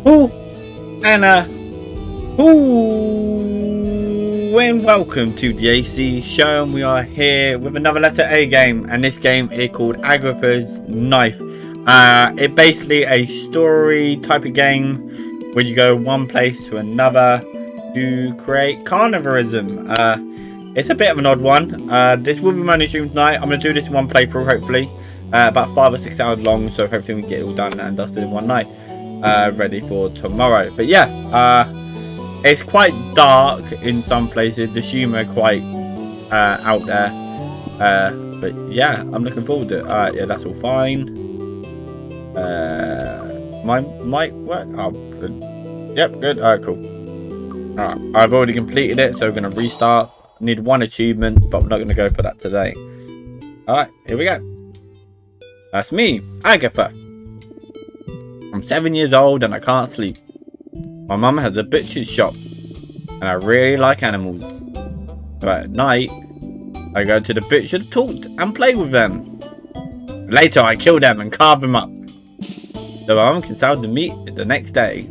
Ooh, and and welcome to the AC show. And we are here with another letter A game, and this game is called Agatha's Knife. It's basically a story type of game where you go one place to another to create carnivorism. It's a bit of an odd one. This will be my only stream tonight. I'm gonna do this in one playthrough, hopefully. About 5 or 6 hours long, so hopefully we can get it all done and dusted in one night. Ready for tomorrow. But yeah, it's quite dark in some places. The humor quite out there. But yeah, I'm looking forward to it. Alright, yeah, that's all fine. My mic work? Oh, good. Yep, good. Alright, cool. Alright, I've already completed it, so we're gonna restart. Need one achievement, but we're not gonna go for that today. Alright, here we go. That's me, Agatha. I'm 7 years old and I can't sleep. My mum has a butcher's shop and I really like animals. But at night, I go to the butcher to talk and play with them. Later, I kill them and carve them up, so my mum can sell the meat the next day.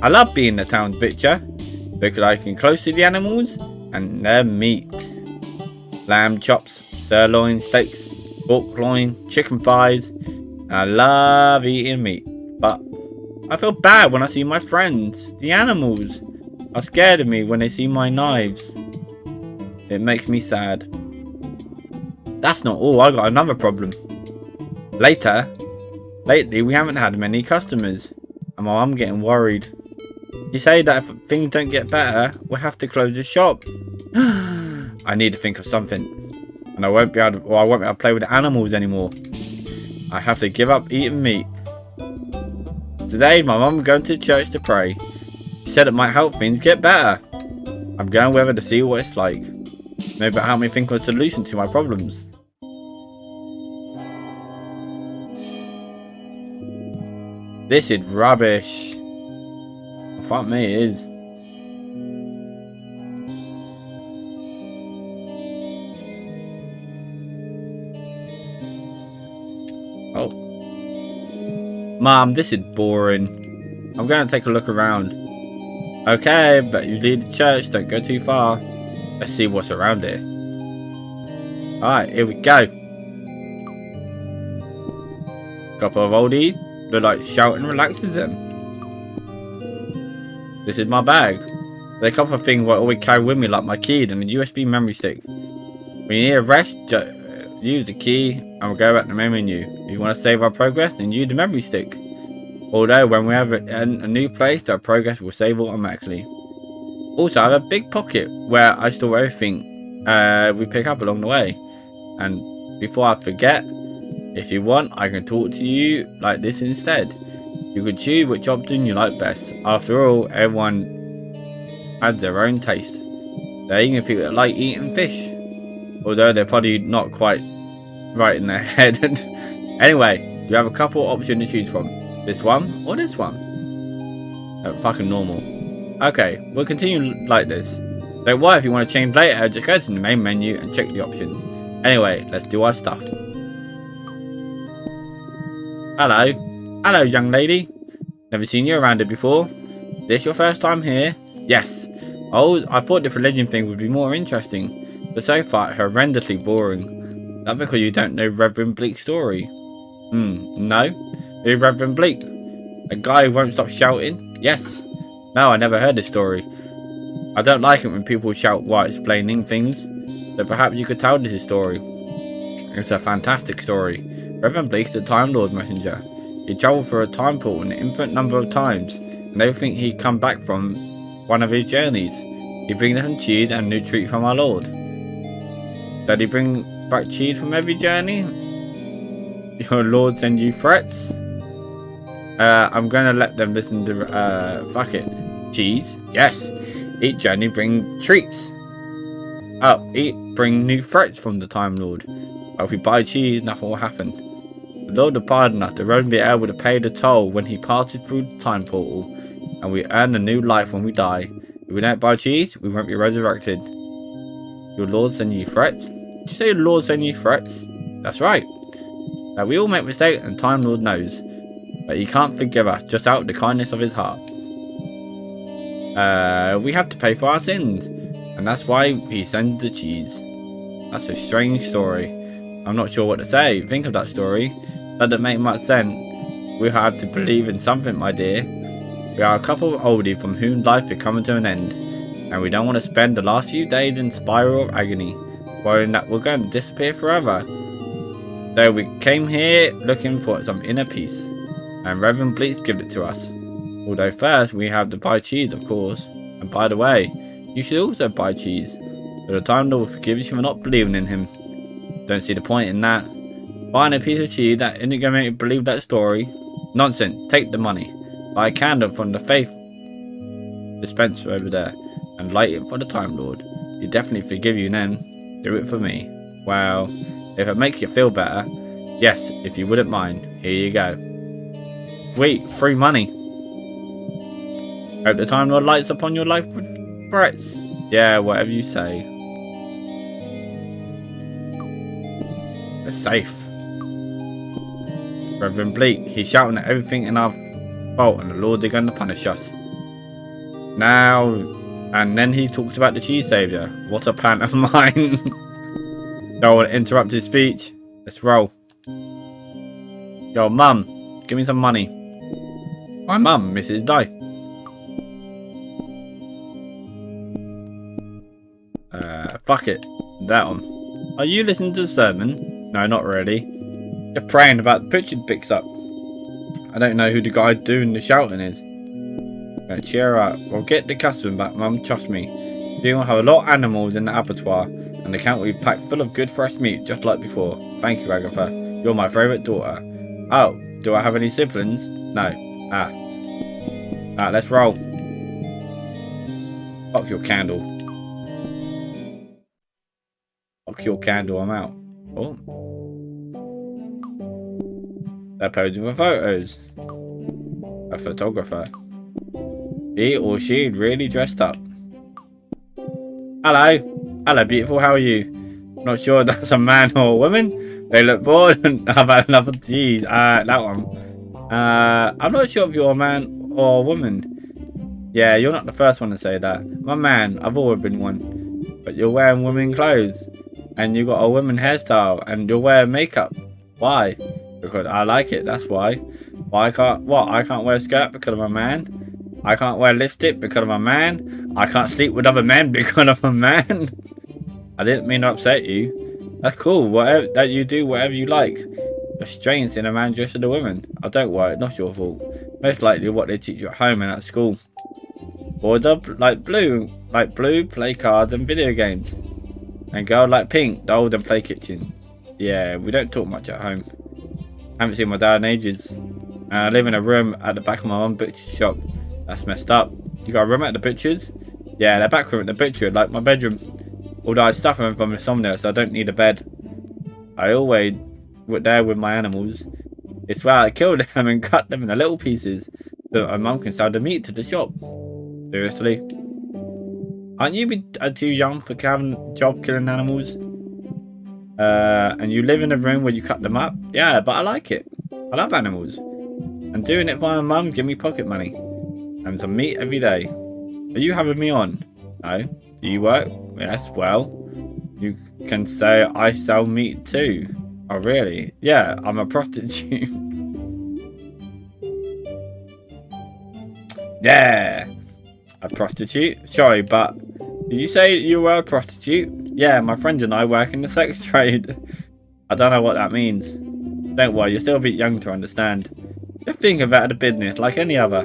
I love being the town butcher because I can close to the animals and their meat. Lamb chops, sirloin steaks, pork loin, chicken thighs, and I love eating meat. But I feel bad when I see my friends. The animals are scared of me when they see my knives. It makes me sad. That's not all, I got another problem. Lately we haven't had many customers and my mum getting worried. You say that if things don't get better, we'll have to close the shop. I need to think of something. And I won't be able to play with the animals anymore. I have to give up eating meat. Today, my mum is going to church to pray. She said it might help things get better. I'm going with her to see what it's like. Maybe it'll help me think of a solution to my problems. This is rubbish. Fuck me, it is. Oh. Mom, this is boring. I'm going to take a look around. Okay, but you leave the church, don't go too far. Let's see what's around here. Alright, here we go. Couple of oldies, look like shouting relaxes them. This is my bag. There's a couple of things I always carry with me, like my key and a USB memory stick. When you need a rest, just use the key and we'll go back to the main menu. If you want to save our progress, then use the memory stick. Although when we have a new place, our progress will save automatically. Also, I have a big pocket where I store everything we pick up along the way. And before I forget, if you want, I can talk to you like this instead. You can choose which option you like best. After all, everyone has their own taste. There are even people that like eating fish, although they're probably not quite right in their head. Anyway, you have a couple options to choose from. This one or this one. Fucking normal. Okay, we'll continue like this. Don't worry if you want to change later, just go to the main menu and check the options. Anyway, let's do our stuff. Hello. Hello, young lady. Never seen you around here before. This your first time here? Yes. Oh, I thought the religion thing would be more interesting, but so far horrendously boring. Not because you don't know Reverend Bleak's story. No? Who's Reverend Bleak? A guy who won't stop shouting? Yes. No, I never heard this story. I don't like it when people shout while explaining things, so perhaps you could tell this story. It's a fantastic story. Reverend Bleak's the Time Lord messenger. He travelled through a time portal an infinite number of times, and everything he'd come back from one of his journeys. He brings them cheese and new treat from our Lord. Did he bring back cheese from every journey? Your Lord send you threats? I'm gonna let them listen to fuck it. Cheese? Yes. Each journey bring treats. Oh, bring new threats from the Time Lord. But if we buy cheese, nothing will happen. The Lord will pardon us. The road will be able to pay the toll when he passes through the time portal, and we earn a new life when we die. If we don't buy cheese, we won't be resurrected. Your Lord send you threats? Did you say your Lord send you threats? That's right. Now we all make mistakes, and Time Lord knows. but he can't forgive us just out of the kindness of his heart. We have to pay for our sins, and that's why he sends the cheese. That's a strange story. I'm not sure what to say. Think of that story. That doesn't make much sense. We have to believe in something, my dear. We are a couple of oldies from whom life is coming to an end, and we don't want to spend the last few days in spiral of agony, worrying that we're going to disappear forever. So we came here looking for some inner peace, and Reverend Bleach gives it to us. Although first we have to buy cheese, of course. And by the way, you should also buy cheese, so the Time Lord will forgive you for not believing in him. Don't see the point in that. Buying a piece of cheese that isn't going to make you believe that story? Nonsense, take the money. Buy a candle from the faith dispenser over there, and light it for the Time Lord. He'll definitely forgive you then. Do it for me. Well, if it makes you feel better, yes, if you wouldn't mind, here you go. Wait, free money. Hope the Time Lord lights upon your life with threats. Yeah, whatever you say. We're safe. Reverend Bleak, he's shouting at everything in our fault, and the Lord is going to punish us. Now, and then he talks about the cheese savior. What a plan of mine. Don't want to interrupt his speech. Let's roll. Yo, Mum, give me some money. My mum, Mrs. Dye. Fuck it. That one. Are you listening to the sermon? No, not really. You're praying about the picture picked up. I don't know who the guy doing the shouting is. Cheer up. We'll get the customer back, Mum. Trust me. We will have a lot of animals in the abattoir, and the counter will be packed full of good fresh meat, just like before. Thank you, Agatha. You're my favourite daughter. Oh, do I have any siblings? No. Let's roll. Fuck your candle. Fuck your candle, I'm out. Oh. They're posing for photos. A photographer. He or she really dressed up. Hello. Hello, beautiful. How are you? Not sure if that's a man or a woman. They look bored and I've had enough of these. That one. I'm not sure if you're a man or a woman. Yeah, you're not the first one to say that. I'm a man. I've always been one. But you're wearing women clothes. And you got a woman hairstyle. And you're wearing makeup. Why? Because I like it. That's why. I can't wear a skirt because I'm a man. I can't wear lipstick because I'm a man. I can't sleep with other men because I'm a man. I didn't mean to upset you. That's cool. Whatever that you do, whatever you like. It's strange seeing a man dressed as a woman. Oh, don't worry, it's not your fault. Most likely what they teach you at home and at school. Boys are like blue, play cards and video games. And girls like pink, dolls and play kitchen. Yeah, we don't talk much at home. Haven't seen my dad in ages. And I live in a room at the back of my mum's butcher's shop. That's messed up. You got a room at the butcher's? Yeah, the back room at the butcher, like my bedroom. Although I suffer from insomnia, so I don't need a bed. I always were there with my animals. It's where I kill them and cut them into little pieces so that my mum can sell the meat to the shop. Seriously? Aren't you too young for having a job killing animals? And you live in a room where you cut them up? Yeah, but I like it. I love animals. And doing it for my mum give me pocket money. And some meat every day. Are you having me on? No. Do you work? Yes, well. You can say I sell meat too. Oh, really? Yeah, I'm a prostitute. Yeah. A prostitute? Sorry, but did you say you were a prostitute? Yeah, my friends and I work in the sex trade. I don't know what that means. Don't worry, you're still a bit young to understand. Just think about the business like any other.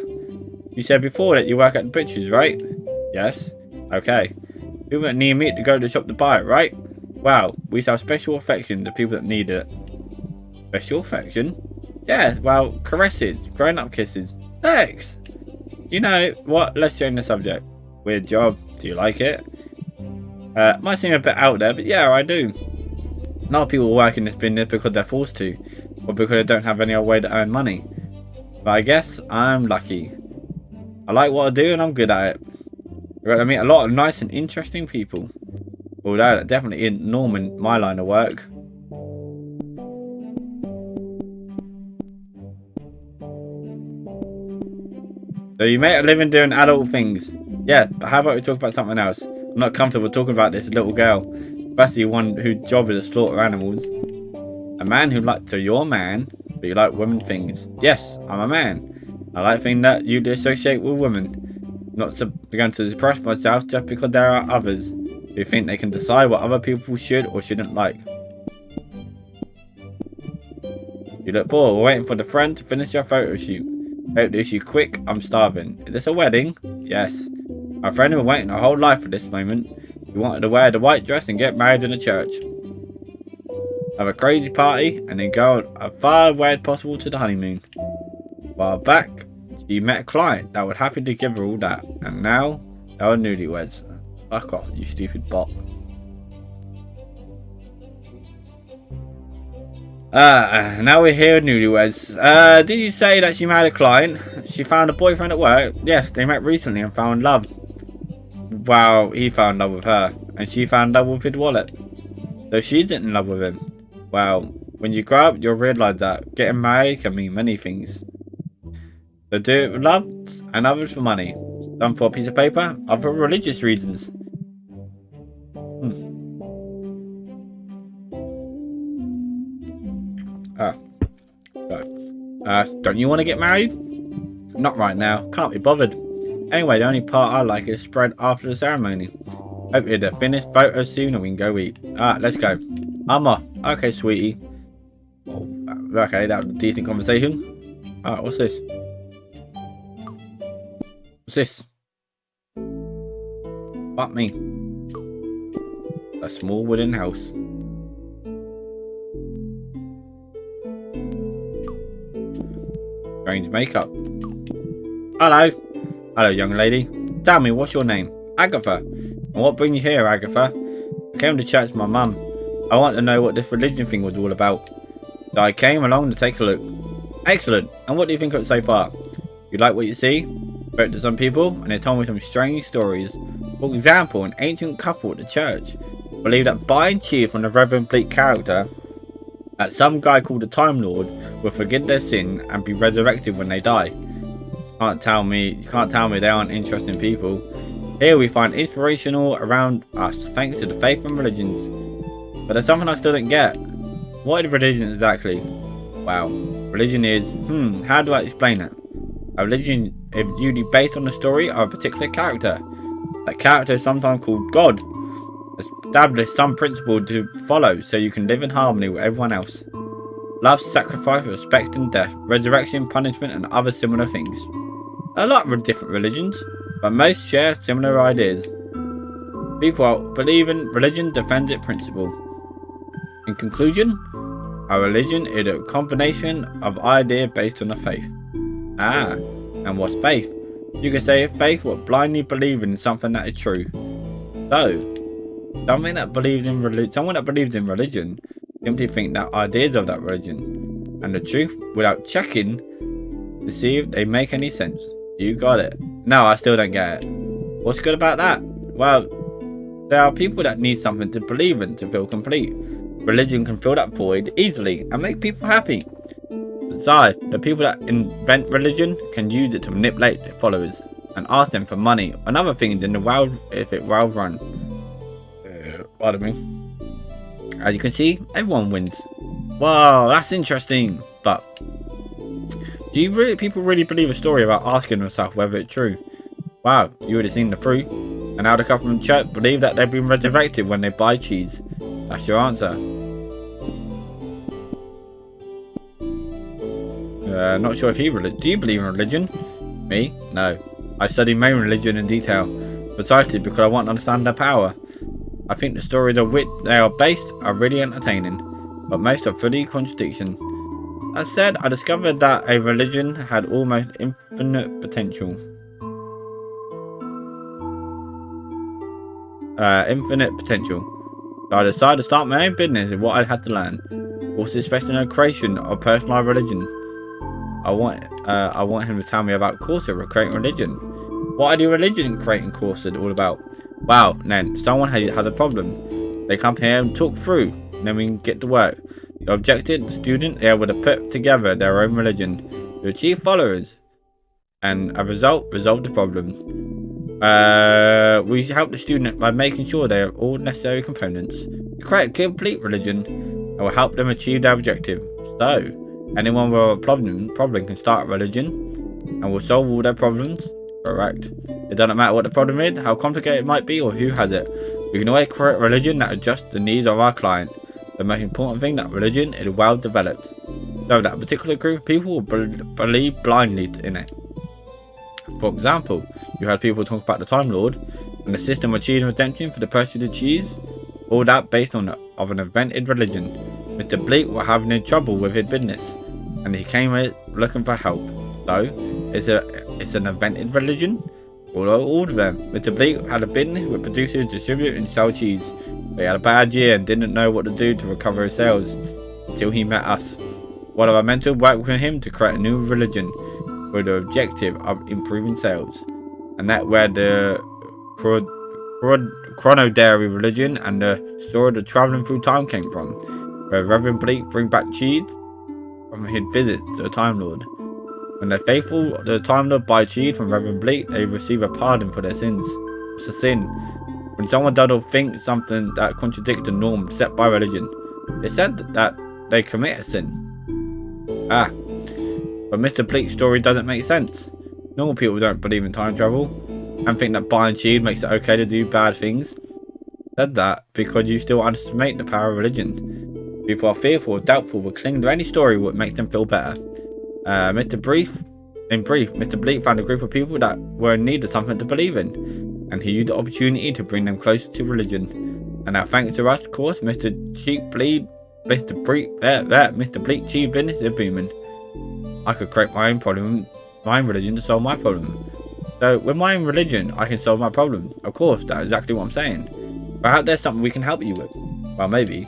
You said before that you work at the butcher's, right? Yes. Okay. People that need meat to go to the shop to buy it, right? Wow, we sell special affection to people that need it. Special affection? Yeah, well, caresses, grown-up kisses, sex. You know what? Let's change the subject. Weird job. Do you like it? Might seem a bit out there, but yeah, I do. A lot of people work in this business because they're forced to, or because they don't have any other way to earn money. But I guess I'm lucky. I like what I do and I'm good at it. I got to meet a lot of nice and interesting people. Although that definitely isn't normal in my line of work. So you make a living doing adult things. Yeah, but how about we talk about something else? I'm not comfortable talking about this little girl. Especially one whose job is to slaughter animals. A man who likes... So you're a man, but you like women things. Yes, I'm a man. I like things that you associate with women. Not going to suppress myself just because there are others who think they can decide what other people should or shouldn't like. You look bored. We're waiting for the friend to finish your photo shoot. Hope this you quick. I'm starving. Is this a wedding? Yes. My friend has been waiting her whole life for this moment. He wanted to wear the white dress and get married in a church. Have a crazy party and then go as far away as possible to the honeymoon. While back, she met a client that was happy to give her all that. And now, they are newlyweds. Fuck off, you stupid bot. Now we're here with newlyweds. Did you say that she married a client? She found a boyfriend at work? Yes, they met recently and found love. Well, he found love with her, and she found love with his wallet. So she's in love with him. Well, when you grow up, you'll realise that getting married can mean many things. So do it with love, and others for money. Some for a piece of paper, others for religious reasons. Don't you want to get married? Not right now. Can't be bothered. Anyway, the only part I like is spread after the ceremony. Hope you're the finished photo soon and we can go eat. Let's go. I'm off. Okay, sweetie. Oh, okay, that was a decent conversation. What's this? What's this? Fuck me. A small wooden house. Strange makeup. Hello. Hello, young lady. Tell me, what's your name? Agatha. And what brings you here, Agatha? I came to church with my mum. I want to know what this religion thing was all about. So I came along to take a look. Excellent. And what do you think of it so far? You like what you see? Spoke to some people and they told me some strange stories. For example, an ancient couple at the church believed that buying cheer from the Reverend Bleak character, that some guy called the Time Lord will forgive their sin and be resurrected when they die. You can't tell me they aren't interesting people. Here we find inspirational around us thanks to the faith and religions. But there's something I still don't get. What is religion exactly? Wow. Religion is, how do I explain it? A religion is usually based on the story of a particular character. That character is sometimes called God. Establish some principle to follow so you can live in harmony with everyone else. Love, sacrifice, respect and death, resurrection, punishment and other similar things. A lot of different religions, but most share similar ideas. People believe in religion defends its principle. In conclusion, a religion is a combination of ideas based on a faith. And what's faith? You could say faith what blindly believing in something that is true. So, someone that believes in religion simply think that ideas of that religion and the truth without checking to see if they make any sense. You got it. No, I still don't get it. What's good about that? Well, there are people that need something to believe in to feel complete. Religion can fill that void easily and make people happy. Besides, the people that invent religion can use it to manipulate their followers and ask them for money and other things in the world if it's well run. Pardon me. As you can see, everyone wins. Wow, that's interesting. But do people really believe a story about asking themselves whether it's true? Wow, you would have seen the proof. And now the couple from church believe that they've been resurrected when they buy cheese. That's your answer. Not sure if do you believe in religion? Me? No. I study main religion in detail, precisely because I want to understand their power. I think the stories of which they are based are really entertaining, but most are fully contradiction. That said, I discovered that a religion had almost infinite potential. So I decided to start my own business with what I had to learn. Also especially the creation of personalized religion. I want him to tell me about Corsa creating religion. What are the religion creating Corsa all about? Wow, then someone has a problem. They come here and talk through, and then we can get to work. The objective, the student, they are able to put together their own religion to achieve followers. and a result, resolve the problem. We help the student by making sure they have all necessary components to create a complete religion and will help them achieve their objective. So, anyone with a problem can start a religion and will solve all their problems. Correct. It doesn't matter what the problem is, how complicated it might be, or who has it. We can always create a religion that adjusts the needs of our client. The most important thing, that religion is well developed, so that a particular group of people will believe blindly in it. For example, you had people talk about the Time Lord and the system of cheese and redemption for the purchase of cheese, all that based on an invented religion. Mr. Bleak was having trouble with his business, and he came looking for help. So, it's an invented religion? All of them. Mr. Bleak had a business with producers, distribute and sell cheese. But he had a bad year and didn't know what to do to recover his sales until he met us. One of our mentors worked with him to create a new religion with the objective of improving sales. And that's where the Chronodairy religion and the story of travelling through time came from, where Reverend Bleak bring back cheese from his visits to the Time Lord. When the faithful of the Time Lord buy cheese from Reverend Bleak, they receive a pardon for their sins. It's a sin. When someone does or thinks something that contradicts the norm set by religion, it's said that they commit a sin. But Mr. Bleak's story doesn't make sense. Normal people don't believe in time travel and think that buying cheese makes it okay to do bad things. Said that because you still underestimate the power of religion. People are fearful or doubtful will cling to any story that makes them feel better. Mr. Bleak found a group of people that were in need of something to believe in, and he used the opportunity to bring them closer to religion. And now, thanks to us, of course, Mr. Bleak cheese business is booming. I could create my own religion to solve my problem. So, with my own religion, I can solve my problem. Of course, that's exactly what I'm saying. Perhaps there's something we can help you with. Well, maybe.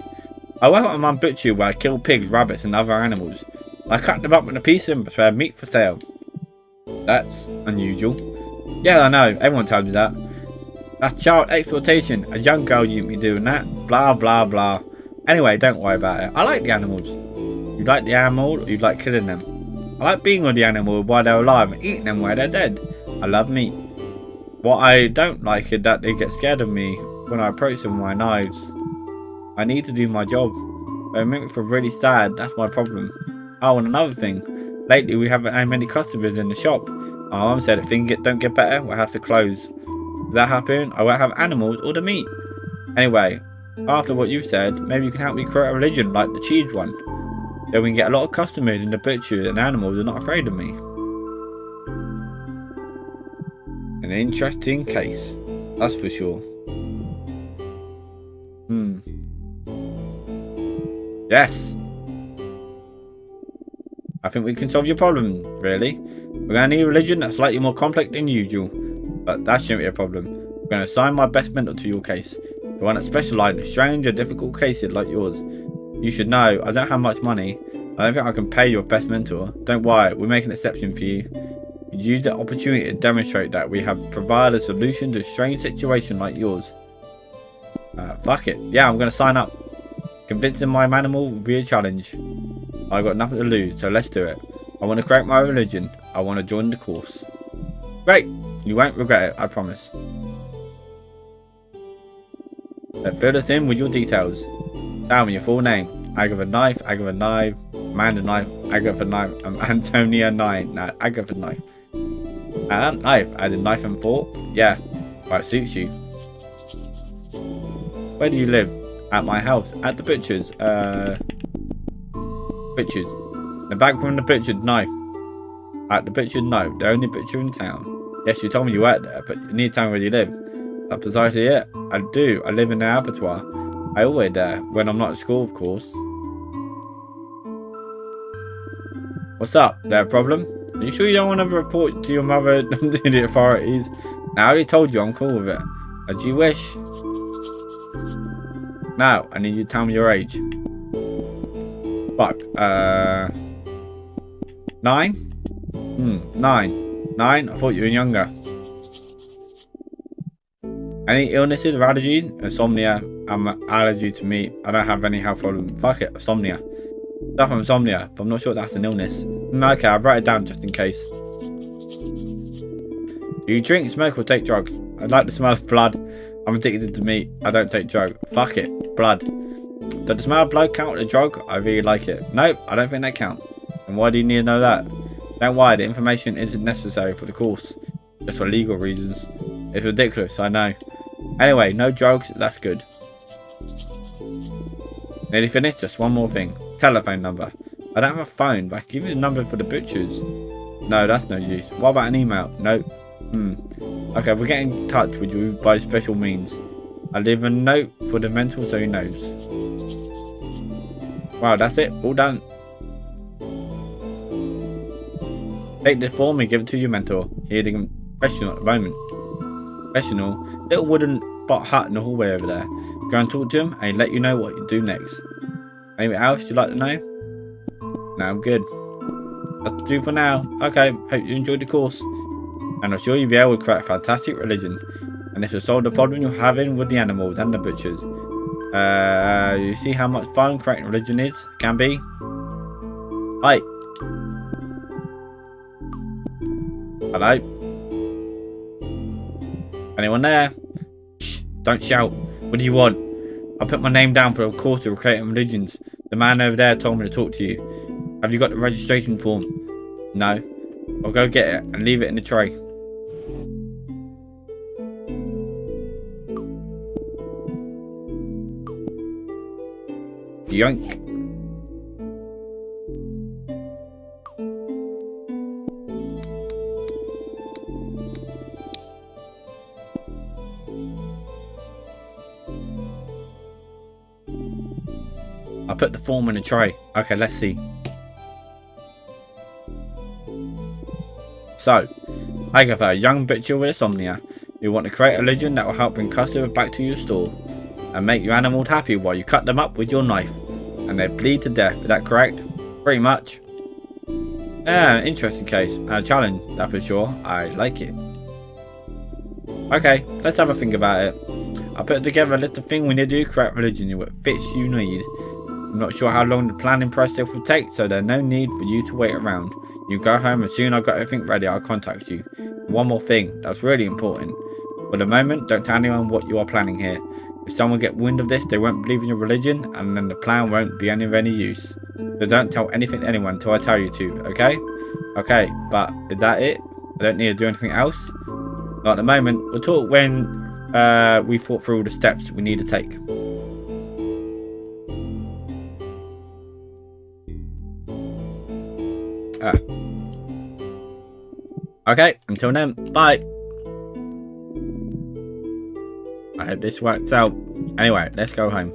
I work at my butchery where I kill pigs, rabbits, and other animals. I cut them up into pieces and prepare meat for sale. That's unusual. Yeah, I know. Everyone tells me that. That's child exploitation. A young girl shouldn't be doing that. Blah, blah, blah. Anyway, don't worry about it. I like the animals. You like the animal, or you like killing them? I like being with the animal while they're alive and eating them while they're dead. I love meat. What I don't like is that they get scared of me when I approach them with my knives. I need to do my job. They make me feel really sad. That's my problem. Oh, and another thing. Lately, we haven't had many customers in the shop. My mum said if things don't get better, we'll have to close. If that happens, I won't have animals or the meat. Anyway, after what you've said, maybe you can help me create a religion like the cheese one. So we can get a lot of customers in the butchery and animals are not afraid of me. An interesting case, that's for sure. Yes. I think we can solve your problem, really. We're going to need a religion that's slightly more complex than usual, but that shouldn't be a problem. We're going to assign my best mentor to your case, the one that specialises in strange and difficult cases like yours. You should know, I don't have much money. I don't think I can pay your best mentor. Don't worry, we'll make an exception for you. We use the opportunity to demonstrate that we have provided a solution to a strange situation like yours. Fuck it. Yeah, I'm going to sign up. Convincing my animal will be a challenge. I've got nothing to lose, so let's do it. I want to create my religion. I want to join the course. Great! You won't regret it, I promise. Then fill us in with your details. Tell me your full name. Agatha Knife, Amanda Knife, Agatha Knife, Antonia Knife. No, Agatha Knife. Knife, as in knife and fork? Yeah, right, suits you. Where do you live? At my house. At the butcher's. Butcher's. The bag from the butcher's knife. At the butcher's knife. The only butcher in town. Yes, you told me you worked there, but you need to tell me where you live. That's precisely it. I do. I live in the abattoir. I always there. When I'm not at school, of course. What's up? There a problem? Are you sure you don't want to report to your mother to the authorities? I already told you I'm cool with it. As you wish. Now, I need you to tell me your age. Fuck. 9? 9. 9? I thought you were younger. Any illnesses or allergies? Insomnia. I'm an allergy to meat. I don't have any health problems. Fuck it. Insomnia. Stuff from insomnia, but I'm not sure that's an illness. Okay, I'll write it down just in case. Do you drink, smoke, or take drugs? I like the smell of blood. I'm addicted to meat. I don't take drugs. Fuck it. Blood. Does the smell of blood count as a drug? I really like it. Nope, I don't think they count. And why do you need to know that? Don't worry, the information isn't necessary for the course. Just for legal reasons. It's ridiculous, I know. Anyway, no drugs, that's good. Nearly finished? Just one more thing. Telephone number. I don't have a phone, but I can give you the number for the butchers. No, that's no use. What about an email? Nope. Okay, we'll get in touch with you by special means. I'll leave a note for the mentor so he knows. Wow, that's it. All done. Take this form and give it to your mentor. Here, the professional at the moment. Professional? Little wooden hut in the hallway over there. Go and talk to him and he'll let you know what you do next. Anything else you'd like to know? No, I'm good. That's do for now. Okay, hope you enjoyed the course. And I'm sure you'll be able to create a fantastic religion. And this will solve the problem you're having with the animals and the butchers. You see how much fun creating religion can be? Hi. Hello? Anyone there? Shh, don't shout. What do you want? I put my name down for a course of creating religions. The man over there told me to talk to you. Have you got the registration form? No. I'll go get it and leave it in the tray. Yoink. I put the form in a tray. Okay, let's see. So, Agatha, a young butcher with insomnia. You want to create a religion that will help bring customers back to your store and make your animals happy while you cut them up with your knife and they bleed to death. Is that correct? Pretty much. Yeah, interesting case and a challenge, that's for sure. I like it. Okay, let's have a think about it. I put together a list of things we need to do to create a religion with fits you need. I'm not sure how long the planning process will take, so there's no need for you to wait around. You go home and soon I've got everything ready, I'll contact you. One more thing, that's really important. For the moment, don't tell anyone what you are planning here. If someone gets wind of this, they won't believe in your religion, and then the plan won't be of any use. So don't tell anything to anyone until I tell you to, okay? Okay, but is that it? I don't need to do anything else? Not at the moment. We'll talk when we thought through all the steps we need to take. Okay, until then, bye. I hope this works out. Anyway, let's go home.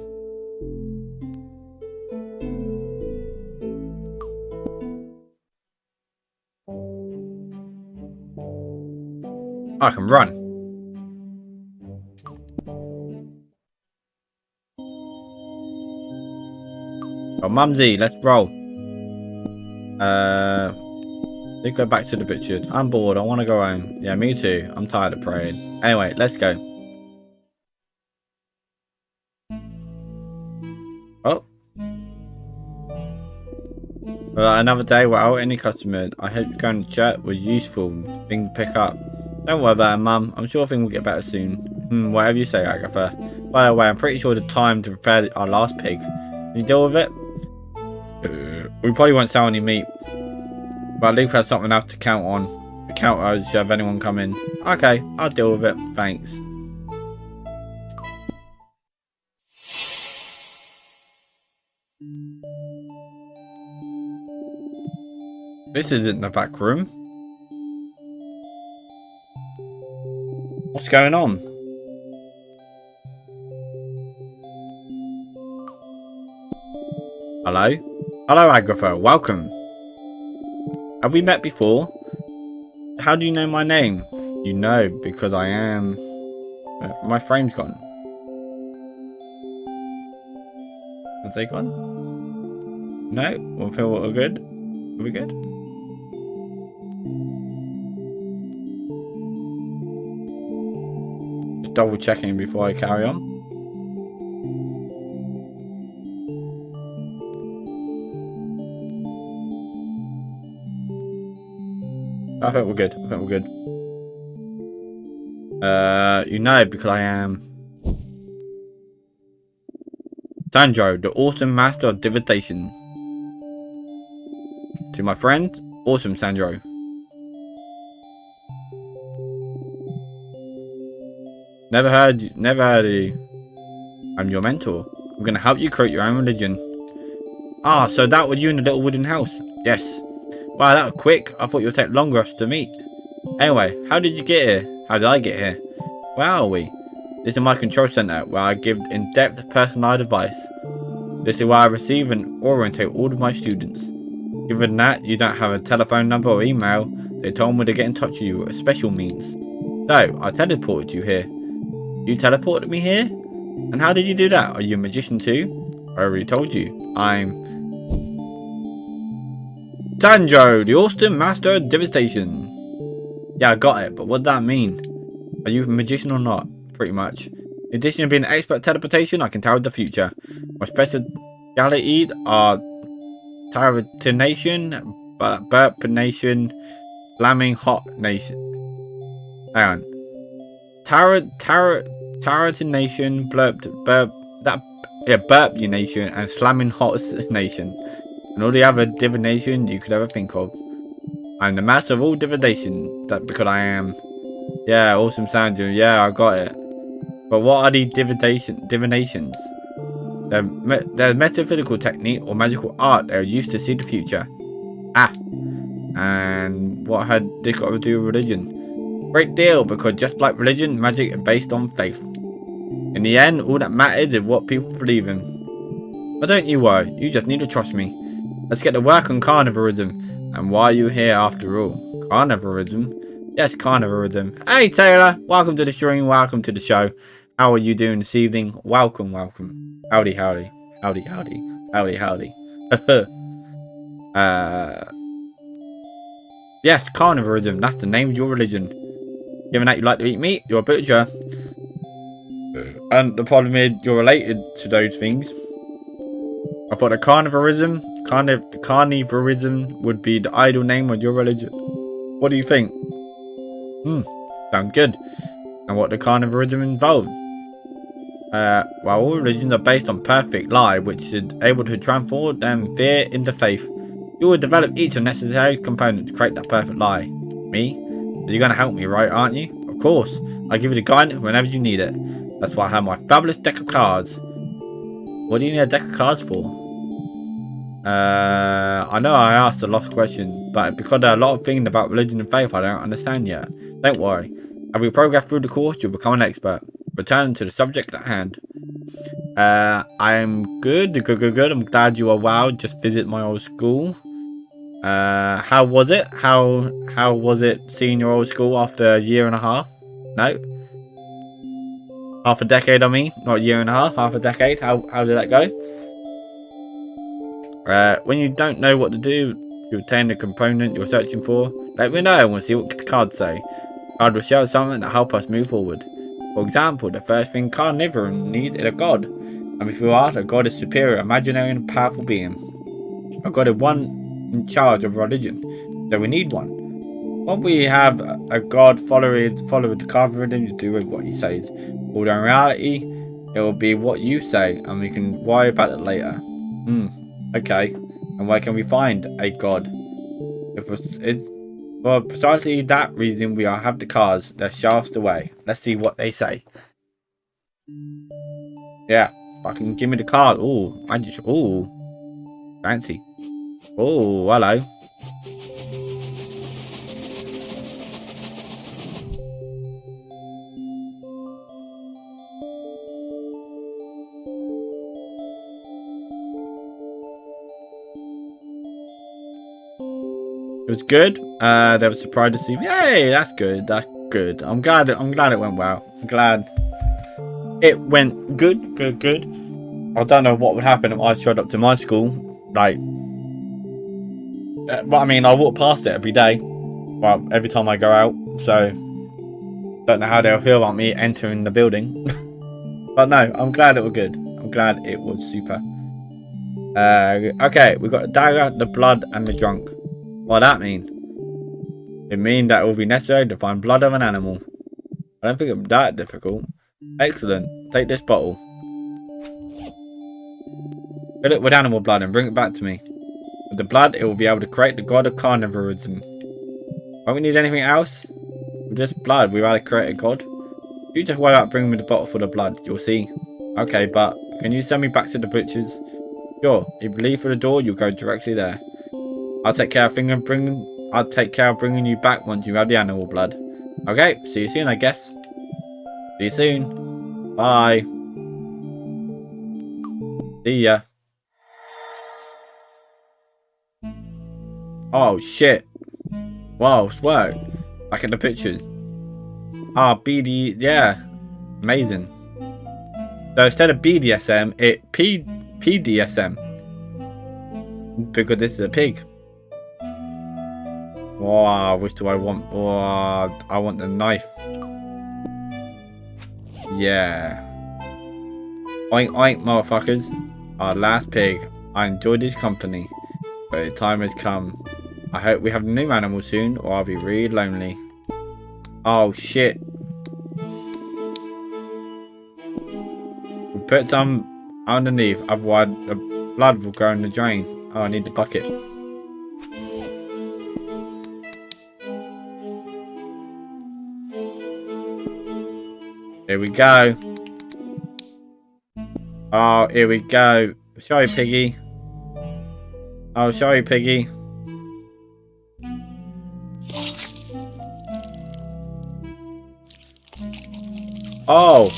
I can run. Oh, Mumsy, let's roll. Let's go back to the butcher. I'm bored. I want to go home. Yeah, me too. I'm tired of praying. Anyway, let's go. Oh. Well, another day without any customers. I hope going to church was useful. Thing to pick up. Don't worry about it, Mum. I'm sure things will get better soon. Whatever you say, Agatha. By the way, I'm pretty sure the time to prepare our last pig. Can you deal with it? We probably won't sell any meat. But at least we have something else to count on. The counter should have anyone come in. Okay, I'll deal with it. Thanks. This isn't the back room. What's going on? Hello? Hello, Agatha. Welcome. Have we met before? How do you know my name? You know, because I am... my frame's gone. Have they gone? No? We'll feel we're good? Are we good? Just double checking before I carry on. I think we're good. I think we're good. You know, because I am Sandro, the awesome master of divination. To my friend, awesome Sandro. Never heard of you. I'm your mentor. I'm gonna help you create your own religion. Ah, so that was you in the little wooden house? Yes. Wow, that was quick. I thought it would take longer for us to meet. Anyway, how did you get here? How did I get here? Where are we? This is my control center, where I give in-depth personalized advice. This is where I receive and orientate all of my students. Given that you don't have a telephone number or email, they told me to get in touch with you with special means. So, I teleported you here. You teleported me here? And how did you do that? Are you a magician too? I already told you. I'm Sandro, the awesome master of devastation. Yeah, I got it, but what does that mean? Are you a magician or not? Pretty much. In addition to being an expert at teleportation, I can tell the future. My specialities are Tarratination, Burpination, Flaming Hot Nation. Hang on. Tarratination, Burpination, and Slamming Hot Nation. And all the other divination you could ever think of. I'm the master of all divination. That's because I am. Yeah, awesome Sandro. Yeah, I got it. But what are these divinations? They're metaphysical technique or magical art that are used to see the future. Ah. And what had this got to do with religion? Great deal, because just like religion, magic is based on faith. In the end, all that matters is what people believe in. But don't you worry, you just need to trust me. Let's get to work on carnivorism. And why are you here after all? Carnivorism? Yes, carnivorism. Hey Taylor, welcome to the stream, welcome to the show. How are you doing this evening? Welcome, welcome. Howdy, howdy. Howdy, howdy. Howdy, howdy. Yes, carnivorism, that's the name of your religion. Given that you like to eat meat, you're a butcher. And the problem is, you're related to those things. I thought that carnivorism would be the idle name of your religion. What do you think? Sounds good. And what the carnivorism involved? Well, all religions are based on perfect lie, which is able to transform them fear into faith. You will develop each necessary component to create that perfect lie. Me? You're going to help me, right, aren't you? Of course. I'll give you the guidance whenever you need it. That's why I have my fabulous deck of cards. What do you need a deck of cards for? I know I asked a lot of questions, but because there are a lot of things about religion and faith I don't understand yet. Don't worry. As we progress through the course, you'll become an expert. Return to the subject at hand. I'm good. I'm glad you are well. Just visit my old school. How was it? How was it seeing your old school after a year and a half? No? Half a decade, I mean. Not a year and a half, half a decade. How did that go? When you don't know what to do to obtain the component you're searching for, let me know and we'll see what the cards say. Card will show something that help us move forward. For example, the first thing Carnivorism needs is a god. And if you ask, a god is superior, imaginary and powerful being. A god is one in charge of religion, so we need one. Once we have a god follow the Carnivorism, you do what he says. Although in reality, it will be what you say, and we can worry about it later. Okay. And where can we find a god? It's for precisely that reason we have the cards. They're shafts away. Let's see what they say. Yeah. Fucking give me the card. Ooh. Magic. Ooh. Fancy. Oh, hello. It was good. They were surprised to see. Yay, that's good. That's good. I'm glad it went well. I'm glad it went good. Good. I don't know what would happen if I showed up to my school. Like, but I mean, I walk past it every day. Well, every time I go out. So, don't know how they'll feel about me entering the building. But no, I'm glad it was good. I'm glad it was super. Okay, we've got the dagger, the blood, and the drunk. What does that mean? It means that it will be necessary to find blood of an animal. I don't think it's that difficult. Excellent. Take this bottle. Fill it with animal blood and bring it back to me. With the blood, it will be able to create the god of carnivorism. Won't we need anything else? With this blood, we've able to create a god. You just worry about bringing me the bottle full of blood. You'll see. Okay, but can you send me back to the butcher's? Sure. If you leave for the door, you'll go directly there. I'll take care of bringing you back once you have the animal blood. Okay. See you soon, I guess. See you soon. Bye. See ya. Oh shit. Wow, it's worked. Back in the picture. Ah, BD, yeah. Amazing. So instead of BDSM, it PDSM. Because this is a pig. Wow, which do I want? Oh, I want the knife. Yeah. Oink oink, motherfuckers. Our last pig. I enjoyed his company. But the time has come. I hope we have a new animal soon, or I'll be really lonely. Oh shit. We'll put some underneath, otherwise the blood will go in the drain. Oh, I need the bucket. Here we go. Oh, here we go. Sorry, piggy. Oh, sorry, piggy. Oh.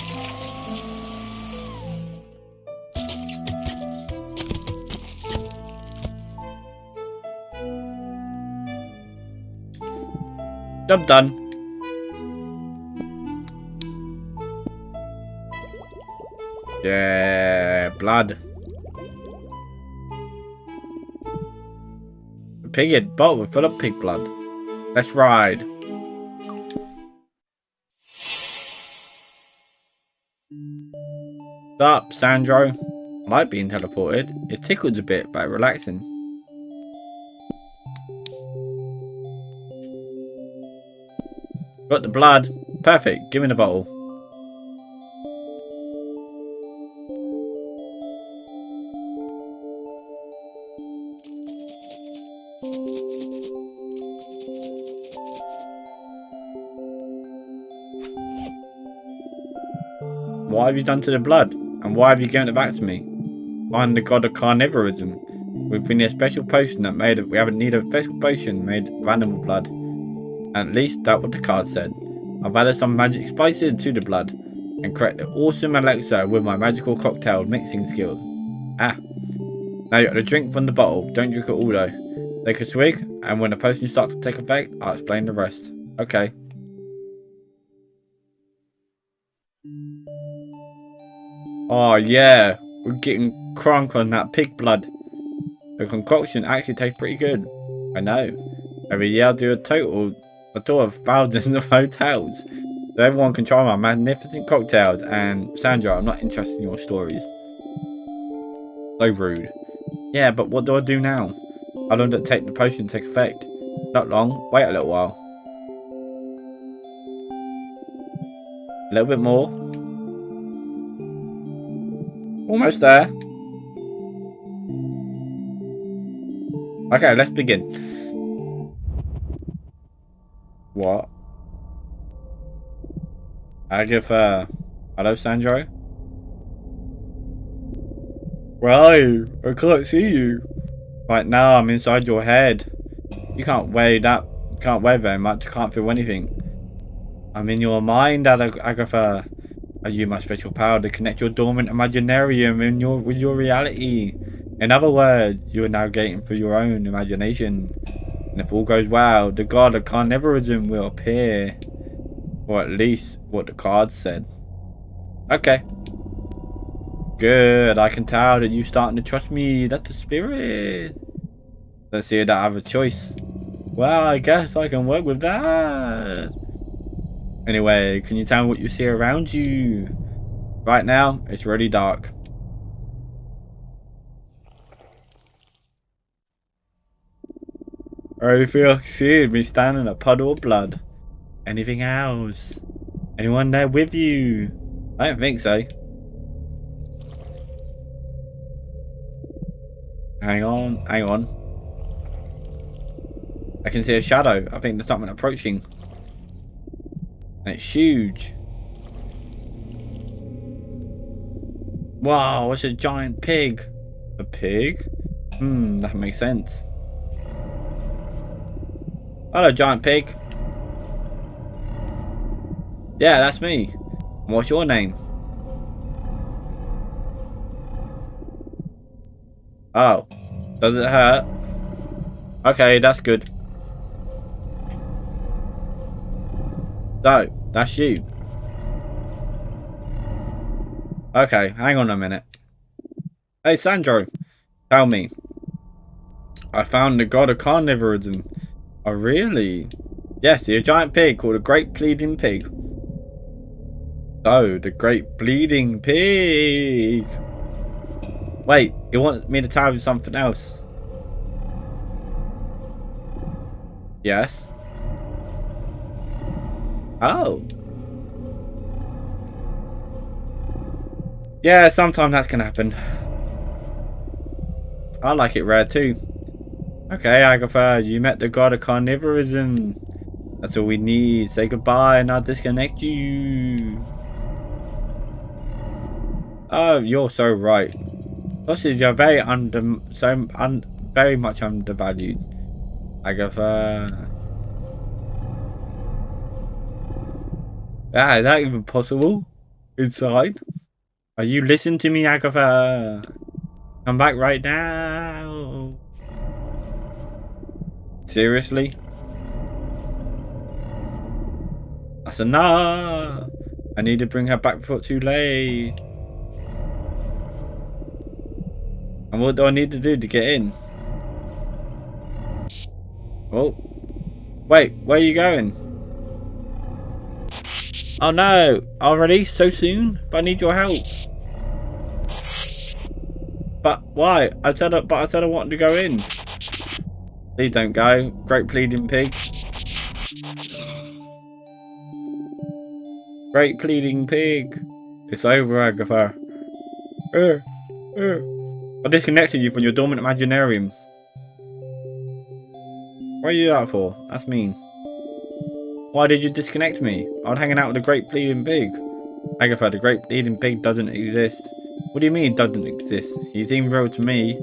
Job done. Yeah, blood. The pig bottle full of pig blood. Let's ride. Stop, Sandro. I like being teleported. It tickles a bit, but relaxing. Got the blood. Perfect. Give me the bottle. What have you done to the blood? And why have you given it back to me? Find the god of carnivorism. We need a special potion that made of. We haven't need a special potion made of animal blood. At least that's what the card said. I've added some magic spices to the blood and created an awesome elixir with my magical cocktail mixing skills. Ah. Now you got to drink from the bottle. Don't drink it all though. Take a swig, and when the potion starts to take effect, I'll explain the rest. Okay. Oh yeah, we're getting crunk on that pig blood. The concoction actually tastes pretty good. I know. Every year I do a tour of thousands of hotels. So everyone can try my magnificent cocktails. And Sandra, I'm not interested in your stories. So rude. Yeah, but what do I do now? How long does it take the potion to take effect? Not long. Wait a little while. A little bit more. Almost there. Okay, let's begin. What? Agatha. Hello, Sandro? Where are you? I can't see you. Right now, I'm inside your head. You can't weigh very much. I can't feel anything. I'm in your mind, Agatha. I use my special power to connect your dormant imaginarium with your reality. In other words, you are navigating through your own imagination. And if all goes well, the god of carnivorism will appear. Or at least what the card said. Okay. Good, I can tell that you're starting to trust me. That's the spirit. Let's see if I have a choice. Well, I guess I can work with that. Anyway, can you tell me what you see around you? Right now, it's really dark. I already feel like seeing me standing in a puddle of blood. Anything else? Anyone there with you? I don't think so. Hang on, hang on. I can see a shadow. I think there's something approaching. And it's huge. Wow, it's a giant pig. A pig? That makes sense. Hello, giant pig. Yeah, that's me. What's your name? Oh. Does it hurt? Okay, that's good. So, that's you. Okay, hang on a minute. Hey, Sandro. Tell me. I found the god of Carnivorism. Oh, really? Yes, you're a giant pig called a Great Bleeding Pig. Oh, the Great Bleeding Pig. Wait, you want me to tell you something else? Yes. Oh. Yeah, sometimes that can happen. I like it rare too. Okay, Agatha, you met the god of Carnivorism. That's all we need. Say goodbye and I'll disconnect you. Oh, you're so right. Sausage are very very much undervalued. Agatha. Ah, is that even possible? Inside? Are you listening to me, Agatha? Come back right now. Seriously? That's enough. I need to bring her back before it's too late. And what do I need to do to get in? Oh. Wait, where are you going? Oh no! Already? So soon? But I need your help. But why? I said I wanted to go in. Please don't go. Great Bleeding Pig. Great Bleeding Pig. It's over, Agatha. I disconnected you from your dormant imaginarium. What are you out for? That's mean. Why did you disconnect me? I was hanging out with the Great Bleeding Pig. Agatha, the Great Bleeding Pig doesn't exist. What do you mean it doesn't exist? He seems real to me.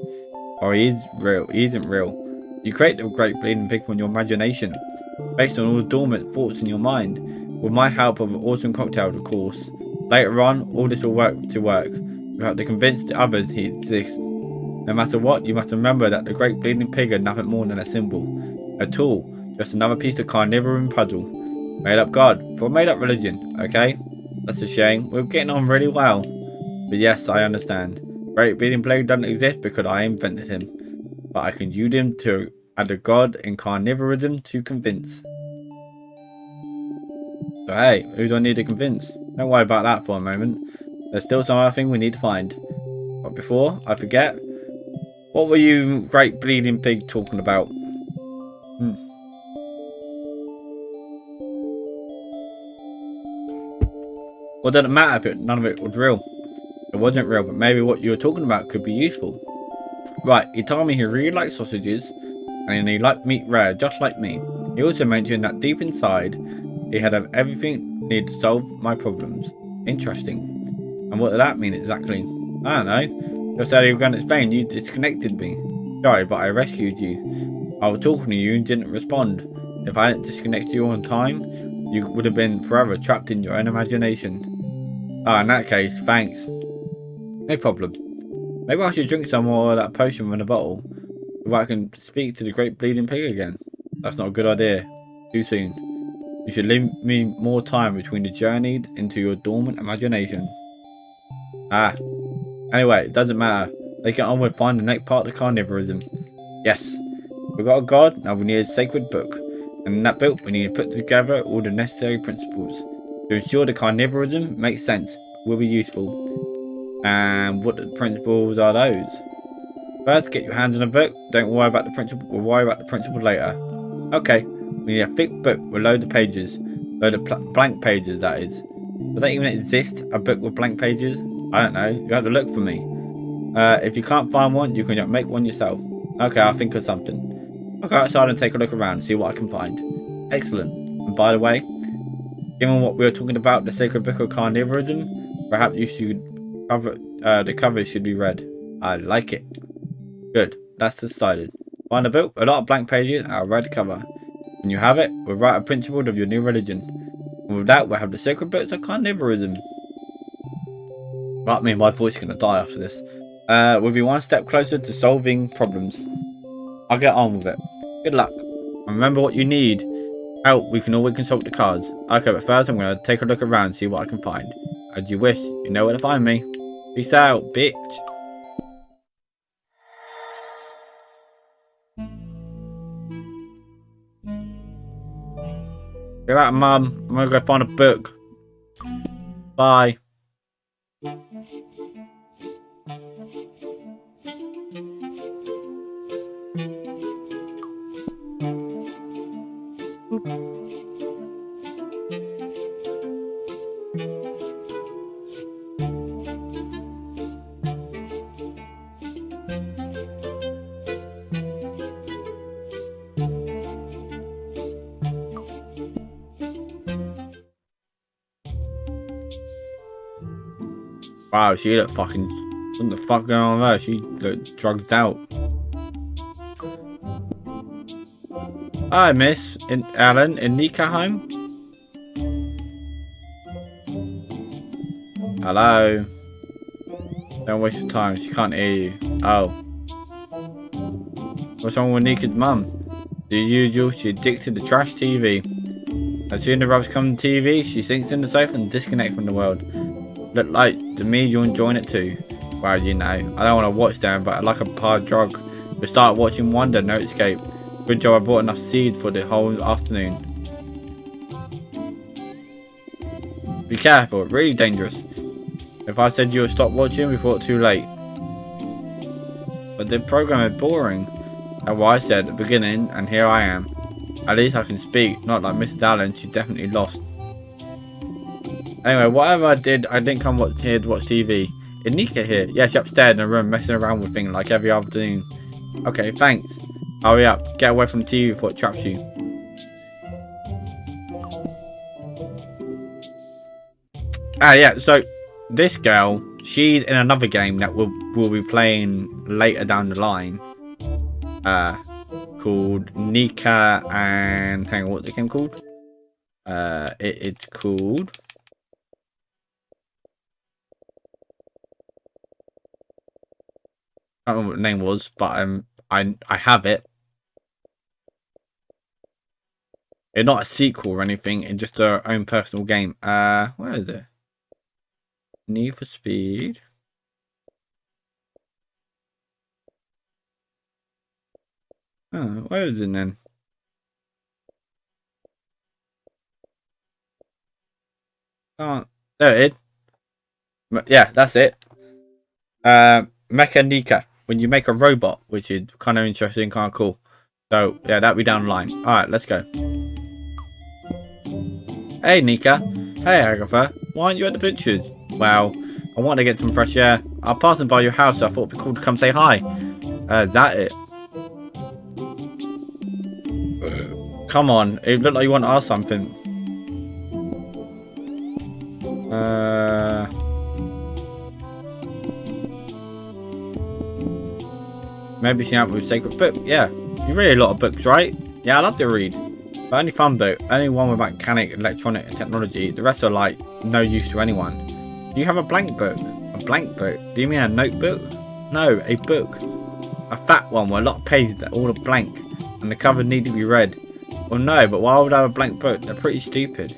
Or he is real. He isn't real. You create the Great Bleeding Pig from your imagination. Based on all the dormant thoughts in your mind. With my help of awesome cocktails, of course. Later on, all this will work. You have to convince the others he exists. No matter what, you must remember that the Great Bleeding Pig is nothing more than a symbol. A tool. Just another piece of carnivorum puzzle. Made up god. For a made up religion. Okay? That's a shame. We're getting on really well. But yes, I understand. Great Bleeding Pig doesn't exist because I invented him. But I can use him to add a god in carnivorism to convince. So hey, who do I need to convince? Don't worry about that for a moment. There's still some other thing we need to find. But before I forget, what were you, Great Bleeding Pig, talking about? Well, doesn't matter if none of it was real. It wasn't real, but maybe what you were talking about could be useful. Right, he told me he really liked sausages, and he liked meat rare, just like me. He also mentioned that deep inside, he had everything needed to solve my problems. Interesting. And what did that mean exactly? I don't know. Just said he was going to explain. You disconnected me. Sorry, but I rescued you. I was talking to you and didn't respond. If I didn't disconnect you on time, you would have been forever trapped in your own imagination. Ah, in that case, thanks. No problem. Maybe I should drink some more of that potion from the bottle, so I can speak to the Great Bleeding Pig again. That's not a good idea. Too soon. You should leave me more time between the journey into your dormant imagination. Ah. Anyway, it doesn't matter. Let's get on with finding the next part of carnivorism. Yes. We've got a god, now we need a sacred book. And in that book, we need to put together all the necessary principles to ensure the carnivorism makes sense, will be useful. And what principles are those? First, get your hands on a book. Don't worry about the principle. We'll worry about the principle later. Okay, we need a thick book with loads of pages. Load of blank pages, that is. Does that even exist? A book with blank pages? I don't know. You have to look for me. If you can't find one, you can make one yourself. Okay, I'll think of something. I'll go outside and take a look around and see what I can find. Excellent. And by the way, given what we were talking about, the sacred book of Carnivorism, perhaps you should cover, the cover should be read. I like it. Good. That's decided. Find a book, a lot of blank pages, and a red cover. When you have it, we'll write a principle of your new religion. And with that, we'll have the sacred books of Carnivorism. Right, me, my voice is going to die after this. We'll be one step closer to solving problems. I'll get on with it. Good luck. And remember what you need. Help, we can always consult the cards. Okay, but first I'm going to take a look around and see what I can find. As you wish, you know where to find me. Peace out, bitch. Get out, Mum. I'm going to go find a book. Bye. Wow, she looked fucking... What the fuck going on there? She looked drugged out. Hi, Miss. Alan, in Nika home? Hello? Don't waste your time, she can't hear you. Oh. What's wrong with Nika's mum? The usual, she's addicted to trash TV. As soon as the rubs come to TV, she sinks in the sofa and disconnects from the world. Look like to me you're enjoying it too. Well, you know, I don't want to watch them, but I like a hard drug. We start watching Wonder, no escape. Good job I brought enough seed for the whole afternoon. Be careful, really dangerous. If I said you would stop watching before it's too late. But the program is boring. That's what I said at the beginning, and here I am. At least I can speak, not like Miss Allen, she's definitely lost. Anyway, whatever I didn't come here to watch TV. Is Nika here? Yeah, she's upstairs in a room messing around with things like every afternoon. Okay, thanks. Hurry up, get away from the TV before it traps you. Ah, yeah, so this girl, she's in another game that we'll be playing later down the line. Called Nika and... Hang on, what's the game called? It's called... I don't remember what the name was, but I have it. It's not a sequel or anything, it's just their own personal game. Where is it? Need for Speed. Oh, where is it then? Oh, there it is. Yeah, that's it. Mechanica. When you make a robot, which is kind of interesting, kind of cool. So, yeah, that'll be down the line. Alright, let's go. Hey, Nika. Hey, Agatha. Why aren't you at the pictures? Well, I want to get some fresh air. I was passing by your house, so I thought it'd be cool to come say hi. Is that it? Come on, it looked like you want to ask something. Maybe she out with a sacred book. Yeah, you read a lot of books, right? Yeah, I love to read. But only fun book, only one with mechanic, electronic, and technology. The rest are like no use to anyone. Do you have a blank book? A blank book? Do you mean a notebook? No, a book. A fat one with a lot of pages that all are blank, and the covers need to be read. Well, no, but why would I have a blank book? They're pretty stupid.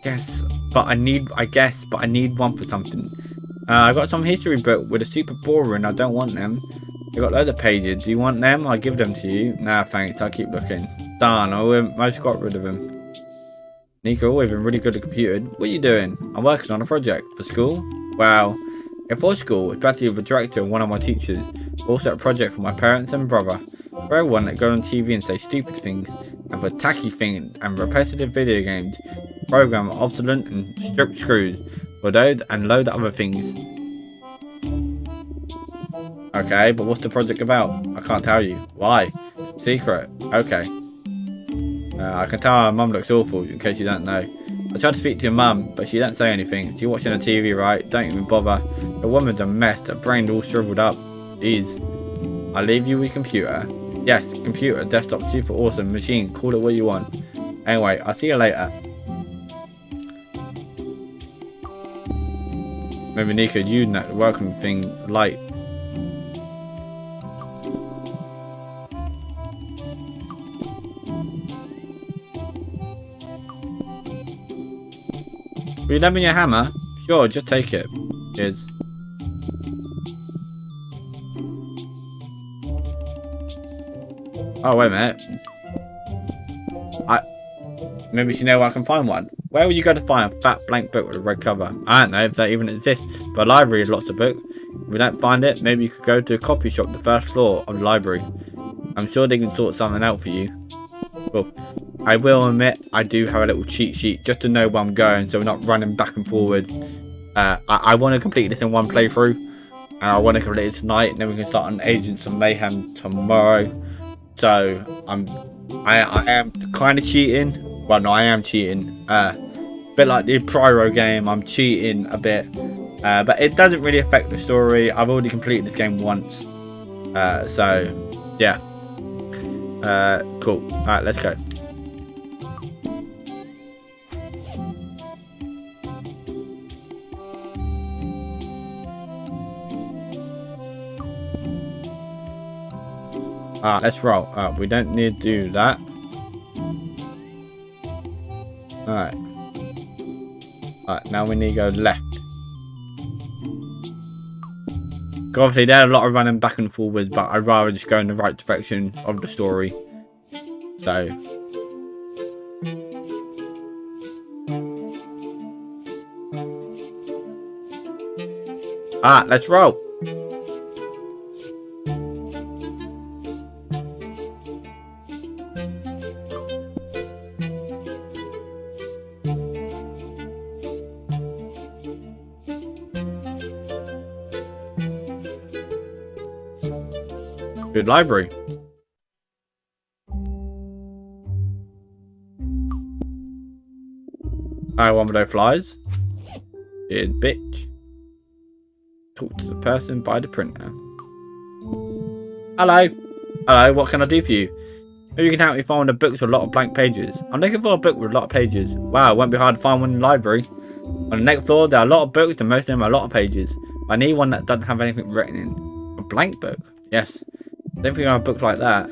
Yes, but I need one for something. I got some history book with a super boring. I don't want them. I got loads of pages. Do you want them? I'll give them to you. Nah, thanks. I'll keep looking. Darn, I almost got rid of them. Nika, always been really good at computing. What are you doing? I'm working on a project. For school? Well, if for school, it's better with a director and one of my teachers. Also a project for my parents and brother. For everyone that go on TV and say stupid things, and for tacky things and repetitive video games. program are obsolete and stripped screws for those and load of other things. Okay, but what's the project about? I can't tell you. Why? Secret. Okay. I can tell her mum looks awful, in case you don't know. I tried to speak to your mum, but she don't say anything. She's watching the TV, right? Don't even bother. The woman's a mess, her brain all shriveled up. Jeez. I'll leave you with computer. Yes, computer, desktop, super awesome, machine, call it what you want. Anyway, I'll see you later. Maybe Nico using that welcome thing light. Will you lend me your hammer? Sure, just take it. Cheers. Oh, wait a minute. Maybe you know where I can find one. Where would you go to find a fat blank book with a red cover? I don't know if that even exists, but a library has lots of books. If we don't find it, maybe you could go to a copy shop, the first floor of the library. I'm sure they can sort something out for you. Well, I will admit, I do have a little cheat sheet just to know where I'm going, so we're not running back and forward. I want to complete this in one playthrough, and I want to complete it tonight, and then we can start on Agents of Mayhem tomorrow. So I am kind of cheating. Well, no, I am cheating. A bit like the Pyro game, I'm cheating a bit, but it doesn't really affect the story. I've already completed this game once, so yeah. Cool. All right, let's go. Let's roll. We don't need to do that. Alright. Alright, now we need to go left. Obviously, there's a lot of running back and forwards, but I'd rather just go in the right direction of the story. So. Let's roll. Good library. I want those flies. Good bitch. Talk to the person by the printer. Hello. Hello, what can I do for you? Maybe you can help me find a book with a lot of blank pages. I'm looking for a book with a lot of pages. Wow, it won't be hard to find one in the library. On the next floor, there are a lot of books and most of them are a lot of pages. I need one that doesn't have anything written in. A blank book? Yes. I don't think I have a book like that.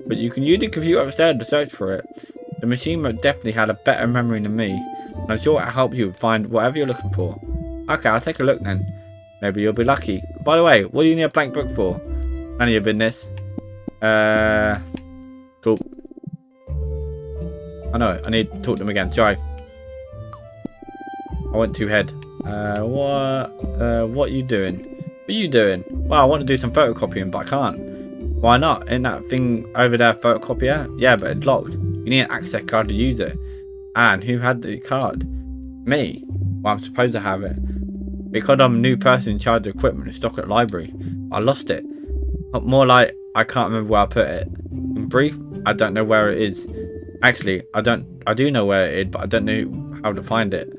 But you can use the computer upstairs to search for it. The machine most definitely had a better memory than me. And I'm sure it'll help you find whatever you're looking for. Okay, I'll take a look then. Maybe you'll be lucky. By the way, what do you need a blank book for? None of your business. Cool. I know, I need to talk to them again. Sorry. I went too head. What are you doing? What are you doing? Well, I want to do some photocopying, but I can't. Why not? Isn't that thing over there photocopier? Yeah, but it's locked. You need an access card to use it. And who had the card? Me. Well, I'm supposed to have it. Because I'm a new person in charge of equipment and stock at the library. I lost it. More like, I can't remember where I put it. In brief, I don't know where it is. Actually, I do know where it is, but I don't know how to find it.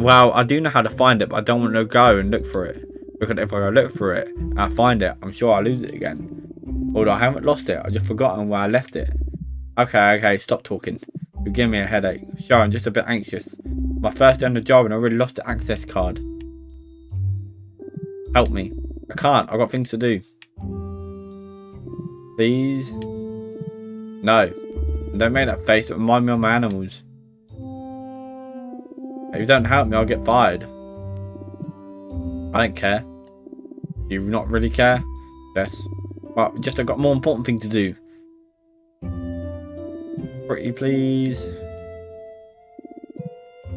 Well, I do know how to find it, but I don't want to go and look for it. Because if I go look for it and I find it, I'm sure I'll lose it again. Although I haven't lost it, I've just forgotten where I left it. Okay, stop talking. You're giving me a headache. Sure, I'm just a bit anxious. My first day on the job and I already lost the access card. Help me. I can't, I've got things to do. Please? No. Don't make that face, it reminds me of my animals. If you don't help me, I'll get fired. I don't care. Do you not really care? Yes. Well, just I've got more important thing to do. Pretty please.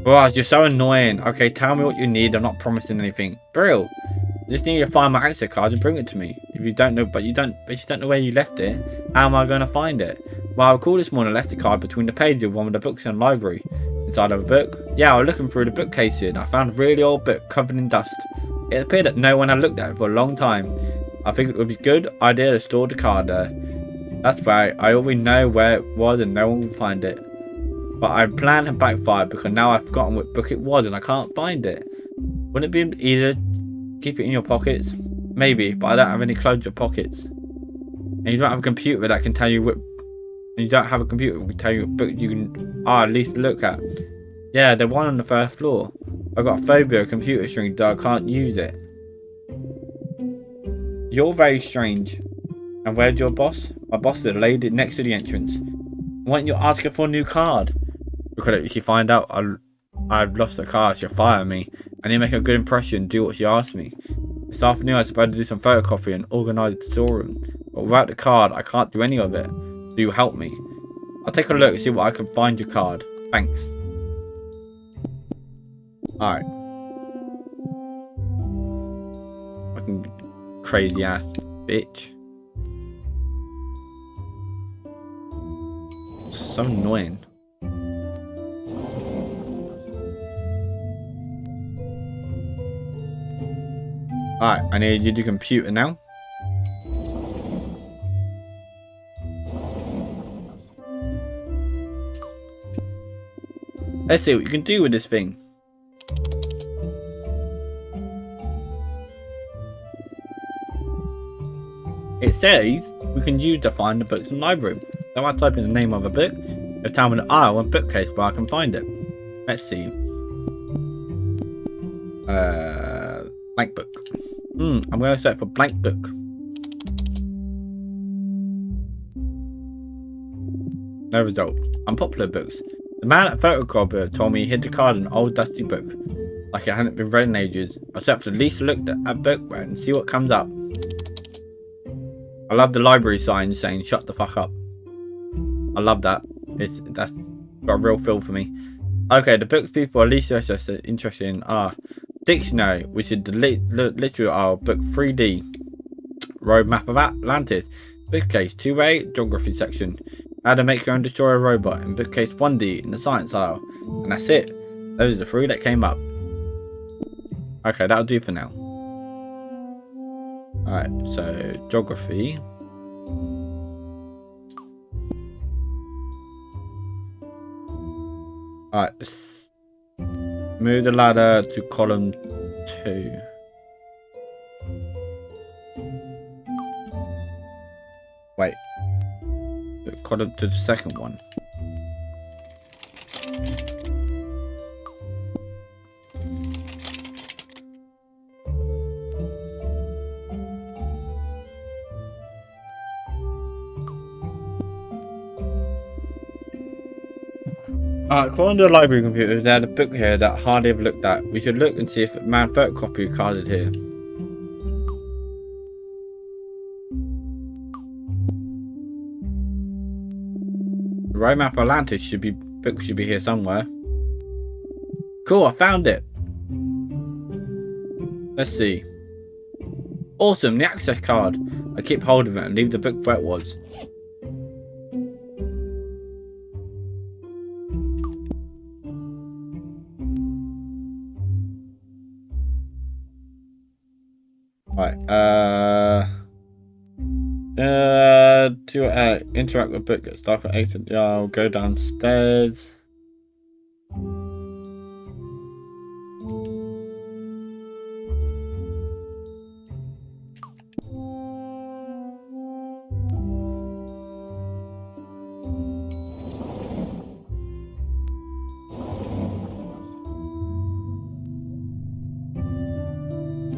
Oh, you're so annoying. Okay, tell me what you need. I'm not promising anything. Brill. I just need you to find my access card and bring it to me. If you don't know, but you don't know where you left it, how am I going to find it? Well, I called this morning and left the card between the pages of one of the books in the library. Inside of a book? Yeah, I was looking through the bookcase here and I found a really old book covered in dust. It appeared that no one had looked at it for a long time. I figured it would be a good idea to store the card there. That's right, I already know where it was and no one will find it. But I plan had backfired because now I've forgotten what book it was and I can't find it. Wouldn't it be easier to keep it in your pockets? Maybe, but I don't have any clothes or pockets. And you don't have a computer that can tell you what... And you don't have a computer that can tell you what book you can at least look at. Yeah, the one on the first floor. I've got a phobia of computer screens that I can't use it. You're very strange. And where's your boss? My boss is the lady next to the entrance. Why don't you ask her for a new card? Because if she find out I've lost the card, she'll fire me. I need to make a good impression and do what she asks me. This afternoon I was supposed to do some photocopy and organise the storeroom. But without the card, I can't do any of it. So you help me. I'll take a look and see what I can find your card. Thanks. Alright. Fucking crazy ass bitch. So annoying. Alright, I need you to do computer now. Let's see what you can do with this thing. It says we can use to find the books in the library. So I type in the name of a book, it'll tell me the aisle and bookcase where I can find it. Let's see. Blank book. I'm going to search for blank book. No result. Unpopular books. The man at photocopier told me he hid the card in an old dusty book. Like it hadn't been read in ages. I'll search for the least looked at book and see what comes up. I love the library sign saying shut the fuck up. I love that. That's got a real feel for me. Okay, the books people are least interested in are Dictionary, which is the literary our book 3D, Road Map of Atlantis, bookcase 2A, Geography section, How to Make Your Own Destroy a Robot, and bookcase 1D in the Science aisle. And that's it. Those are the three that came up. Okay, that'll do for now. Alright, so Geography. Alright, move the ladder to column 2. Wait. Column to the second one. According to the library computer, there's a book here that I hardly ever looked at. We should look and see if man photocopy card is here. The Road Map of Atlantis book should be here somewhere. Cool, I found it. Let's see. Awesome, the access card. I keep hold of it and leave the book where it was. Right, to interact with book, get stuff at exit. Yeah, I'll go downstairs.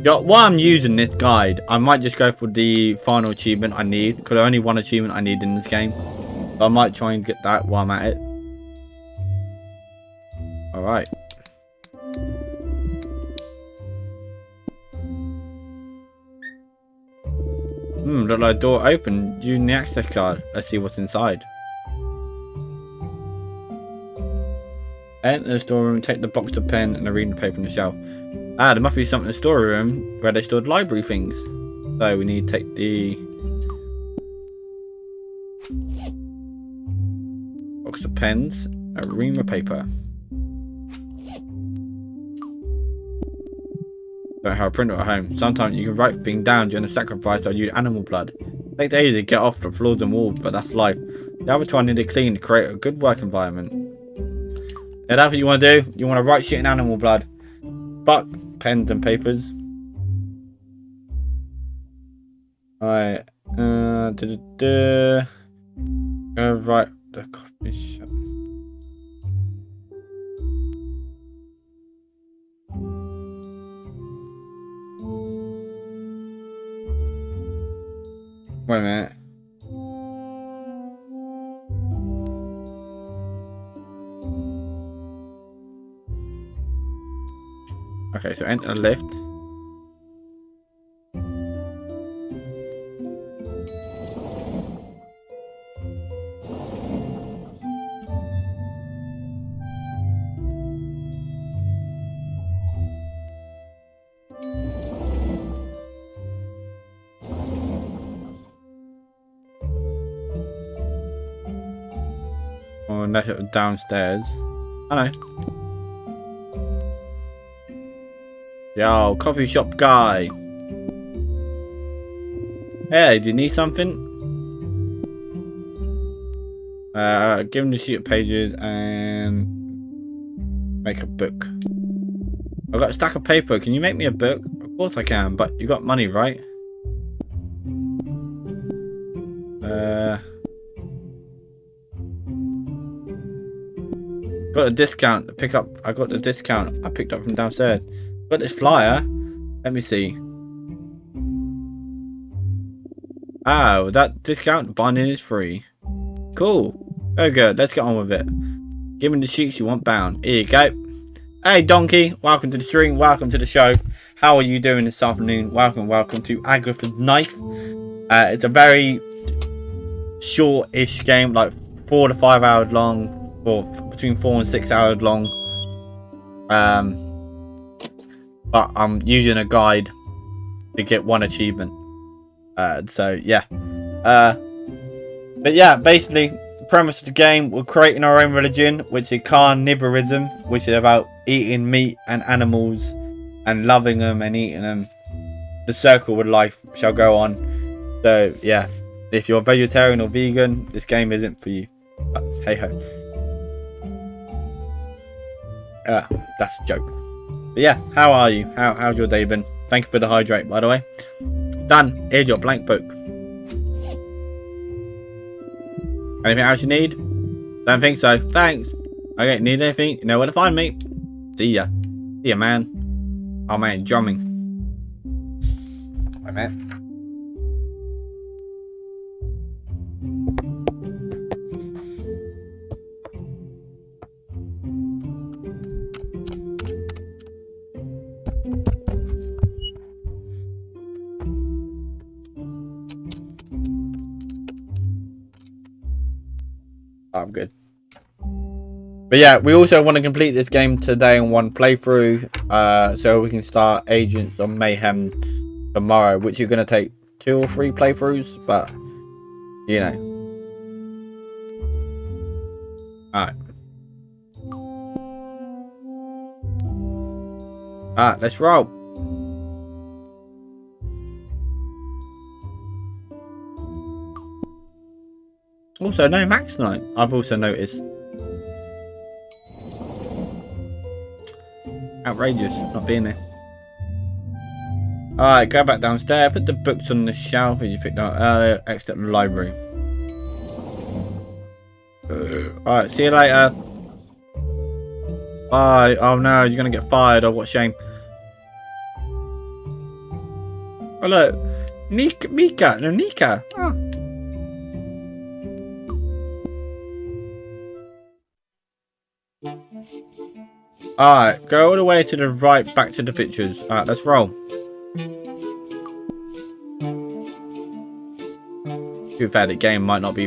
While I'm using this guide, I might just go for the final achievement I need, because there's only one achievement I need in this game. So I might try and get that while I'm at it. Alright. Look like a door open using the access card. Let's see what's inside. Enter the storeroom, take the box of pen and a reading paper from the shelf. Ah, there must be something in the storeroom where they stored library things. So we need to take the box of pens, a ream of paper. Don't have a printer at home. Sometimes you can write things down during a sacrifice or use animal blood. It takes ages to get off the floors and walls, but that's life. The other trying to clean to create a good work environment. Yeah, that's what you want to do. You want to write shit in animal blood. Fuck pens and papers. Alright. Right. The coffee shop. Wait a minute. Okay, so enter the lift. Oh, and that's downstairs. I know. Yo, coffee shop guy. Hey, do you need something? Give him the sheet of pages and make a book. I've got a stack of paper. Can you make me a book? Of course I can, but you got money, right? Got a discount to pick up. I got the discount I picked up from downstairs. Got this flyer. Let me see. Oh, that discount binding is free. Cool. Very good. Let's get on with it. Give me the sheets you want bound. Here you go. Hey, donkey. Welcome to the stream. Welcome to the show. How are you doing this afternoon? Welcome to Agatha's Knife. It's a very short-ish game, like 4 to 5 hours long, or between 4 and 6 hours long. But I'm using a guide to get one achievement. So yeah. But yeah, basically, the premise of the game, we're creating our own religion, which is Carnivorism, which is about eating meat and animals and loving them and eating them. The circle of life shall go on. So yeah, if you're vegetarian or vegan, this game isn't for you. But hey ho. That's a joke. But yeah, how are you? How's your day been? Thank you for the hydrate, by the way. Done. Here's your blank book. Anything else you need? Don't think so. Thanks. Okay, need anything? You know where to find me. See ya. See ya, man. Oh man, drumming. Hi, man. I'm good. But yeah, we also want to complete this game today in one playthrough, so we can start Agents of Mayhem tomorrow, which is going to take 2 or 3 playthroughs, but you know. Alright. Alright, let's roll. Also, no Max tonight, I've also noticed. Outrageous, not being there. Alright, go back downstairs, put the books on the shelf as you picked up earlier, exit the library. Alright, see you later. Bye. Oh no, you're gonna get fired, oh what shame. Oh look, Nika. Oh. Alright, go all the way to the right, back to the pictures. Alright, let's roll. Too fair, the game might not be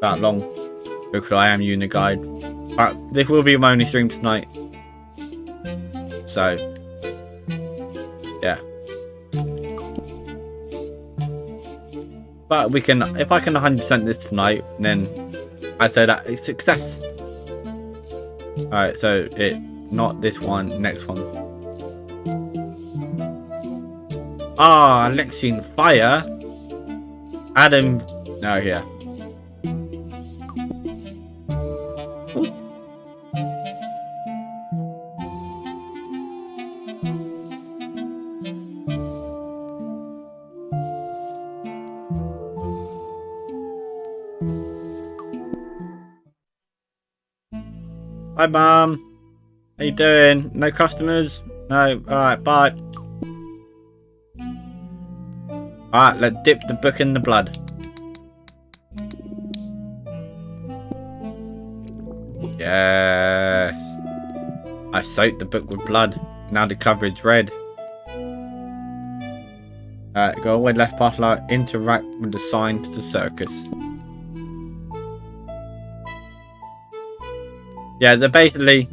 that long because I am using a guide. But this will be my only stream tonight. So, yeah. But we can, if I can 100% this tonight, then I say that it's success. Alright, so not this one, next one. Ah, Alexian fire. Adam. No, yeah. Ooh. Hi, Mom. How you doing? No customers? No. Alright, bye. Alright, let's dip the book in the blood. Yes. I soaked the book with blood. Now the cover is red. Alright, go away left past like interact with the sign to the circus. Yeah, they're basically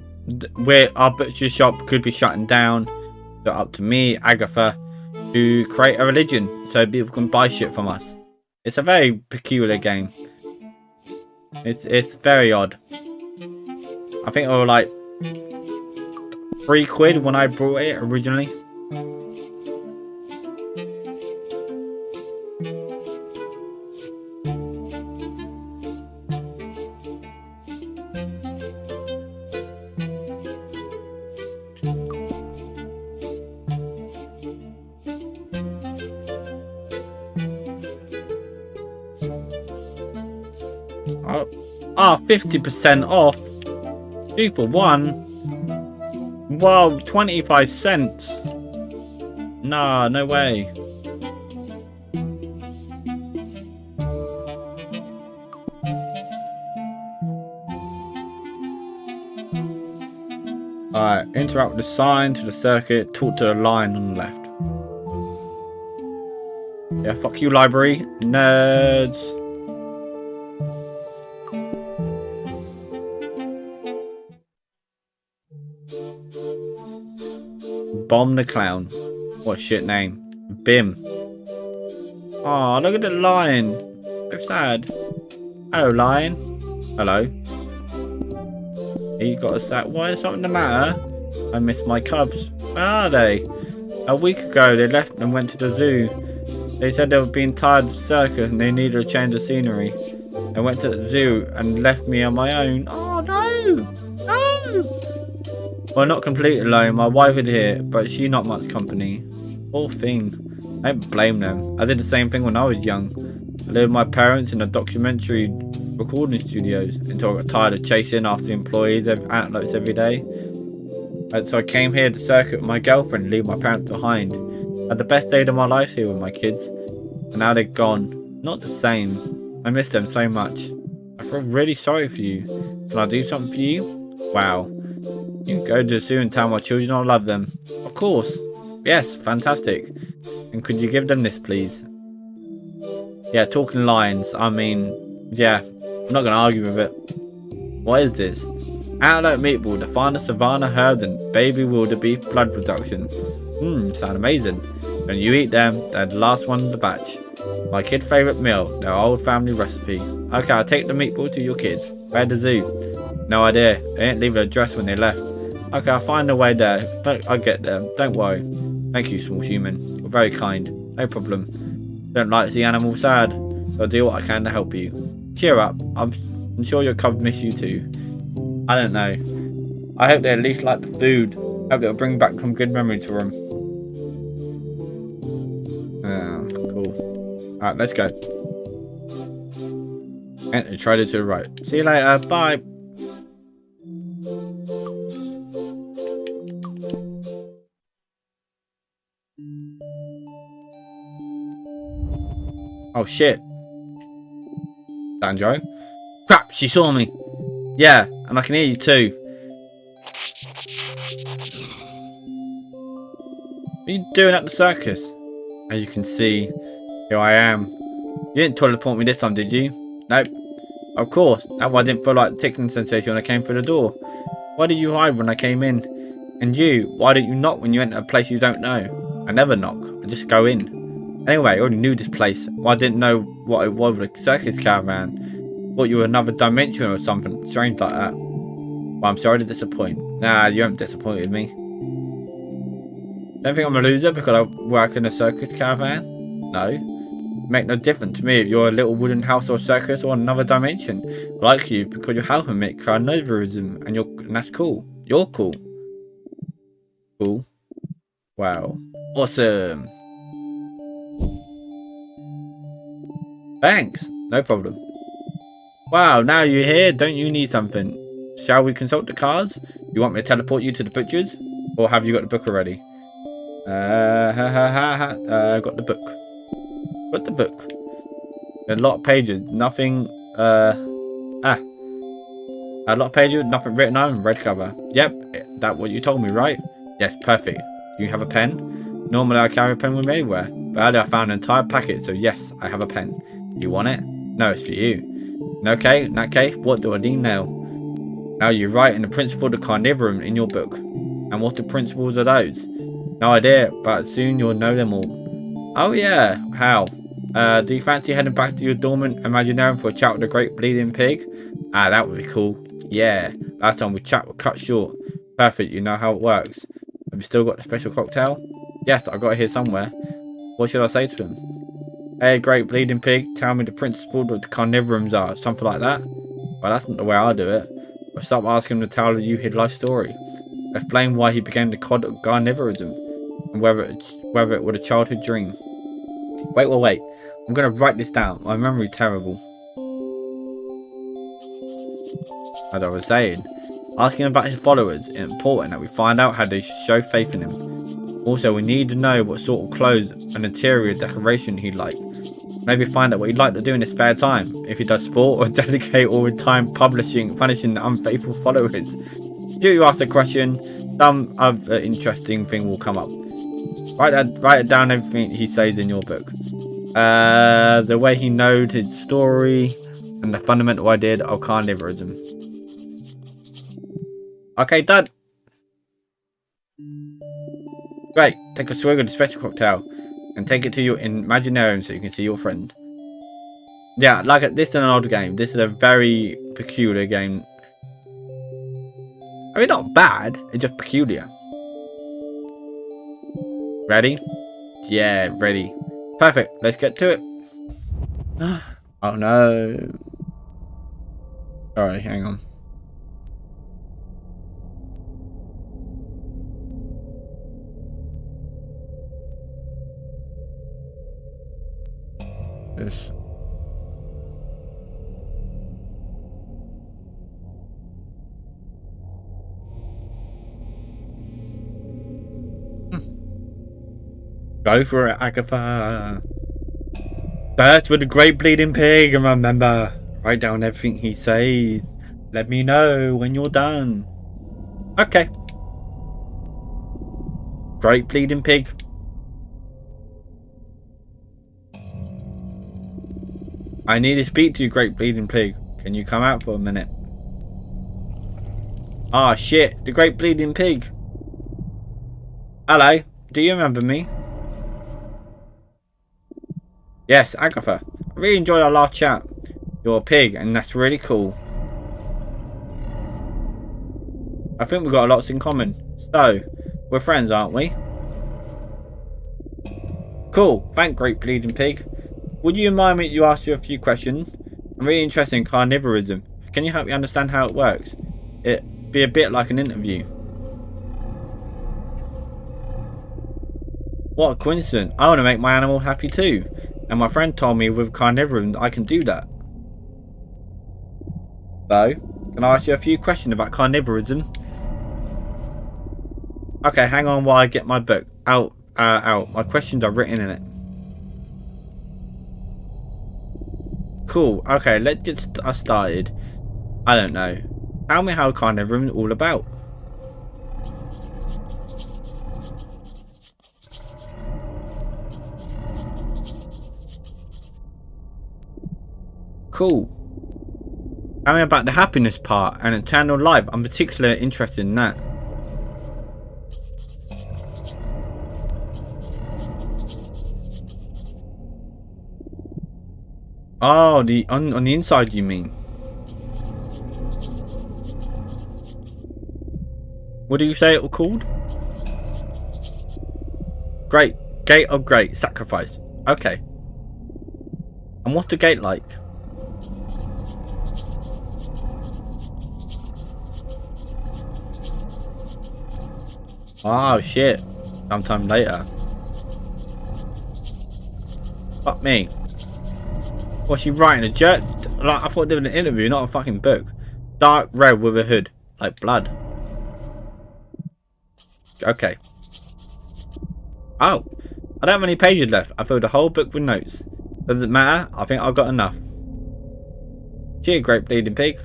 our butcher shop could be shutting down. So up to me, Agatha, to create a religion so people can buy shit from us. It's a very peculiar game. It's very odd. I think it was like £3 when I brought it originally. Oh, 50% off. 2 for 1. Wow, 25 cents. Nah, no way. Alright, interact with the sign to the circuit, talk to the line on the left. Yeah, fuck you, library. Nerds. Bomb the clown. What a shit name. Bim. Oh, look at the lion. So sad. Hello, lion. Hello. You got a sack. Why is something the matter? I missed my cubs. Where are they? A week ago, they left and went to the zoo. They said they were being tired of the circus and they needed a change of scenery. They went to the zoo and left me on my own. Oh, no. No. Well, not completely alone. My wife is here, but she not much company. Poor thing. I don't blame them. I did the same thing when I was young. I lived with my parents in a documentary recording studios until I got tired of chasing after employees antelopes every day. And so I came here to circuit with my girlfriend and leave my parents behind. I had the best day of my life here with my kids. And now they're gone. Not the same. I miss them so much. I feel really sorry for you. Can I do something for you? Wow. You can go to the zoo and tell my children I love them. Of course. Yes, fantastic. And could you give them this, please? Yeah, talking lines. I mean, yeah, I'm not going to argue with it. What is this? Antelope meatball, the finest savannah herb and baby wildebeest blood reduction. Sound amazing. When you eat them, they're the last one in the batch. My kid's favourite meal, their old family recipe. Okay, I'll take the meatball to your kids. Where's the zoo? No idea. They didn't leave an address when they left. Okay, I'll find a way there. I'll get there. Don't worry. Thank you, small human. You're very kind. No problem. Don't like to see animals sad. I'll do what I can to help you. Cheer up. I'm sure your cubs miss you too. I don't know. I hope they at least like the food. Hope it'll bring back some good memories for them. Cool. Alright, let's go. Enter trader to the right. See you later. Bye. Oh shit. Banjo. Crap, she saw me. Yeah, and I can hear you too. What are you doing at the circus? As you can see, here I am. You didn't teleport me this time, did you? Nope. Of course, that's why I didn't feel like the tickling sensation when I came through the door. Why did you hide when I came in? And you, why didn't you knock when you enter a place you don't know? I never knock, I just go in. Anyway, I already knew this place. Well, I didn't know what it was with a circus caravan. Thought you were another dimension or something strange like that. Well, I'm sorry to disappoint. Nah, you haven't disappointed me. Don't think I'm a loser because I work in a circus caravan? No. Make no difference to me if you're a little wooden house or circus or another dimension. I like you because you're helping me Carnivorism and that's cool. You're cool. Cool. Wow. Awesome. Thanks. No problem. Wow, now you're here, don't you need something? Shall we consult the cards? You want me to teleport you to the butcher's? Or have you got the book already? Got the book. Got the book. A lot of pages, nothing, a lot of pages, nothing written on, red cover. Yep, that's what you told me, right? Yes, perfect. Do you have a pen? Normally I carry a pen with me anywhere, but earlier I found an entire packet, so yes, I have a pen. You want it? No, it's for you. Okay, in that case, what do I need now? Now you write in the principle of the Carnivorism in your book. And what the principles are those? No idea, but soon you'll know them all. Oh yeah, how? Do you fancy heading back to your dormant imaginarium for a chat with the great bleeding pig? Ah, that would be cool. Yeah, last time we chat was cut short. Perfect, you know how it works. Have you still got the special cocktail? Yes, I got it here somewhere. What should I say to him? Hey, great bleeding pig, tell me the principles of the Carnivorisms are, something like that. Well, that's not the way I do it. But stop asking him to tell you his life story. Explain why he became the god of Carnivorism, and whether it was a childhood dream. Wait. I'm gonna write this down. My memory's terrible. As I was saying, asking about his followers is important that we find out how they show faith in him. Also, we need to know what sort of clothes and interior decoration he'd like. Maybe find out what he'd like to do in his spare time, if he does sport or dedicate all his time punishing the unfaithful followers. If you ask a question, some other interesting thing will come up. Write down everything he says in your book. The way he knows his story and the fundamental idea of carnivorism. Okay, done. Great, take a swig of the special cocktail and take it to your imaginarium so you can see your friend. Yeah, like this is an old game. This is a very peculiar game. I mean, not bad, it's just peculiar. Ready? Yeah, ready. Perfect, let's get to it. Oh no. Sorry, hang on. This. Go for it, Agatha. Search for the great bleeding pig and remember, write down everything he says. Let me know when you're done. Okay. Great bleeding pig. I need to speak to you, great bleeding pig. Can you come out for a minute? Ah, shit. The great bleeding pig. Hello. Do you remember me? Yes, Agatha. I really enjoyed our last chat. You're a pig, and that's really cool. I think we've got lots in common. So, we're friends, aren't we? Cool. Thanks, great bleeding pig. Would you mind me to ask you a few questions? I'm really interested in carnivorism. Can you help me understand how it works? It'd be a bit like an interview. What a coincidence. I want to make my animal happy too. And my friend told me with carnivorism I can do that. So, can I ask you a few questions about carnivorism? Okay, hang on while I get my book out. My questions are written in it. Cool. Okay, let's get started. I don't know. Tell me how carnivorism is all about. Cool. Tell me about the happiness part and eternal life. I'm particularly interested in that. Oh, on the inside you mean? What do you say it was called? Great. Gate of great sacrifice. Okay. And what's the gate like? Oh shit. Sometime later. Fuck me. What's she writing? A jerk? Like, I thought they were an interview, not a fucking book. Dark red with a hood. Like blood. Okay. Oh. I don't have any pages left. I filled the whole book with notes. Doesn't matter. I think I've got enough. Cheers, great bleeding pig.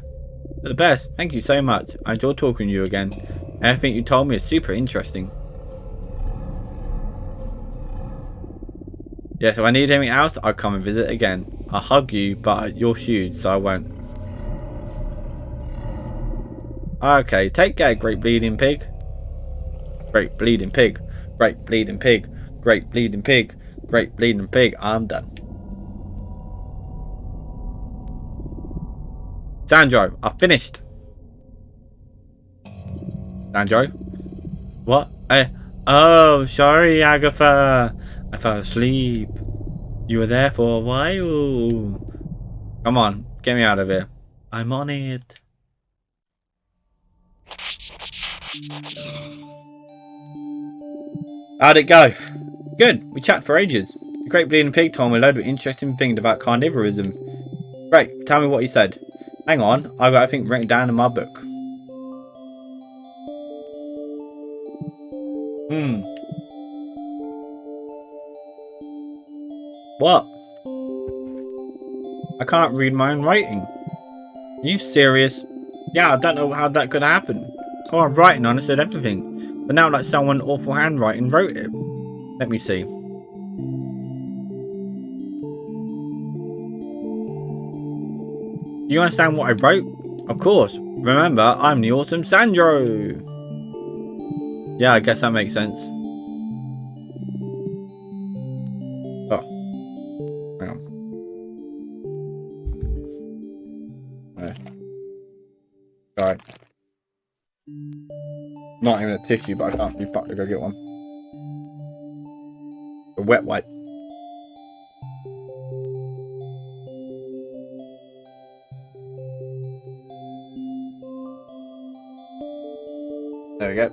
You're the best. Thank you so much. I enjoyed talking to you again. Everything you told me is super interesting. Yeah, so if I need anything else, I'll come and visit again. I'll hug you, but you're huge, so I won't. Okay, take care, great bleeding pig. Great bleeding pig. Great bleeding pig. Great bleeding pig. Great bleeding pig. I'm done. Sandro, I finished. Sandro? What? Oh, sorry, Agatha. I fell asleep. You were there for a while. Come on, get me out of here. I'm on it. How'd it go? Good, we chatted for ages. The great bleeding pig told me a load of interesting things about carnivorism. Great, tell me what he said. Hang on, I've got everything written down in my book. What? I can't read my own writing. Are you serious? Yeah, I don't know how that could happen. Oh, I'm writing on it, said everything. But now like someone awful handwriting wrote it. Let me see. Do you understand what I wrote? Of course. Remember, I'm the awesome Sandro. Yeah, I guess that makes sense. Oh. Hang on. Sorry. Not even a tissue, but I can't be fucked to go get one. A wet wipe. There we go.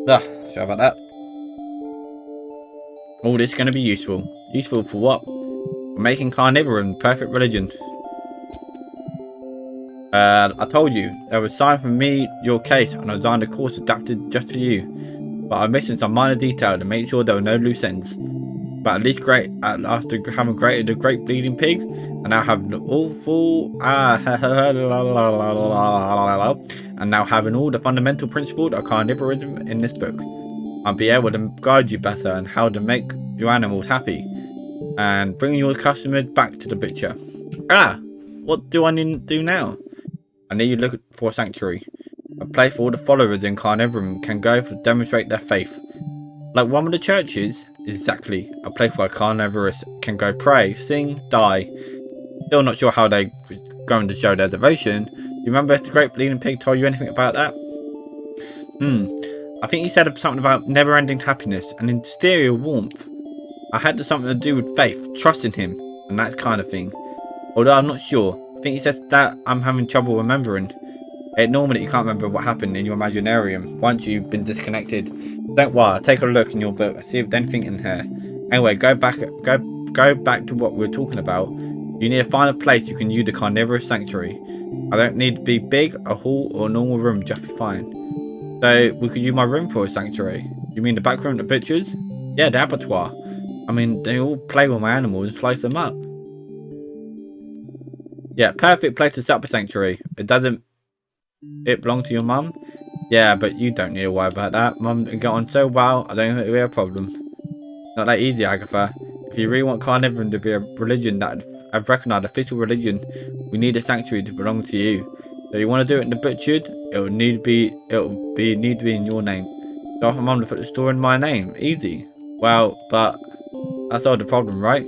Sorry about that. All this is going to be useful. Useful for what? For making carnivorism perfect religion. I told you, there was time for me, your case, and I designed a course adapted just for you. But I missed some minor detail to make sure there were no loose ends. But at least after having created a great bleeding pig, and now having all the fundamental principles of carnivorism in this book, I'll be able to guide you better on how to make your animals happy, and bring your customers back to the butcher. What do I need to do now? I need you to look for a sanctuary, a place where all the followers in carnivorism can go to demonstrate their faith. Like one of the churches? Exactly, a place where carnivores can go pray, sing, die. Still not sure how they going to show their devotion. You remember if the great bleeding pig told you anything about that? I think he said something about never-ending happiness and exterior warmth. I had something to do with faith, trust in him, and that kind of thing. Although I'm not sure. I think he says that I'm having trouble remembering. Normally you can't remember what happened in your imaginarium once you've been disconnected. Don't worry, take a look in your book, see if there's anything in here. Anyway, go back to what we were talking about. You need to find a place you can use the carnivorous sanctuary. I don't need to be big, a hall or a normal room, just be fine. So we could use my room for a sanctuary. You mean the back room, the butchers? Yeah, the abattoir. I mean, they all play with my animals and slice them up. Yeah, perfect place to set up a sanctuary. It belong to your mum? Yeah, but you don't need to worry about that. Mum get on so well, I don't think it'll be a problem. Not that easy, Agatha. If you really want carnivorism to be a religion that I've recognised official religion, we need a sanctuary to belong to you. So you want to do it in the butchered? It'll need to be in your name. So if Mum to put the store in my name, easy. Well, but that's all the problem, right?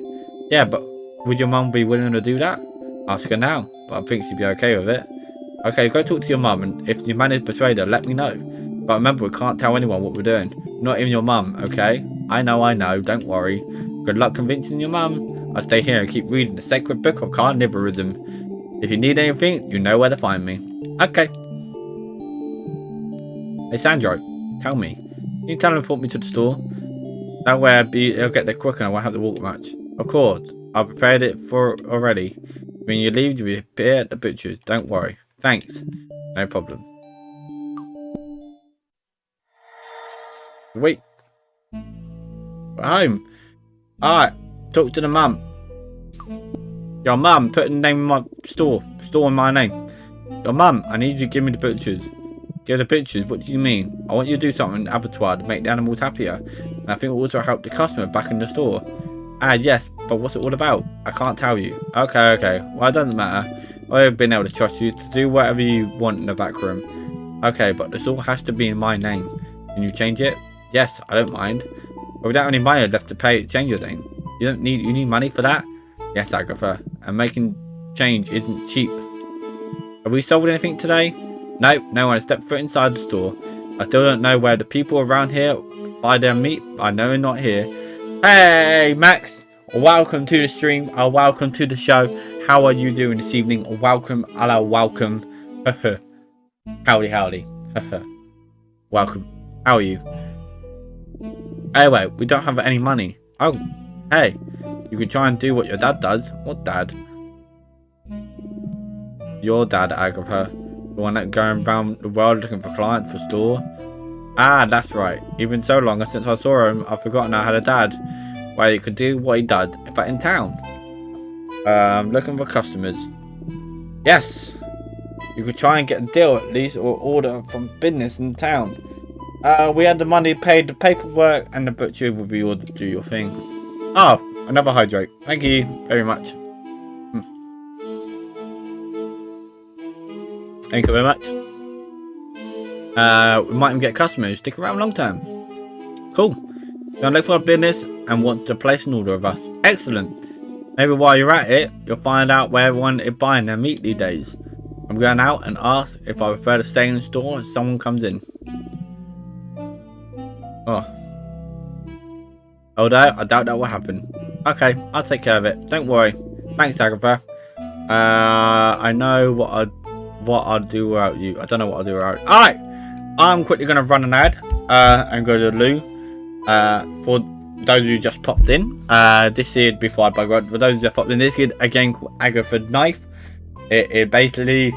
Yeah, but would your mum be willing to do that? Ask her now, but I think she'd be okay with it. Okay, go talk to your mum, and if you manage to persuade her, let me know. But remember, we can't tell anyone what we're doing. Not even your mum, okay? I know, don't worry. Good luck convincing your mum. I'll stay here and keep reading the sacred book of Carnivorism. If you need anything, you know where to find me. Okay. Hey Sandro, tell me. Can you teleport me to the store? That way it'll get there quicker and I won't have to walk much. Of course, I prepared it for already. When you leave, you'll appear at the butcher's. Don't worry. Thanks. No problem. Wait. Home. Alright. Talk to the mum. Your mum, put the name of my store. Store in my name. Your mum, I need you to give me the butcher's. Give the butcher's? What do you mean? I want you to do something in the abattoir to make the animals happier. And I think it will also help the customer back in the store. Ah, yes, but what's it all about? I can't tell you. Okay. Well, it doesn't matter. I've been able to trust you to do whatever you want in the back room. Okay, but the store has to be in my name. Can you change it? Yes, I don't mind. But we don't have any money left to pay to change your name. You need money for that? Yes, Agatha. And making change isn't cheap. Have we sold anything today? Nope, no one has stepped foot inside the store. I still don't know where the people around here buy their meat. I know they're not here. Hey, Max. Welcome to the stream. Welcome to the show. How are you doing this evening? Welcome. Hello, welcome. Howdy. Welcome. How are you? Anyway, we don't have any money. Oh, hey. You could try and do what your dad does. What dad? Your dad, Agatha. The one that going around the world looking for clients for store. Ah, that's right. Even so long since I saw him, I've forgotten I had a dad. Well, he could do what he did, but in town. Looking for customers. Yes. You could try and get a deal at least, or order from business in town. We had the money, paid the paperwork, and the butcher will be ordered to do your thing. Oh, another hydrate. Thank you very much. Thank you very much. We might even get customers. Stick around long term. Cool. You're gonna look for a business and want to place an order of us. Excellent. Maybe while you're at it, you'll find out where everyone is buying their meat these days. I'm going out and ask if I prefer to stay in the store if someone comes in. Oh. Although I doubt that will happen. Okay, I'll take care of it. Don't worry. Thanks, Agatha. I know what I'll do without you. I don't know what I'll do without you. Alright! I'm quickly going to run an ad and go to the loo. For those who just popped in, this is before I bug out. For those who just popped in, this is a game called Agatha Knife. It is basically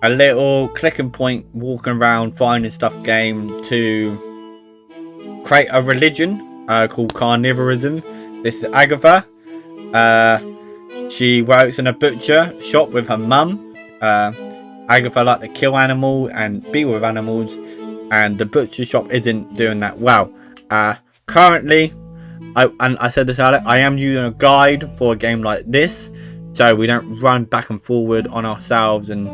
a little clicking point, walking around, finding stuff game to create a religion called Carnivorism. This is Agatha. She works in a butcher shop with her mum. Agatha like to kill animals and be with animals, and the butcher shop isn't doing that well. Currently, I said this earlier, I am using a guide for a game like this, so we don't run back and forward on ourselves, and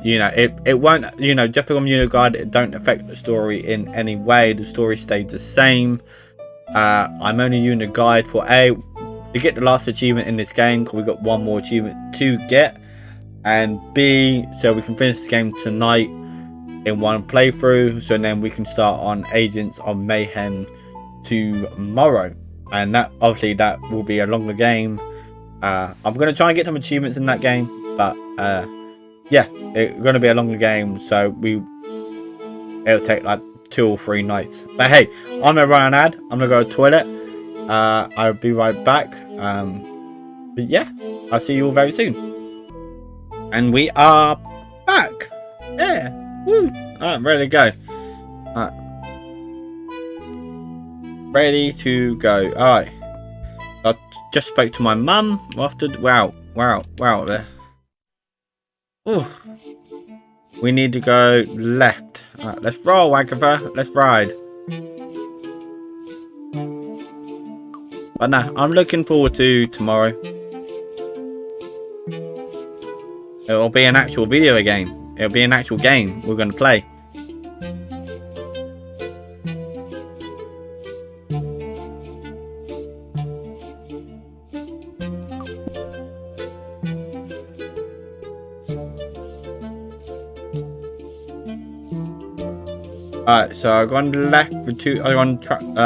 you know, it won't, you know, just because I'm using a guide, it don't affect the story in any way. The story stays the same. I'm only using a guide for to get the last achievement in this game, because we got one more achievement to get, and B, so we can finish the game tonight in one playthrough, so then we can start on Agents of Mayhem tomorrow, and that obviously that will be a longer game. I'm gonna try and get some achievements in that game, but yeah, it's gonna be a longer game, so it'll take like 2 or 3 nights. But hey, I'm gonna run an ad. I'm gonna go to the toilet. I'll be right back. But yeah, I'll see you all very soon. And we are back. Yeah. Woo. Alright, ready to go. Alright. Ready to go. Alright. I just spoke to my mum. Wow there. Ooh. We need to go left. Alright, let's roll, Agatha. Let's ride. But no, I'm looking forward to tomorrow. It'll be an actual video game. It'll be an actual game we're going to play. Alright, so I've gone left for two. I've gone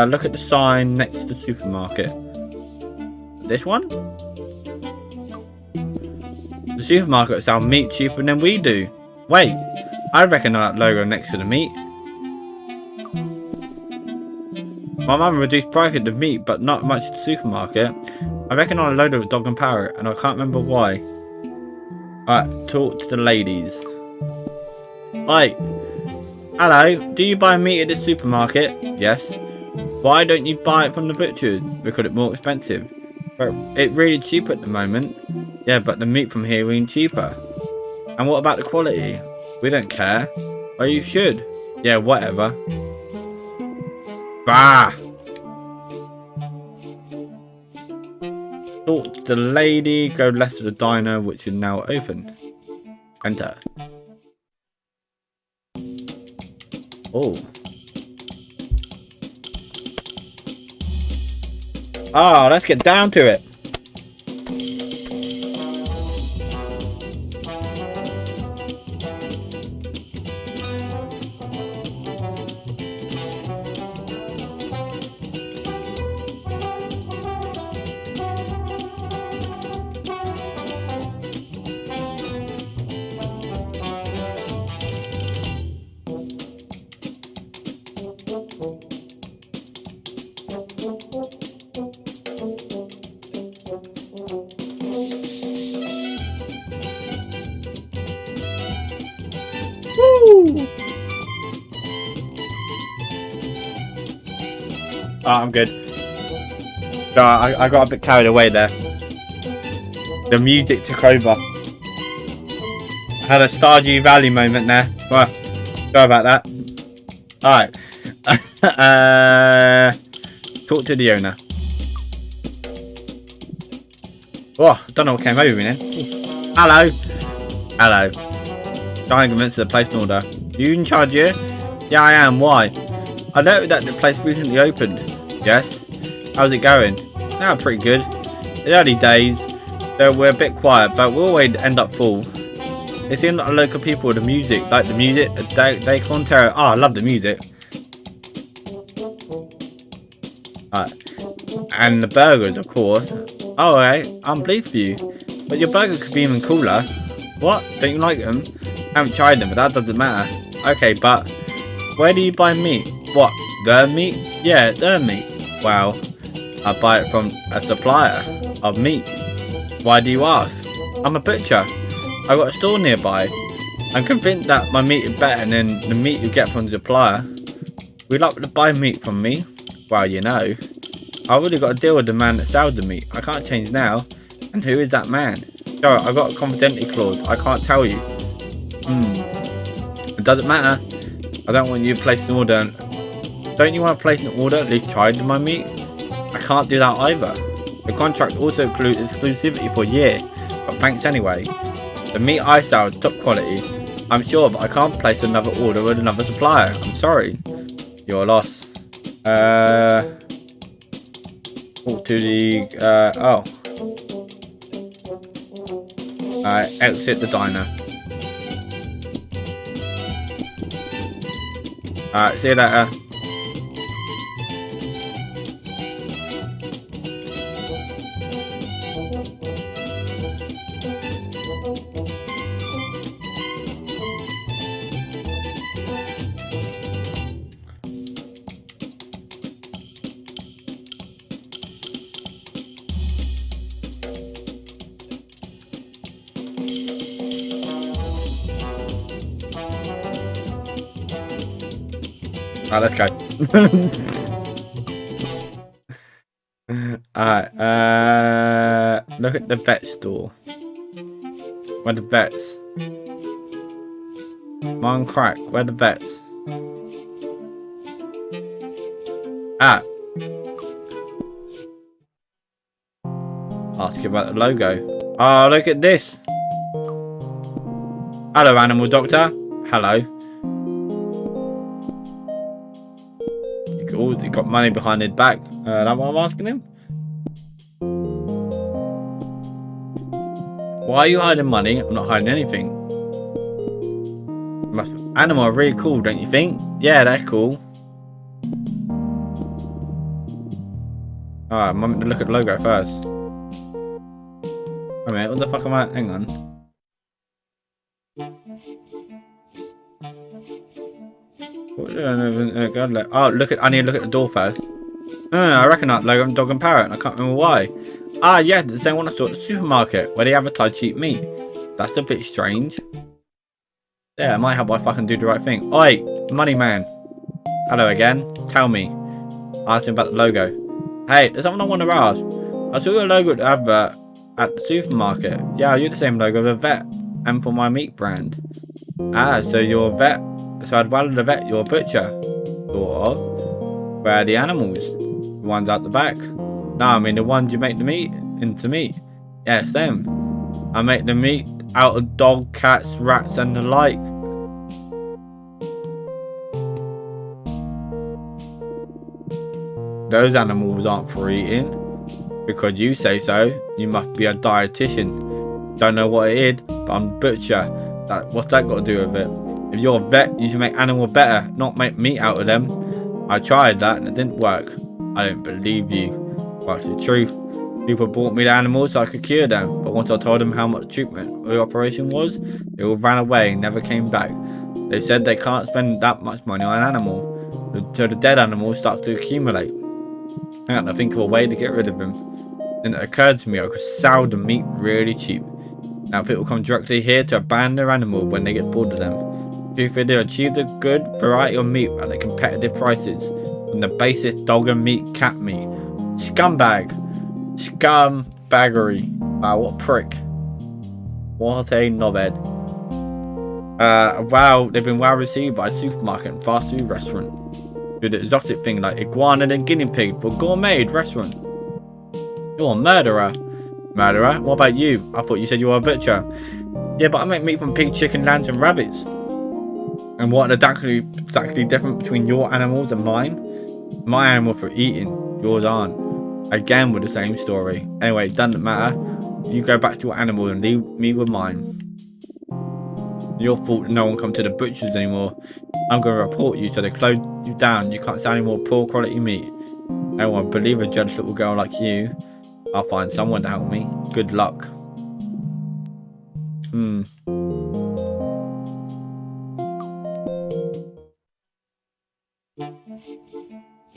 look at the sign next to the supermarket. This one? The supermarket sells meat cheaper than we do. Wait, I recognise that logo next to the meat. My mum reduced price of the meat, but not much at the supermarket. I recognise a logo of dog and parrot, and I can't remember why. Alright, talk to the ladies. Hi. Hello, do you buy meat at the supermarket? Yes. Why don't you buy it from the butcher? Because it's more expensive. But it's really cheap at the moment. Yeah, but the meat from here ain't cheaper. And what about the quality? We don't care. Well, you should. Yeah, whatever. Bah! Talk to the lady, go left to the diner, which is now open. Enter. Oh. Oh, let's get down to it. Oh, I'm good. No, I got a bit carried away there. The music took over. I had a Stardew Valley moment there. Well, sorry about that. Alright. Talk to the owner. Oh, I don't know what came over me then. Hello. Hello. Trying to convince her to place an order. You in charge here? Yeah, I am. Why? I noted that the place recently opened. Yes. How's it going? Now pretty good. In the early days, we're a bit quiet, but we'll always end up full. It seems like the local people with the music, like the music, they can't tell. Oh, I love the music. And the burgers, of course. Oh, alright, I'm pleased for you. But your burger could be even cooler. What? Don't you like them? I haven't tried them, but that doesn't matter. Okay, but where do you buy meat? What? Their meat? Yeah, their meat. Wow. I buy it from a supplier of meat. Why do you ask? I'm a butcher. I got a store nearby. I'm convinced that my meat is better than the meat you get from the supplier. Would you like to buy meat from me? Well, you know. I've already got a deal with the man that sells the meat. I can't change now. And who is that man? Sorry, I got a confidentiality clause. I can't tell you. It doesn't matter. I don't want you to place an order. Don't you want to place an order? At least try to my meat? I can't do that either. The contract also includes exclusivity for a year. But thanks anyway. The meat I sell is top quality. I'm sure, but I can't place another order with another supplier. I'm sorry. You're lost. Talk to the oh. Exit the diner. Alright, see you later. Alright, let's go. Alright, look at the vet store. Where the vets? Mine crack, where the vets? Ah. Ask you about the logo. Oh, look at this. Hello, animal doctor. Hello. Oh, he got money behind his back. That's what I'm asking him. Why are you hiding money? I'm not hiding anything. Animals are really cool, don't you think? Yeah, they're cool. Alright, I'm going to look at the logo first. Wait a minute, what the fuck am I? Hang on. Oh, look at. I need to look at the door first. I reckon that logo on Dog and Parrot, and I can't remember why. Ah, yeah, the same one I saw at the supermarket where they advertise cheap meat. That's a bit strange. Yeah, it might help I fucking do the right thing. Oi, money man. Hello again. Tell me. Asking about the logo. Hey, there's something I want to ask. I saw your logo at the advert at the supermarket. Yeah, you're the same logo as a vet and for my meat brand. Ah, so you're a vet. So I'd rather the vet, you're a butcher. Sort of. Where are the animals? The ones out the back? No, I mean the ones you make the meat into meat. Yes, them. I make the meat out of dog, cats, rats and the like. Those animals aren't for eating. Because you say so, you must be a dietitian. Don't know what it is, but I'm a butcher. What's that got to do with it? If you're a vet, you should make animals better, not make meat out of them. I tried that and it didn't work. I don't believe you. Well, it's the truth. People brought me the animals so I could cure them, but once I told them how much treatment the operation was, they all ran away and never came back. They said they can't spend that much money on an animal, so the dead animals start to accumulate. I had to think of a way to get rid of them. Then it occurred to me I could sell the meat really cheap. Now people come directly here to abandon their animal when they get bored of them. If they achieved a good variety of meat at the competitive prices from the basic dog and meat, cat meat. Scumbag. Scumbaggery. Wow, what a prick. What a knobhead. Wow, they've been well received by a supermarket and fast food restaurant. Do the exotic thing like iguana and guinea pig for gourmet restaurant. You're a murderer. Murderer? What about you? I thought you said you were a butcher. Yeah, but I make meat from pig, chicken, lambs and rabbits. And what exactly different between your animals and mine? My animal for eating, yours aren't. Again with the same story. Anyway, it doesn't matter. You go back to your animal and leave me with mine. Your fault no one come to the butchers anymore. I'm going to report you so they close you down. You can't sell any more poor quality meat. No one believe a jealous little girl like you. I'll find someone to help me. Good luck.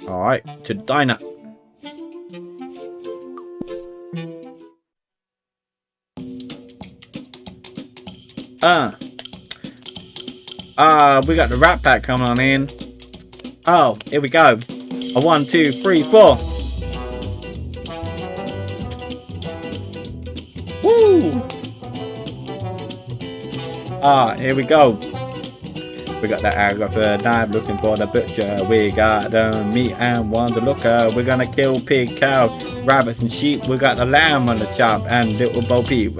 Alright, to the diner. We got the Rat Pack coming on in. Oh, here we go. 1, 2, 3, 4. Woo! Here we go. We got the Agatha knife looking for the butcher. We got the meat and one the looker. We're gonna kill pig, cow, rabbits and sheep. We got the lamb on the chop and little Bo Peep.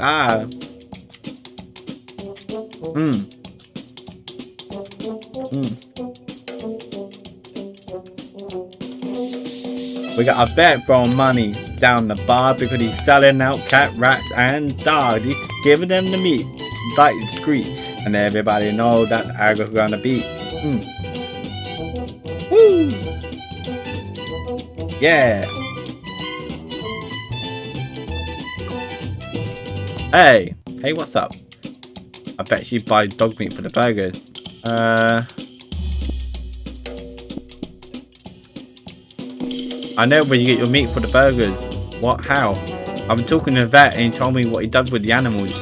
We got a vet throwing money down the bar because he's selling out cat, rats and dogs. He's giving them the meat like discreet, and everybody knows that Agatha's gonna beat. Woo! Yeah. Hey, what's up? I bet she buys dog meat for the burgers. I know where you get your meat for the burgers. What? How? I've been talking to the vet and he told me what he does with the animals.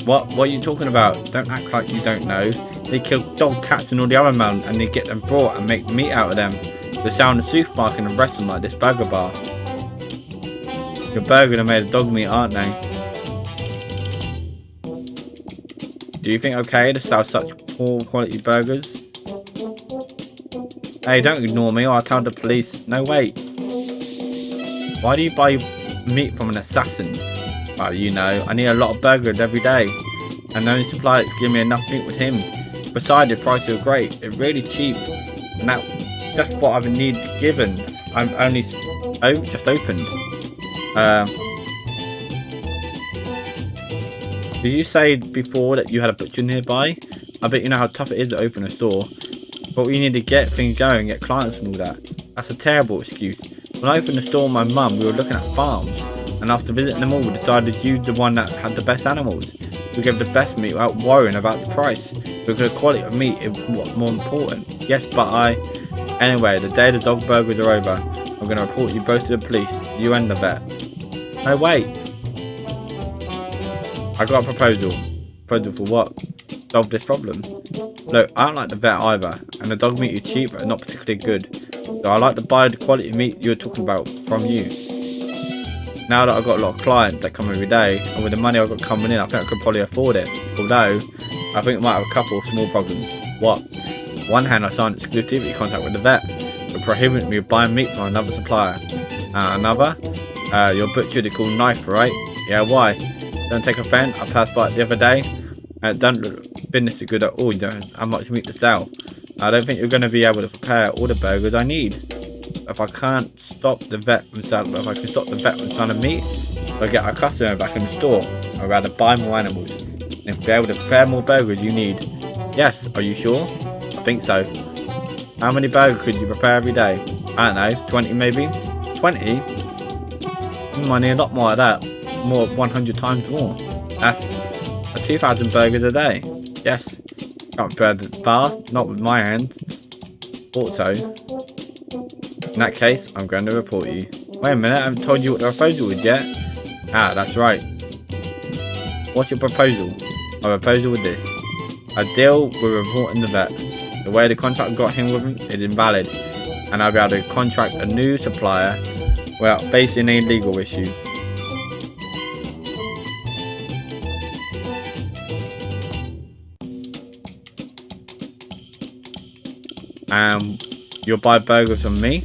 What are you talking about? Don't act like you don't know. They kill dog, cats and all the other animals and they get them brought and make meat out of them. They sell in the supermarket and a restaurant like this burger bar. Your burgers are made of dog meat, aren't they? Do you think okay to sell such poor quality burgers? Hey, don't ignore me or I'll tell the police. No, wait. Why do you buy meat from an assassin? Well, you know, I need a lot of burgers every day. And the only supplier that can give me enough meat with him. Besides, the prices are great. It's really cheap. And that's just what I've needed given. I'm only just opened. Did you say before that you had a butcher nearby? I bet you know how tough it is to open a store. But we need to get things going, get clients and all that. That's a terrible excuse. When I opened the store with my mum, we were looking at farms. And after visiting them all, we decided you the one that had the best animals. We gave the best meat without worrying about the price. Because the quality of meat is what's more important. Yes, but Anyway, the day the dog burgers are over, I'm going to report you both to the police. You and the vet. No, wait. I got a proposal. Proposal for what? Solve this problem. Look, I don't like the vet either, and the dog meat is cheap but not particularly good. So I like to buy the quality meat you're talking about from you. Now that I've got a lot of clients that come every day, and with the money I've got coming in, I think I could probably afford it. Although, I think I might have a couple of small problems. What? On one hand, I signed an exclusivity contract with the vet, but prohibited me of buying meat from another supplier. Another? Your butcher they call Knife, right? Yeah, why? Don't take offence, I passed by it the other day, and it don't look business is good at all, you don't have much meat to sell. I don't think you're going to be able to prepare all the burgers I need. If I can't stop the vet from selling, if I can stop the vet from selling meat, I'll get our customer back in the store. I'd rather buy more animals, and be able to prepare more burgers you need. Yes, are you sure? I think so. How many burgers could you prepare every day? I don't know, 20 maybe? 20? Money, a lot more of that. More, 100 times more. That's 2,000 burgers a day. Yes. Can't prepare that fast, not with my hands. Thought so. In that case, I'm going to report you. Wait a minute, I haven't told you what the proposal is yet. Ah, that's right. What's your proposal? My proposal is this. A deal with reporting the vet. The way the contract got him with him is invalid, and I'll be able to contract a new supplier without facing any legal issue. You'll buy burgers from me?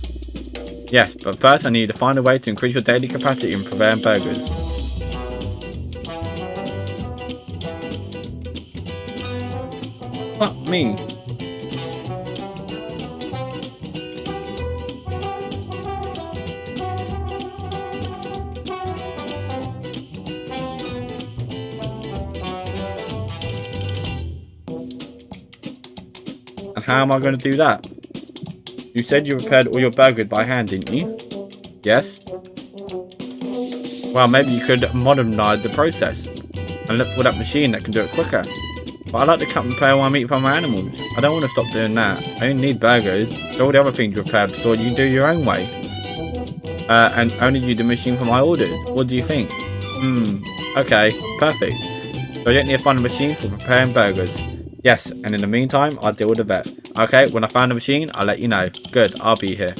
Yes, but first I need to find a way to increase your daily capacity in preparing burgers. Fuck me. And how am I going to do that? You said you prepared all your burgers by hand, didn't you? Yes. Well, maybe you could modernise the process and look for that machine that can do it quicker. But I like to cut and prepare my meat from my animals. I don't want to stop doing that. I only need burgers. So all the other things you prepared store you can do your own way. And only use the machine for my orders. What do you think? Okay, perfect. So I don't need to find a machine for preparing burgers. Yes, and in the meantime, I'll deal with the vet. Okay, when I find the machine, I'll let you know. Good, I'll be here.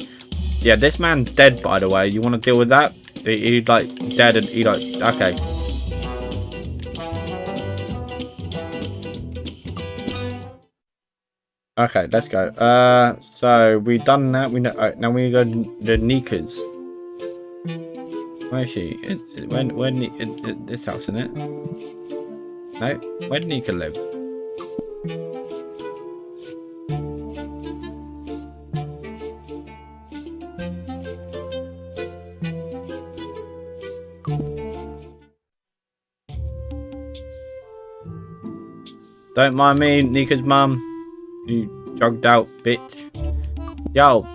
Yeah, this man's dead, by the way. You want to deal with that? He's like dead and he like, okay. Okay, let's go. So we've done that. We know. Right, now we go to the Nika's. Where is she? This house, isn't it? No, where did Nika live? Don't mind me, Nika's mum. You drugged out bitch. Yo.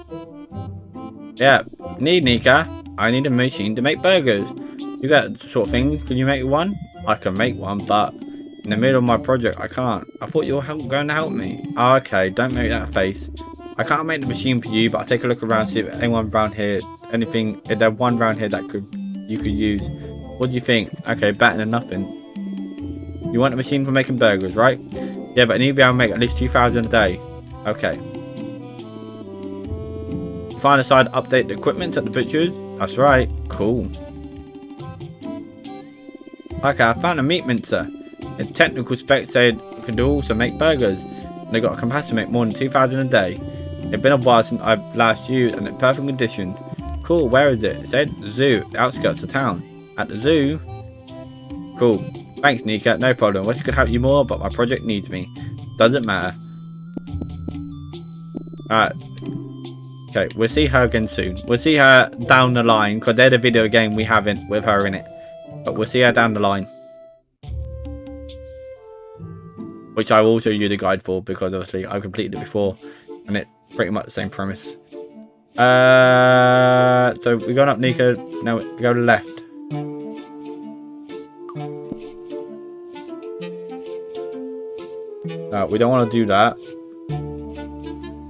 Yeah, need Nika. I need a machine to make burgers. You got that sort of thing. Can you make one? I can make one, but in the middle of my project, I can't. I thought you were going to help me. Oh, okay, don't make that face. I can't make the machine for you, but I'll take a look around, see if anyone around here, anything, if there's one around here that you could use. What do you think? Okay, better than nothing. You want a machine for making burgers, right? Yeah, but I need to be able to make at least 2,000 a day. Okay. Find a side, update the equipment at the butcher's. That's right. Cool. Okay, I found a meat mincer. The technical specs said it can also make burgers. And they got a capacity to make more than 2,000 a day. It's been a while since I've last used and in perfect condition. Cool, where is it? It said the zoo, the outskirts of town. At the zoo? Cool. Thanks, Nika, no problem. Wish I could help you more, but my project needs me. Doesn't matter. Alright. Okay, we'll see her again soon. We'll see her down the line, because they're the video game we haven't with her in it. But we'll see her down the line. Which I will also use a guide for, because obviously I completed it before. And it's pretty much the same premise. So we're going up Nico. Now we go left. We don't want to do that.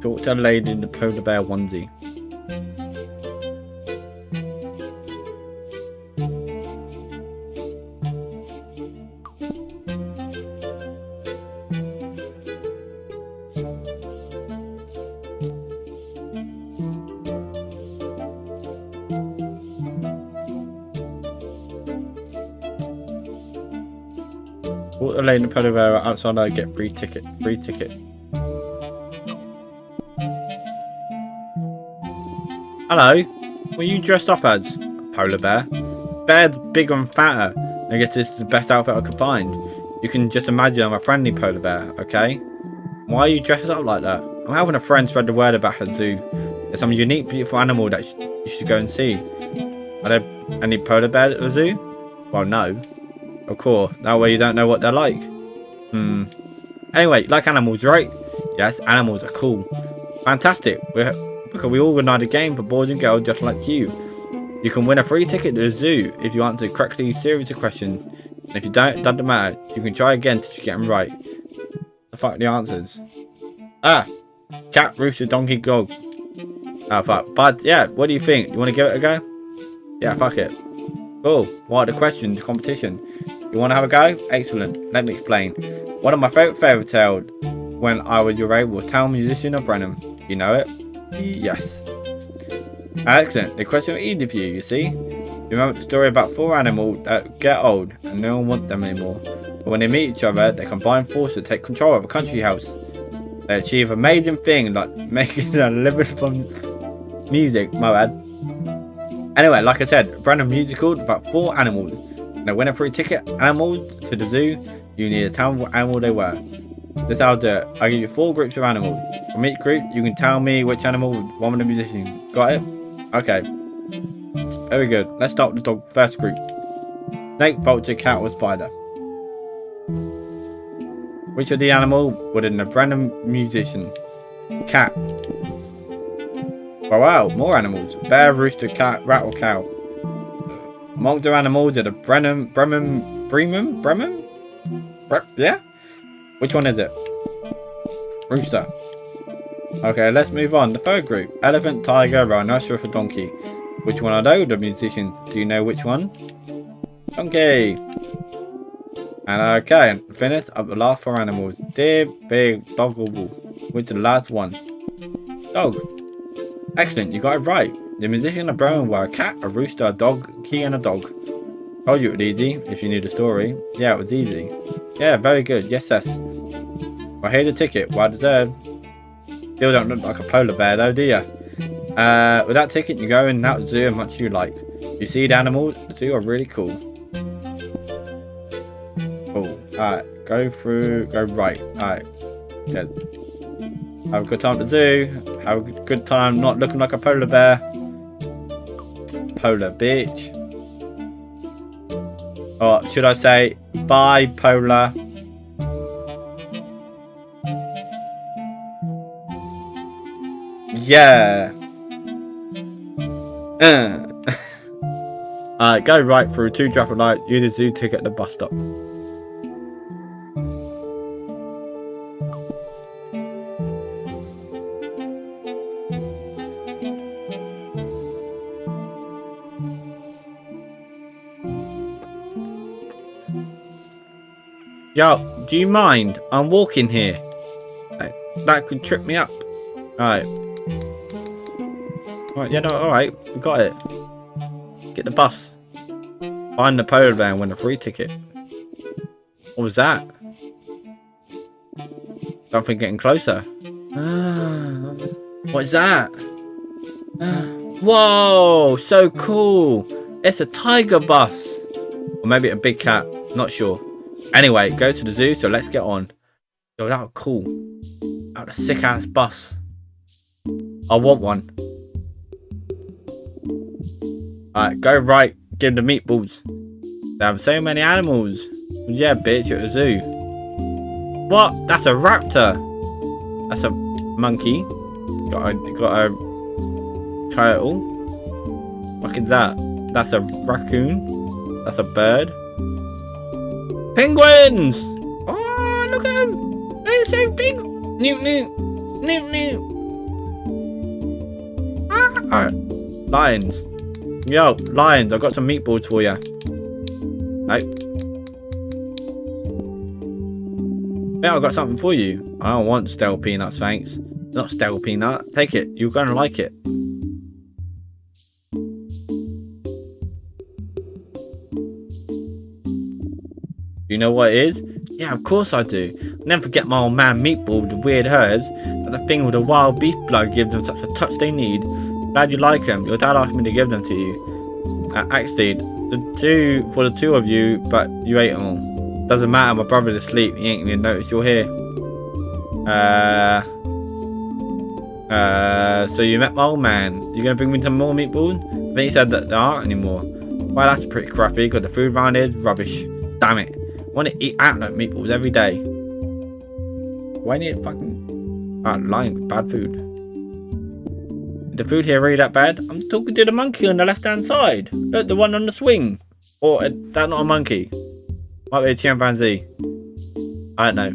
Talk to a lady in the polar bear onesie. Walk the lane in the polar bear outside. I get free ticket. Free ticket. Hello. What are you dressed up as? A polar bear. Bear's bigger and fatter. I guess this is the best outfit I could find. You can just imagine I'm a friendly polar bear, okay? Why are you dressed up like that? I'm helping a friend spread the word about her zoo. There's some unique, beautiful animal that you should go and see. Are there any polar bears at the zoo? Well, no. Of course, that way you don't know what they're like. Anyway, you like animals, right? Yes, animals are cool. Fantastic. Because we organise a game for boys and girls just like you. You can win a free ticket to the zoo if you answer correctly series of questions. And if you don't, it doesn't matter. You can try again till you get them right. The fuck the answers? Cat, rooster, donkey, dog. Oh fuck. But yeah, what do you think? You want to give it a go? Yeah, fuck it. Cool. What are the questions? Competition. You want to have a go? Excellent. Let me explain. One of my favourite fairy tales when I was your age was Town Musician of Brenham. You know it? Yes. Excellent. The question was easy for you, you see. You remember the story about 4 animals that get old and no one wants them anymore. But when they meet each other, they combine forces to take control of a country house. They achieve amazing things like making a living from music. My bad. Anyway, like I said, Brenham musical about 4 animals. Now, win a free ticket animals to the zoo. You need to tell me what animal they were. This is how I'll do it. I'll give you 4 groups of animals. From each group, you can tell me which animal would one of the musicians. Got it? Okay. Very good. Let's start with the dog first group. Snake, vulture, cat, or spider. Which of the animal would in the Brenham musician? Cat. Oh wow, more animals. Bear, rooster, cat, rat, or cow. Among the animals are the Bremen? Yeah? Which one is it? Rooster. Okay, let's move on. The third group. Elephant, tiger, rhinoceros, or donkey. Which one are those, the musicians? Do you know which one? Donkey. And okay, and finish up the last 4 animals. Deer, pig, dog, or wolf. Which is the last one? Dog. Excellent, you got it right. The musicians of Bremen were a cat, a rooster, a dog, key, and a dog. Told you it was easy, if you knew the story. Yeah, it was easy. Yeah, very good. Yes. Well, here's the ticket. Well deserved. Still don't look like a polar bear though, do you? With that ticket, you go in and out of the zoo as much as you like. You see the animals, the zoo are really cool. Cool. Alright, go through, go right. Alright. Good. Have a good time at the zoo. Have a good time not looking like a polar bear. Polar bitch. Or should I say bipolar? Yeah. Alright, go right through 2 traffic lights. Use the zoo ticket at the bus stop. Yo, do you mind? I'm walking here. That could trip me up. Alright. Alright, yeah, no, alright. We got it. Get the bus. Find the polar bear and win a free ticket. What was that? Something getting closer. What is that? Whoa, so cool. It's a tiger bus. Or maybe a big cat. Not sure. Anyway, go to the zoo, so let's get on. Yo, that was cool. That was a sick ass bus. I want one. Alright, go right, give the meatballs. They have so many animals. Yeah, bitch, at the zoo. What? That's a raptor. That's a monkey. Got a turtle. What is that? That's a raccoon. That's a bird. Penguins! Oh, look at them! They're so big! Newt, newt! Newt, newt! Ah! Alright. Lions. Yo, lions, I got some meatballs for you. Right. Yeah, I got something for you. I don't want stale peanuts, thanks. Not stale peanut. Take it. You're gonna like it. You know what it is? Yeah, of course I do. Never forget my old man Meatball with the weird herbs that the thing with the wild beef blood gives them such a touch they need. Glad you like them. Your dad asked me to give them to you. Actually, for the two of you, but you ate them all. Doesn't matter, my brother's asleep. He ain't even noticed you're here. So you met my old man. You gonna bring me some more meatballs? I think he said that there aren't anymore. Well, that's pretty crappy because the food around here is rubbish. Damn it. I want to eat out-and-out meatballs every day. Why need fucking... lying with bad food. Is the food here really that bad? I'm talking to the monkey on the left-hand side. Look, the one on the swing. Or, that's not a monkey. Might be a chimpanzee. I don't know.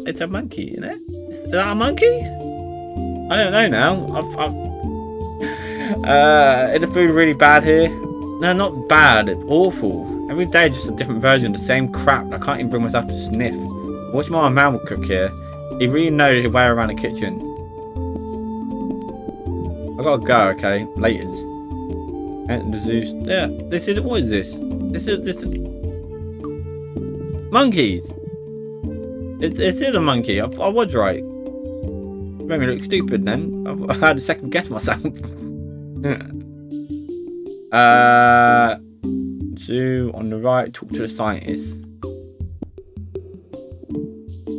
It's a monkey, isn't it? Is that a monkey? I don't know now. Is the food really bad here? No, not bad. It's awful. Every day just a different version of the same crap and I can't even bring myself to sniff. Watch my man will cook here. He really knows his way around the kitchen. I gotta go, okay? Laters. And the zoo. Yeah, this is... What is this? This is... Monkeys! It is a monkey. I was right. Made me look stupid then. I had to second guess myself. Zoo on the right. Talk to the scientist.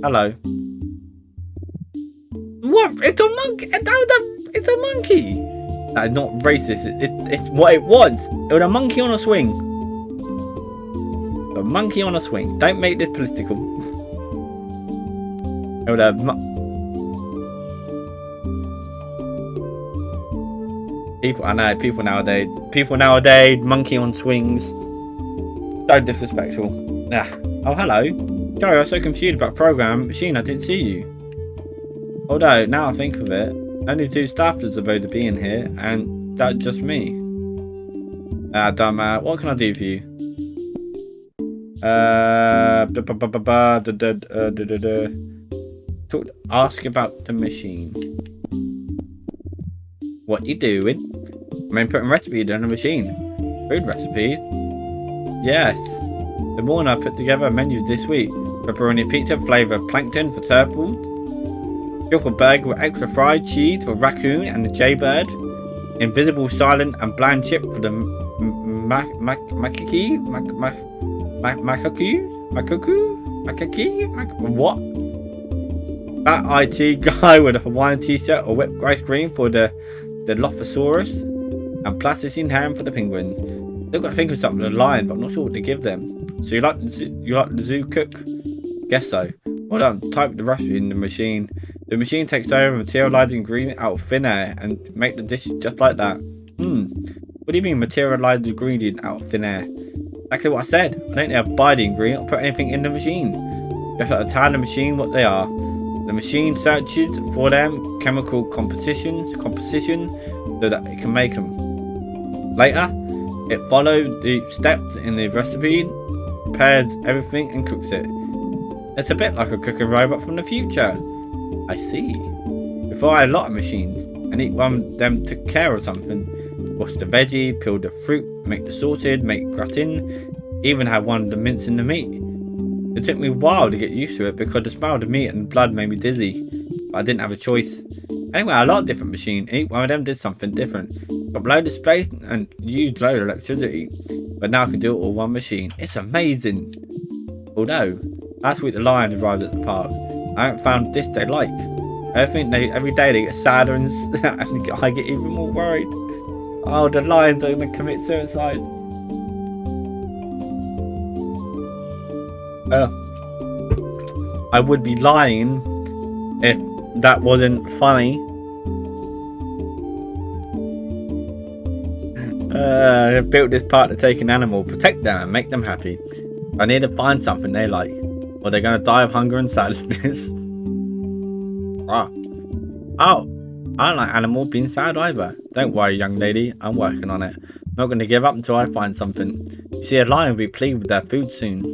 Hello. What? It's a monkey. It's a monkey. That is not racist. It's what it was. It was a monkey on a swing. A monkey on a swing. Don't make this political. It would have people. I know people nowadays. People nowadays. Monkey on swings. So disrespectful. Yeah. Oh, hello. Sorry, I was so confused about program machine. I didn't see you. Although now I think of it, only 2 staff are supposed to be in here, and that's just me. Don't matter. What can I do for you? Ask about the machine. What you doing? I'm putting recipes on the machine. Food recipes? Yes. The morning I put together menus this week. Pepperoni pizza flavour plankton for turtles. Chocolate burger with extra fried cheese for raccoon and the jaybird. Invisible silent and bland chip for the what? That IT guy with a Hawaiian t-shirt or whipped ice cream for the Dilophosaurus and plasticine ham for the penguin. They've got to think of something for the lion, but I'm not sure what to give them. So you like the zoo cook? Guess so. Well done. Type the recipe in the machine. The machine takes over and materializes ingredient out of thin air and make the dish just like that. What do you mean materialize the ingredient out of thin air? Exactly what I said. I don't need to buy the ingredient or put anything in the machine. Just like to tell the machine what they are. The machine searches for them chemical composition so that it can make them. Later, it follows the steps in the recipe, prepares everything and cooks it. It's a bit like a cooking robot from the future. I see. Before I had a lot of machines, and each one of them took care of something. Wash the veggie, peel the fruit, make the sausage, make gratin, even had one of the mincing the meat. It took me a while to get used to it because the smell of the meat and blood made me dizzy, but I didn't have a choice. Anyway, I had a lot of different machines, and each one of them did something different. Got loads of space and used loads of electricity, but now I can do it all in one machine. It's amazing. Although, last week the lion arrived at the park. I haven't found this they like. Every day they get sadder and I get even more worried. Oh, the lions are going to commit suicide. I would be lying If that wasn't funny. I built this park to take an animal, protect them, and make them happy. I need to find something they like, or they're gonna die of hunger and sadness. Oh, I don't like animal being sad either. Don't worry, young lady, I'm working on it. I'm not gonna give up until I find something. You see, a lion will be pleased with their food soon.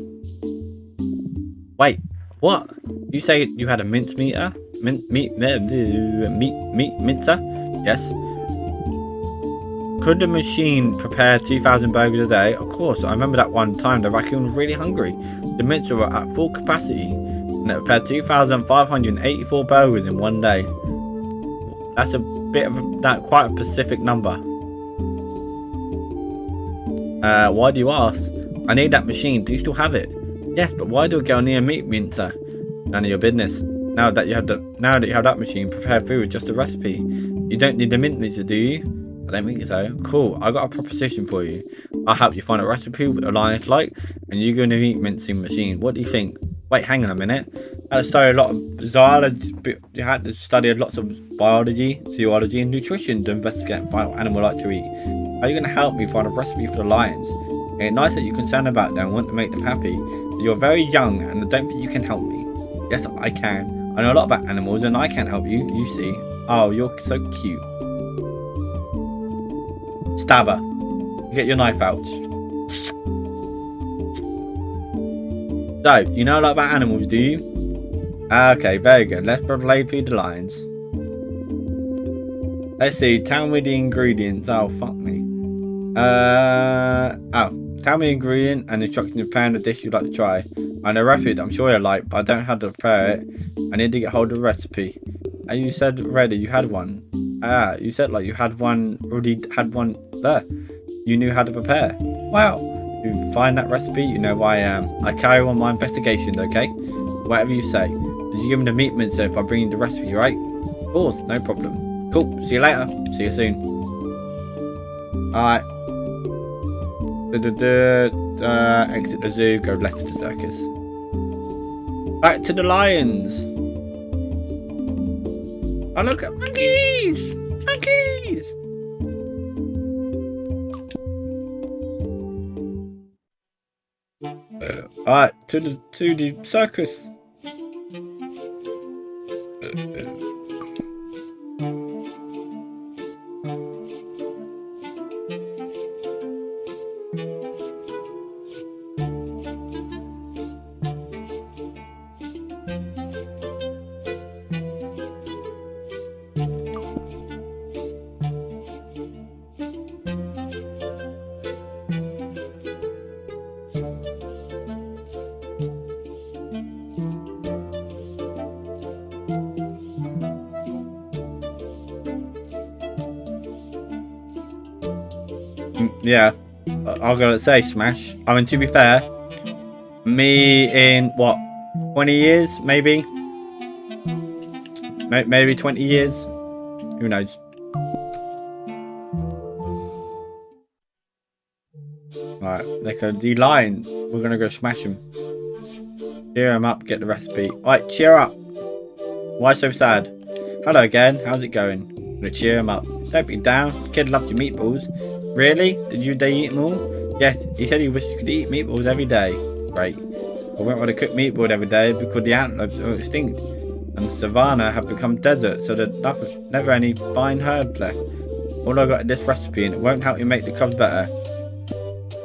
Wait, what? You say you had a mince meter? Mincer? Yes. Could the machine prepare 2,000 burgers a day? Of course, I remember that one time the raccoon was really hungry. The mincer were at full capacity and it prepared 2,584 burgers in one day. That's a bit of quite a specific number. Why do you ask? I need that machine. Do you still have it? Yes, but why do a girl need a meat mincer? None of your business. Now that you have that machine, prepare food with just a recipe. You don't need the mint mincer, do you? I don't think so. Cool, I got a proposition for you. I'll help you find a recipe what the lions like, and you go in the meat mincing machine. What do you think? Wait, hang on a minute. I had to study a lot of zoology. You had to study lots of biology, zoology, and nutrition to investigate and find what animal like to eat. Are you going to help me find a recipe for the lions? It's nice that you're concerned about them and want to make them happy. But you're very young, and I don't think you can help me. Yes, I can. I know a lot about animals, and I can help you. You see. Oh, you're so cute. Stab her. Get your knife out. So, you know a lot about animals, do you? Okay, very good. Let's play feed the lions. Let's see. Tell me the ingredients. Oh, fuck me. Tell me the ingredient and instructions to prepare the dish you'd like to try. I know a recipe that I'm sure you like, but I don't know how to prepare it. I need to get hold of the recipe. And you said already you had one. You said like you had one, already had one there. You knew how to prepare. Wow. You find that recipe, you know who I am. I carry on my investigations, okay? Whatever you say. Did you give me the meat mincer if I bring you the recipe, right? Of course, no problem. Cool, see you later. See you soon. Alright. Exit the zoo, go left to the circus. Back to the lions. Oh, look at monkeys! Monkeys! Alright, to the circus. Yeah, I'm gonna say Smash. I mean, to be fair, me in what, 20 years, maybe 20 years, who knows. Right, like the lion, we're gonna go smash him. Cheer him up, get the recipe. Alright, cheer up. Why so sad? Hello again, how's it going? I'm gonna cheer him up. Don't be down, kid loves your meatballs. Really? Did they eat them all? Yes, he said he wished he could eat meatballs every day. Great. I won't want to cook meatballs every day because the antelopes are extinct and the savannah have become desert, so there's never any fine herbs left. All I got is this recipe and it won't help you make the cubs better.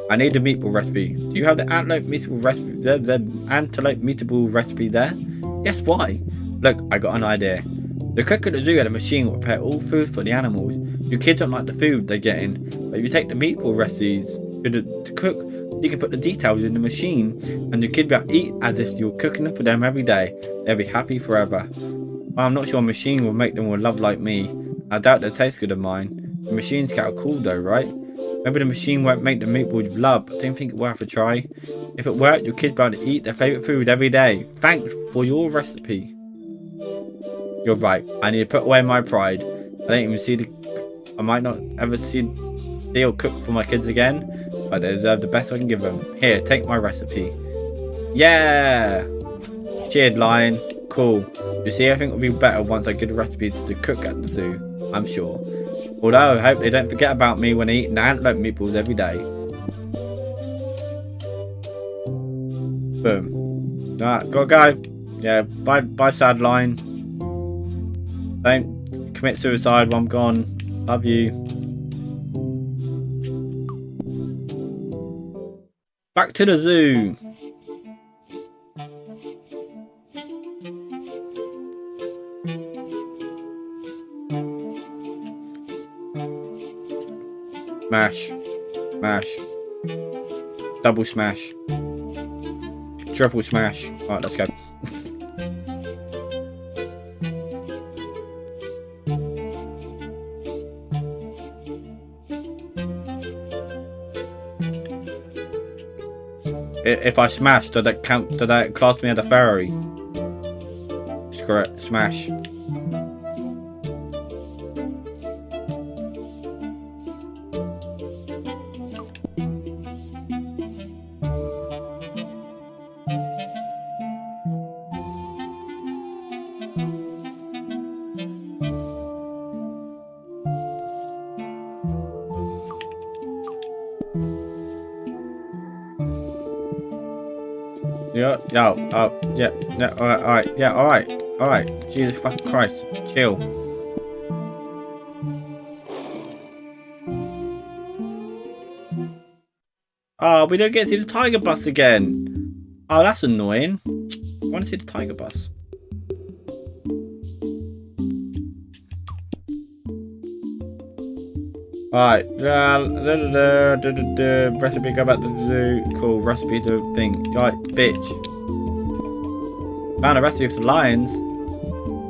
I need a meatball recipe. Do you have the antelope meatball recipe? The antelope meatball recipe there? Yes, why? Look, I got an idea. The cook at the zoo had a machine that will prepare all food for the animals. Your kids don't like the food they're getting, but if you take the meatball recipes to cook, you can put the details in the machine, and your kids will eat as if you're cooking them for them every day. They'll be happy forever. Well, I'm not sure a machine will make them all love like me. I doubt they'll taste good of mine. The machine's kind of cool though, right? Maybe the machine won't make the meatballs with love, but I don't think it's worth a try. If it worked, your kids will be able to eat their favourite food every day. Thanks for your recipe. You're right. I need to put away my pride. I don't even see I might not ever see or cook for my kids again, but they deserve the best I can give them. Here, take my recipe. Yeah! Cheered, lion. Cool. You see, I think it'll be better once I get a recipe to cook at the zoo. I'm sure. Although I hope they don't forget about me when they eat antelope meatballs every day. Boom. Alright, gotta go. Yeah, bye sad line. Don't commit suicide while I'm gone. Love you. Back to the zoo. Smash. Smash. Double smash. Triple smash. Alright, let's go. If I smash, does that count? Does that class me as a Ferrari? Screw it. Smash. Yeah, alright. Jesus fucking Christ, chill. Oh, we don't get to see the tiger bus again. Oh, that's annoying. I want to see the tiger bus. Alright, recipe, go back to the zoo. Cool, recipe to thing. Right, bitch. Found a recipe for lions.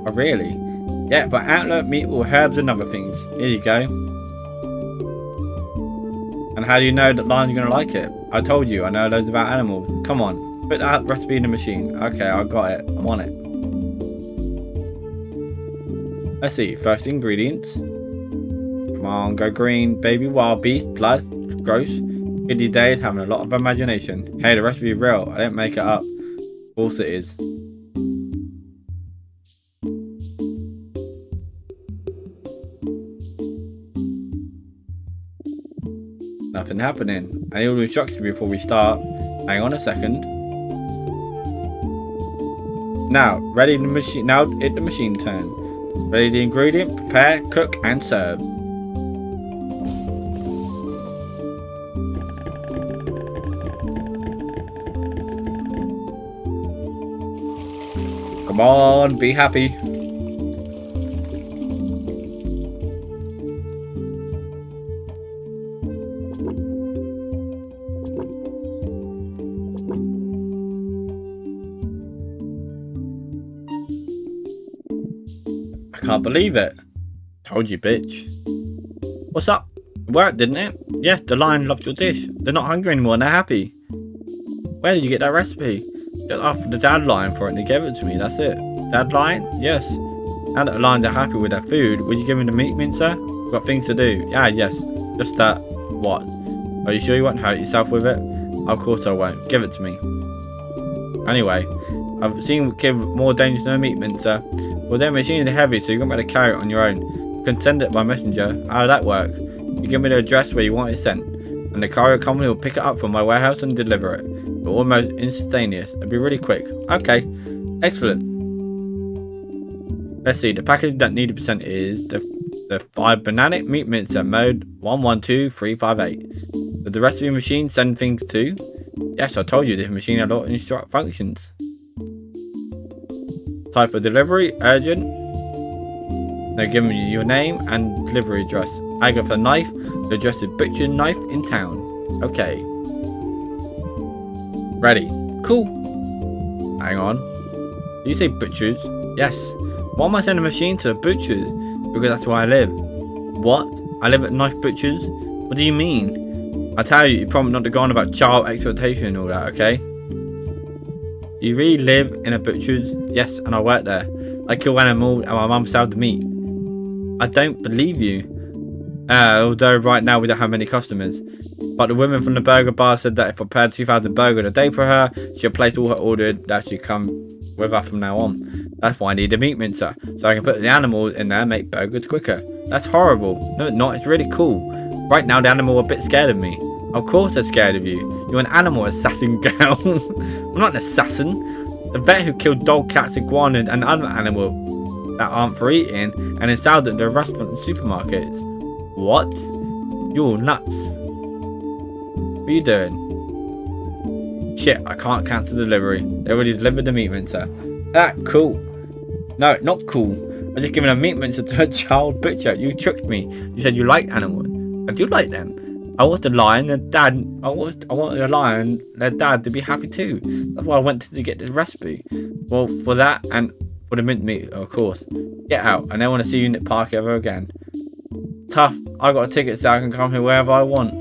Oh, really? Yeah, for antelope, meatball, herbs, and other things. Here you go. And how do you know that lions are going to like it? I told you, I know loads about animals. Come on, put that recipe in the machine. Okay, I got it. I'm on it. Let's see, first ingredients. Come on, go green. Baby wild beast, blood, gross. Kiddy Dade having a lot of imagination. Hey, the recipe is real. I didn't make it up. Of course it is. Nothing happening. I need all the instructions before we start. Hang on a second. Now, ready the machine. Now it's the machine turn. Ready the ingredient, prepare, cook, and serve. Come on, be happy. I can't believe it. Told you, bitch. What's up? It worked, didn't it? Yes, the lion loved your dish. They're not hungry anymore and they're happy. Where did you get that recipe? Just asked the dad lion for it and they gave it to me, that's it. Dad lion? Yes. Now that the lions are happy with their food, will you give me the meat mincer? We've got things to do. Yeah, yes. Just that. What? Are you sure you won't hurt yourself with it? Of course I won't. Give it to me. Anyway, I've seen a kid more dangerous than a meat mincer. Well, their machine is heavy, so you're going to be able to carry it on your own. You can send it by messenger. How does that work? You give me the address where you want it sent, and the courier company will pick it up from my warehouse and deliver it. But almost instantaneous. It'll be really quick. Okay, excellent. Let's see. The package that needed to be sent is the 5 banana meat mincer mode 112358. Does the recipe machine send things too? Yes, I told you this machine had a lot of instruct functions. Type of delivery, urgent. They're giving you your name and delivery address. Agatha knife. The address is butcher knife in town. Okay. Ready. Cool. Hang on. Did you say butchers? Yes. Why am I sending a machine to a butcher's? Because that's where I live. What? I live at knife butchers? What do you mean? I tell you, you promised not to go on about child exploitation and all that, okay? You really live in a butcher's? Yes, and I work there. I kill animals and my mum sells the meat. I don't believe you. Although right now we don't have many customers. But the woman from the burger bar said that if I paid 2,000 burgers a day for her, she'll place all her orders that she come with her from now on. That's why I need a meat mincer, so I can put the animals in there and make burgers quicker. That's horrible. No, it's not. It's really cool. Right now, the animal are a bit scared of me. Of course they're scared of you. You're an animal assassin girl. I'm not an assassin. The vet who killed dog, cats, iguanas, and other animals that aren't for eating and then sold at the restaurants and supermarkets. What? You're nuts. What are you doing? Shit, I can't cancel delivery. They already delivered the meat mincer. Ah, cool. No, not cool. I just given a meat mincer to a child butcher. You tricked me. You said you liked animals. I do like them. I want the lion and dad. I want the lion and their dad to be happy too. That's why I went to get this recipe. Well, for that and for the mint meat, of course. Get out. I never want to see you in the park ever again. Tough. I got a ticket so I can come here wherever I want.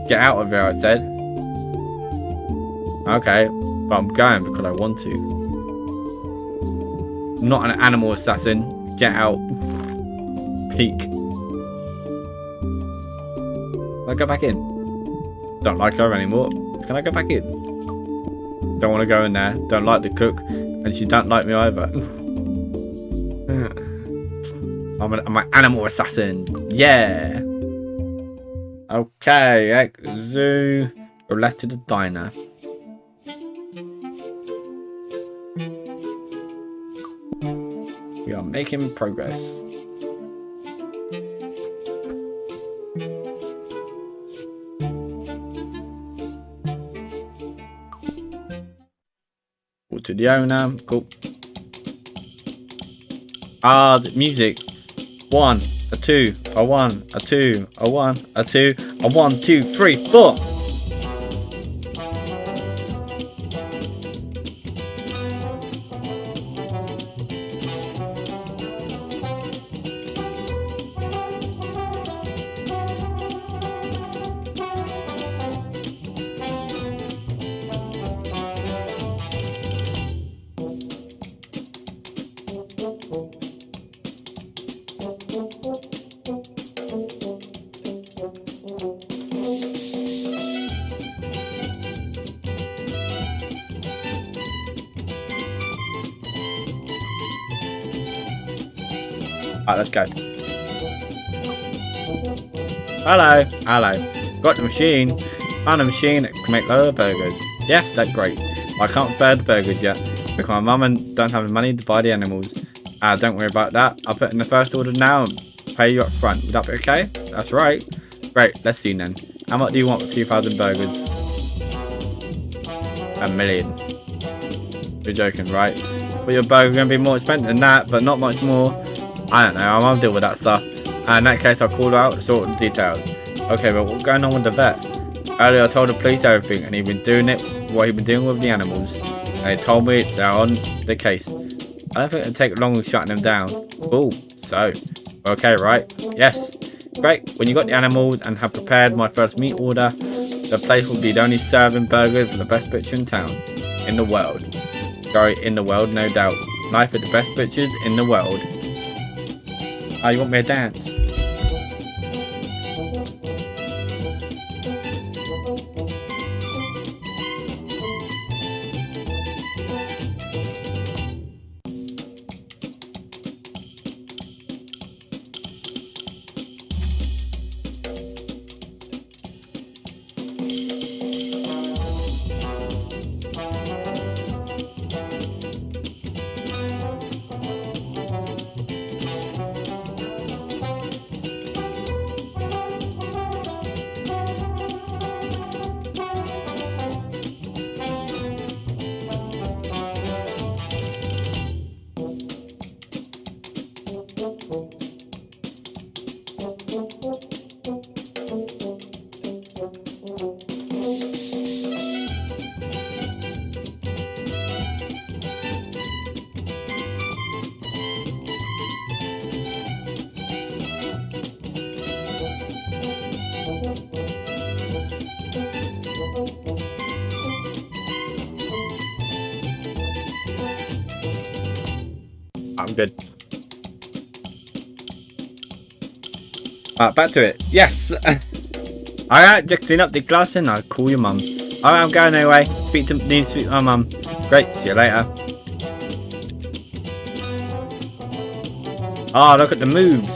Get out of here, I said. Okay, but I'm going because I want to. I'm not an animal assassin. Get out. Peek. Can I go back in? Don't like her anymore. Can I go back in? Don't want to go in there. Don't like the cook. And she don't like me either. I'm an animal assassin. Yeah. Okay. Zoo. Go left to the diner. We are making progress. To the owner. Cool. Ah, the music. 1, a 2, a 1, a 2, a 1, a 2, a 1, 2, 3, 4. Alright, let's go. Hello, hello. Got the machine. Found a machine that can make loads of burgers. Yes, that's great. I can't prepare the burgers yet because my mum and don't have the money to buy the animals. Don't worry about that. I'll put in the first order now and pay you up front. Would that be okay? That's right. Great, let's see then. How much do you want for 2,000 burgers? 1,000,000. You're joking, right? But your burger's going to be more expensive than that, but not much more. I don't know, I'll deal with that stuff. In that case, I'll call her out and sort the details. Okay, but what's going on with the vet? Earlier, I told the police everything, and he's been doing what he's been doing with the animals. And they told me they're on the case. I don't think it'll take long shutting them down. Cool, so, okay, right? Yes, great. When you got the animals and have prepared my first meat order, the place will be only serving burgers for the best butcher in town. In the world. Sorry, in the world, no doubt. Life with the best butchers in the world. Oh, you want me to dance? I'm good. Alright, back to it. Yes! Alright, just clean up the glass and I'll call your mum. Alright, I'm going anyway. Need to speak to my mum. Great, see you later. Ah, look at the moves.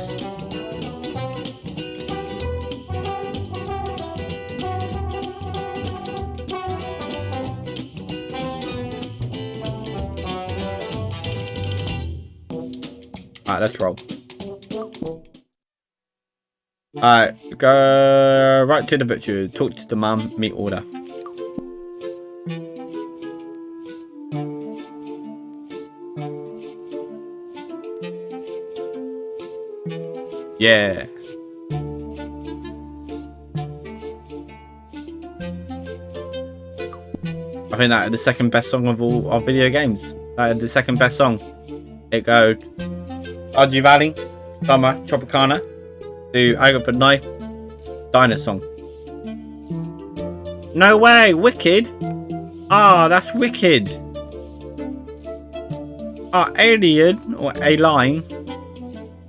Alright, let's roll. Alright, go right to the butcher. Talk to the mum. Meet order. Yeah. I think that is the second best song of all our video games. That is the second best song. It goes Argy Valley, Summer, Tropicana, to Agatha Knife, Diner Song. No way! Wicked? Ah, that's wicked. Ah, Alien or a line.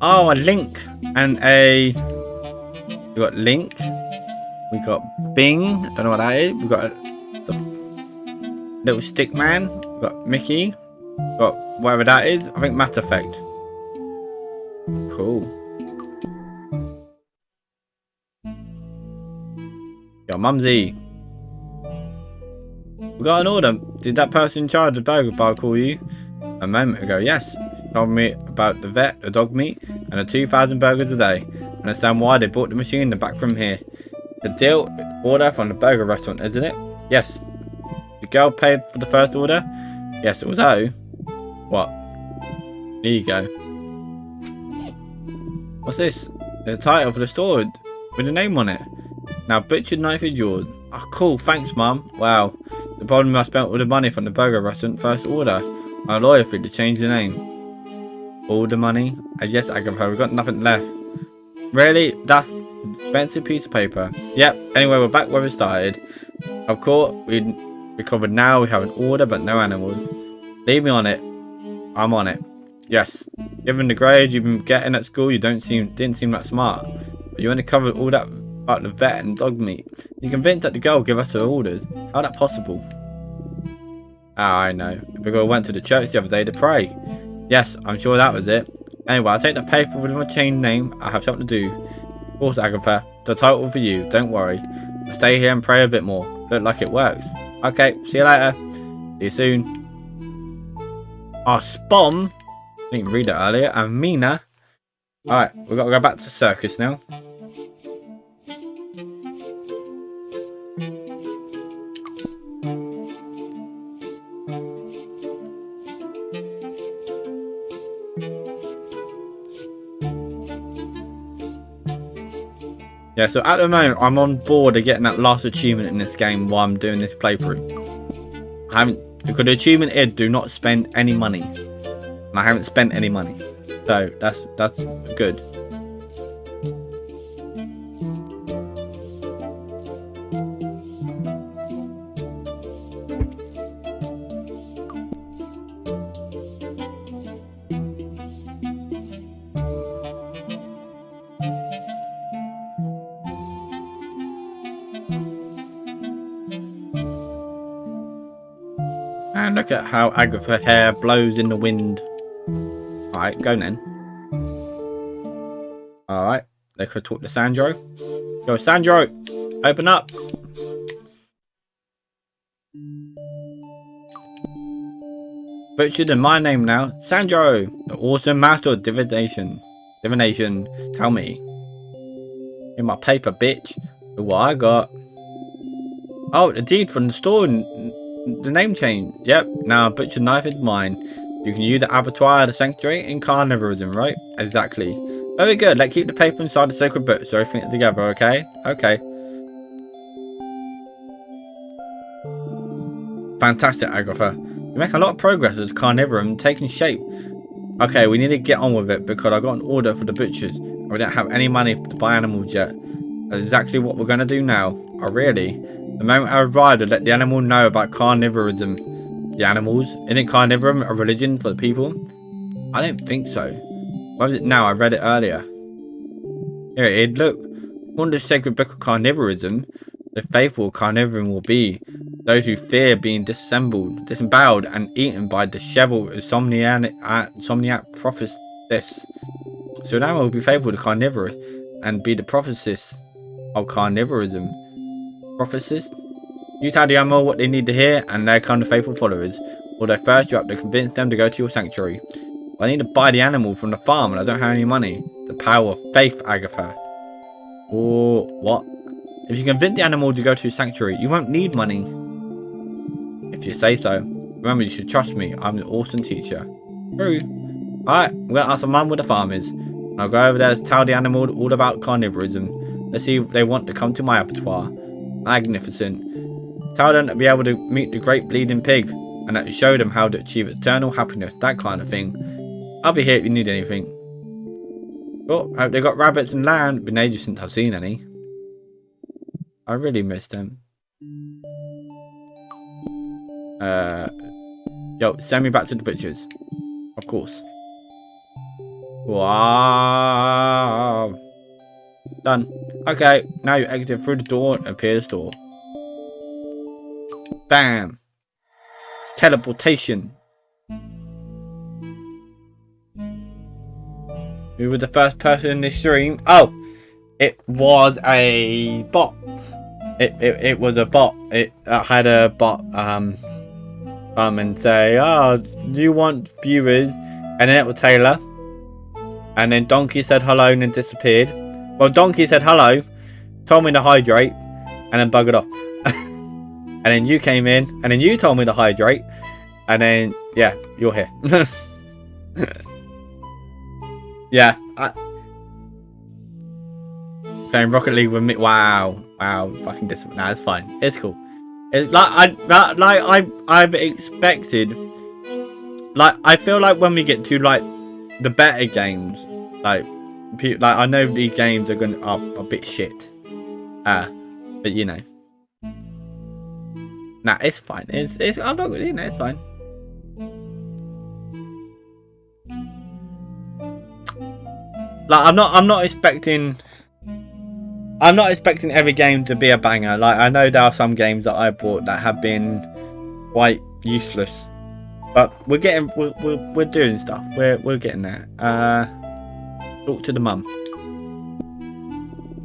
Oh, a Link and a. We got Link. We got Bing. Don't know what that is. We got the little stick man. We got Mickey. We got whatever that is. I think Mass Effect. Cool. Yo, Mumsy. We got an order. Did that person in charge of the burger bar call you a moment ago? Yes. She told me about the vet, the dog meat, and the 2,000 burgers a day. I understand why they brought the machine back from here. The deal order from the burger restaurant, isn't it? Yes. The girl paid for the first order? Yes, it was O. What? Here you go. What's this? The title for the store with a name on it. Now, butcher knife is yours. Oh, cool. Thanks, Mum. Wow. The problem is I spent all the money from the burger restaurant first order. My lawyer fee to change the name. All the money? Yes, Agatha. We've got nothing left. Really? That's an expensive piece of paper. Yep. Anyway, we're back where we started. Of course, we recovered now. We have an order, but no animals. Leave me on it. I'm on it. Yes. Given the grades you've been getting at school, you didn't seem that smart. But you only covered all that about the vet and dog meat. You're convinced that the girl gave us her orders. How's that possible? Ah, I know. The girl went to the church the other day to pray. Yes, I'm sure that was it. Anyway, I'll take the paper with my chain name. I have something to do. Of course, Agatha. The title for you. Don't worry. I'll stay here and pray a bit more. Look like it works. Okay, see you later. See you soon. Oh, Spom. I didn't read it earlier. And Mina. Alright, we've got to go back to the circus now. Yeah, so at the moment, I'm on board of getting that last achievement in this game while I'm doing this playthrough. Because the achievement is do not spend any money. And I haven't spent any money. So, that's good. And look at how Agatha's hair blows in the wind. Alright, go then. Alright, they could talk to Sandro. Yo, Sandro, open up. Butchered in my name now. Sandro, the awesome master of divination. Tell me. In my paper, bitch. Look what I got. Oh, the deed from the store. The name change. Yep, now butcher knife is mine. You can use the abattoir of the sanctuary in Carnivorism, right? Exactly. Very good. Let's keep the paper inside the sacred book so everything together, okay? Okay. Fantastic, Agatha. You make a lot of progress as Carnivorism taking shape. Okay, we need to get on with it because I got an order for the butchers. And we don't have any money to buy animals yet. That's exactly what we're going to do now. Oh, really? The moment I arrived, I let the animal know about Carnivorism. The animals? Isn't Carnivorism a religion for the people? I don't think so. Where is it now? I read it earlier. Here it is, look. According to the sacred book of Carnivorism, the faithful Carnivorism will be those who fear being disemboweled and eaten by disheveled insomniac prophetess. So now will be faithful to carnivorous and be the prophetess of carnivorism. Prophetess? You tell the animal what they need to hear and they come the faithful followers. Although first you have to convince them to go to your sanctuary. I need to buy the animal from the farm and I don't have any money. The power of faith, Agatha. Or what? If you convince the animal to go to your sanctuary, you won't need money. If you say so. Remember, you should trust me. I'm the awesome teacher. True. Alright, I'm going to ask the mum where the farm is. And I'll go over there to tell the animal all about carnivorism. Let's see if they want to come to my abattoir. Magnificent. Tell them to be able to meet the great bleeding pig. And that show them how to achieve eternal happiness. That kind of thing. I'll be here if you need anything. Oh, hope they got rabbits and lamb. Been ages since I've seen any. I really miss them. Yo, send me back to the butchers. Of course. Wow. Done. Okay, now you exit through the door and appear the store. Bam. Teleportation. Who was the first person in this stream? Oh, it was a bot. It was a bot. It had a bot come and say, oh, do you want viewers? And then it was Taylor. And then Donkey said hello and then disappeared. Well, Donkey said hello, told me to hydrate, and then buggered off. And then you came in, and then you told me to hydrate, and then, yeah, you're here. Yeah. Playing Rocket League with me. Wow. Fucking disappointed. Nah, it's fine. It's cool. It's like I've expected. Like I feel like when we get to like the better games, like I know these games are a bit shit. But you know. Nah, it's fine. It's I'm not really. It's fine. Like I'm not expecting every game to be a banger. Like I know there are some games that I bought that have been quite useless, but we're doing stuff. We're getting there. Talk to the mum.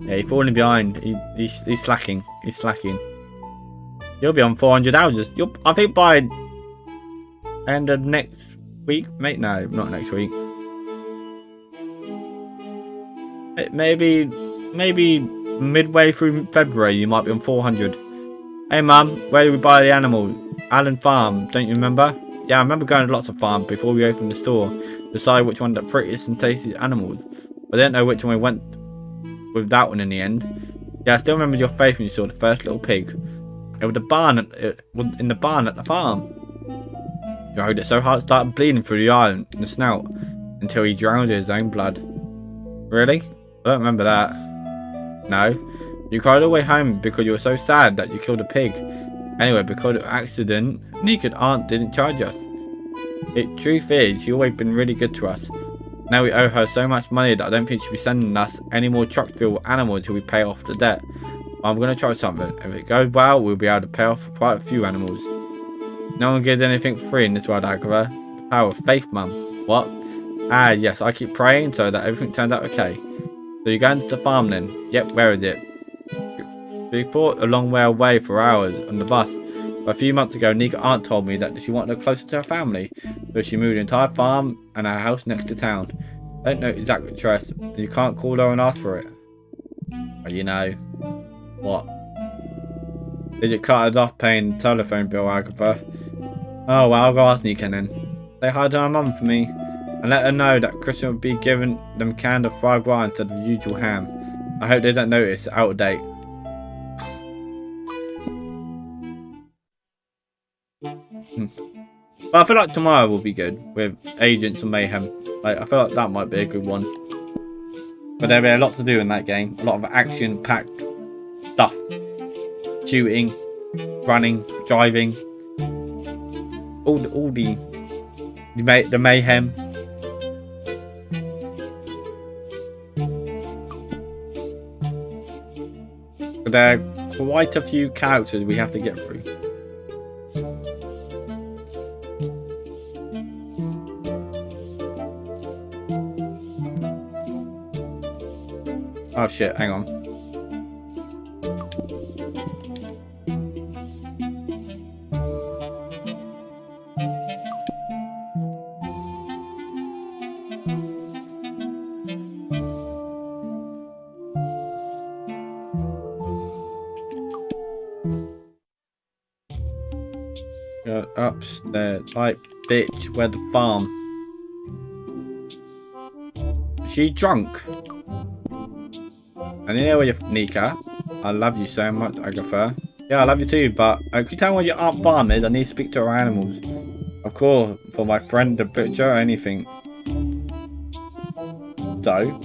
Yeah, he's falling behind. He's slacking. He's slacking. You'll be on 400 hours. I think by end of next week, mate. No, not next week. Maybe midway through February you might be on 400. Hey mum, where did we buy the animal? Allen Farm, don't you remember? Yeah, I remember going to lots of farms before we opened the store. Decide which one the prettiest and tastiest animals. But I didn't know which one we went with that one in the end. Yeah, I still remember your face when you saw the first little pig. It was in the barn at the farm. You rode it so hard it started bleeding through the eye and the snout until he drowned in his own blood. Really? I don't remember that. No. You cried all the way home because you were so sad that you killed a pig. Anyway, because of accident, Nika's aunt didn't charge us. The truth is, she's always been really good to us. Now we owe her so much money that I don't think she'll be sending us any more trucks filled with animals until we pay off the debt. I'm going to try something. If it goes well, we'll be able to pay off quite a few animals. No one gives anything for free in this world, Agatha. The power of faith, mum. What? Ah, yes, I keep praying so that everything turns out okay. So you're going to the farm then? Yep, where is it? We thought a long way away for hours on the bus. But a few months ago, Nika's aunt told me that she wanted her closer to her family. So she moved the entire farm and our house next to town. I don't know exact address. You can't call her and ask for it. But you know. What? Did you cut us off paying the telephone bill, Agatha? Oh well, I'll go ask Nika then. Say hi to her mum for me. And let her know that Christian will be giving them canned of fried gras instead of the usual ham. I hope they don't notice it's out of date. But I feel like tomorrow will be good with Agents of Mayhem. Like I feel like that might be a good one. But there'll be a lot to do in that game. A lot of action-packed stuff. Shooting, running, driving. All the mayhem. But there are quite a few characters we have to get through. Oh shit, hang on. Go upstairs. Like, bitch, where the farm? Is she drunk? And you know where you're, Nika. I love you so much, Agatha. Yeah, I love you too, but can you tell me where your Aunt Farm is? I need to speak to her animals. Of course, for my friend the butcher or anything. So,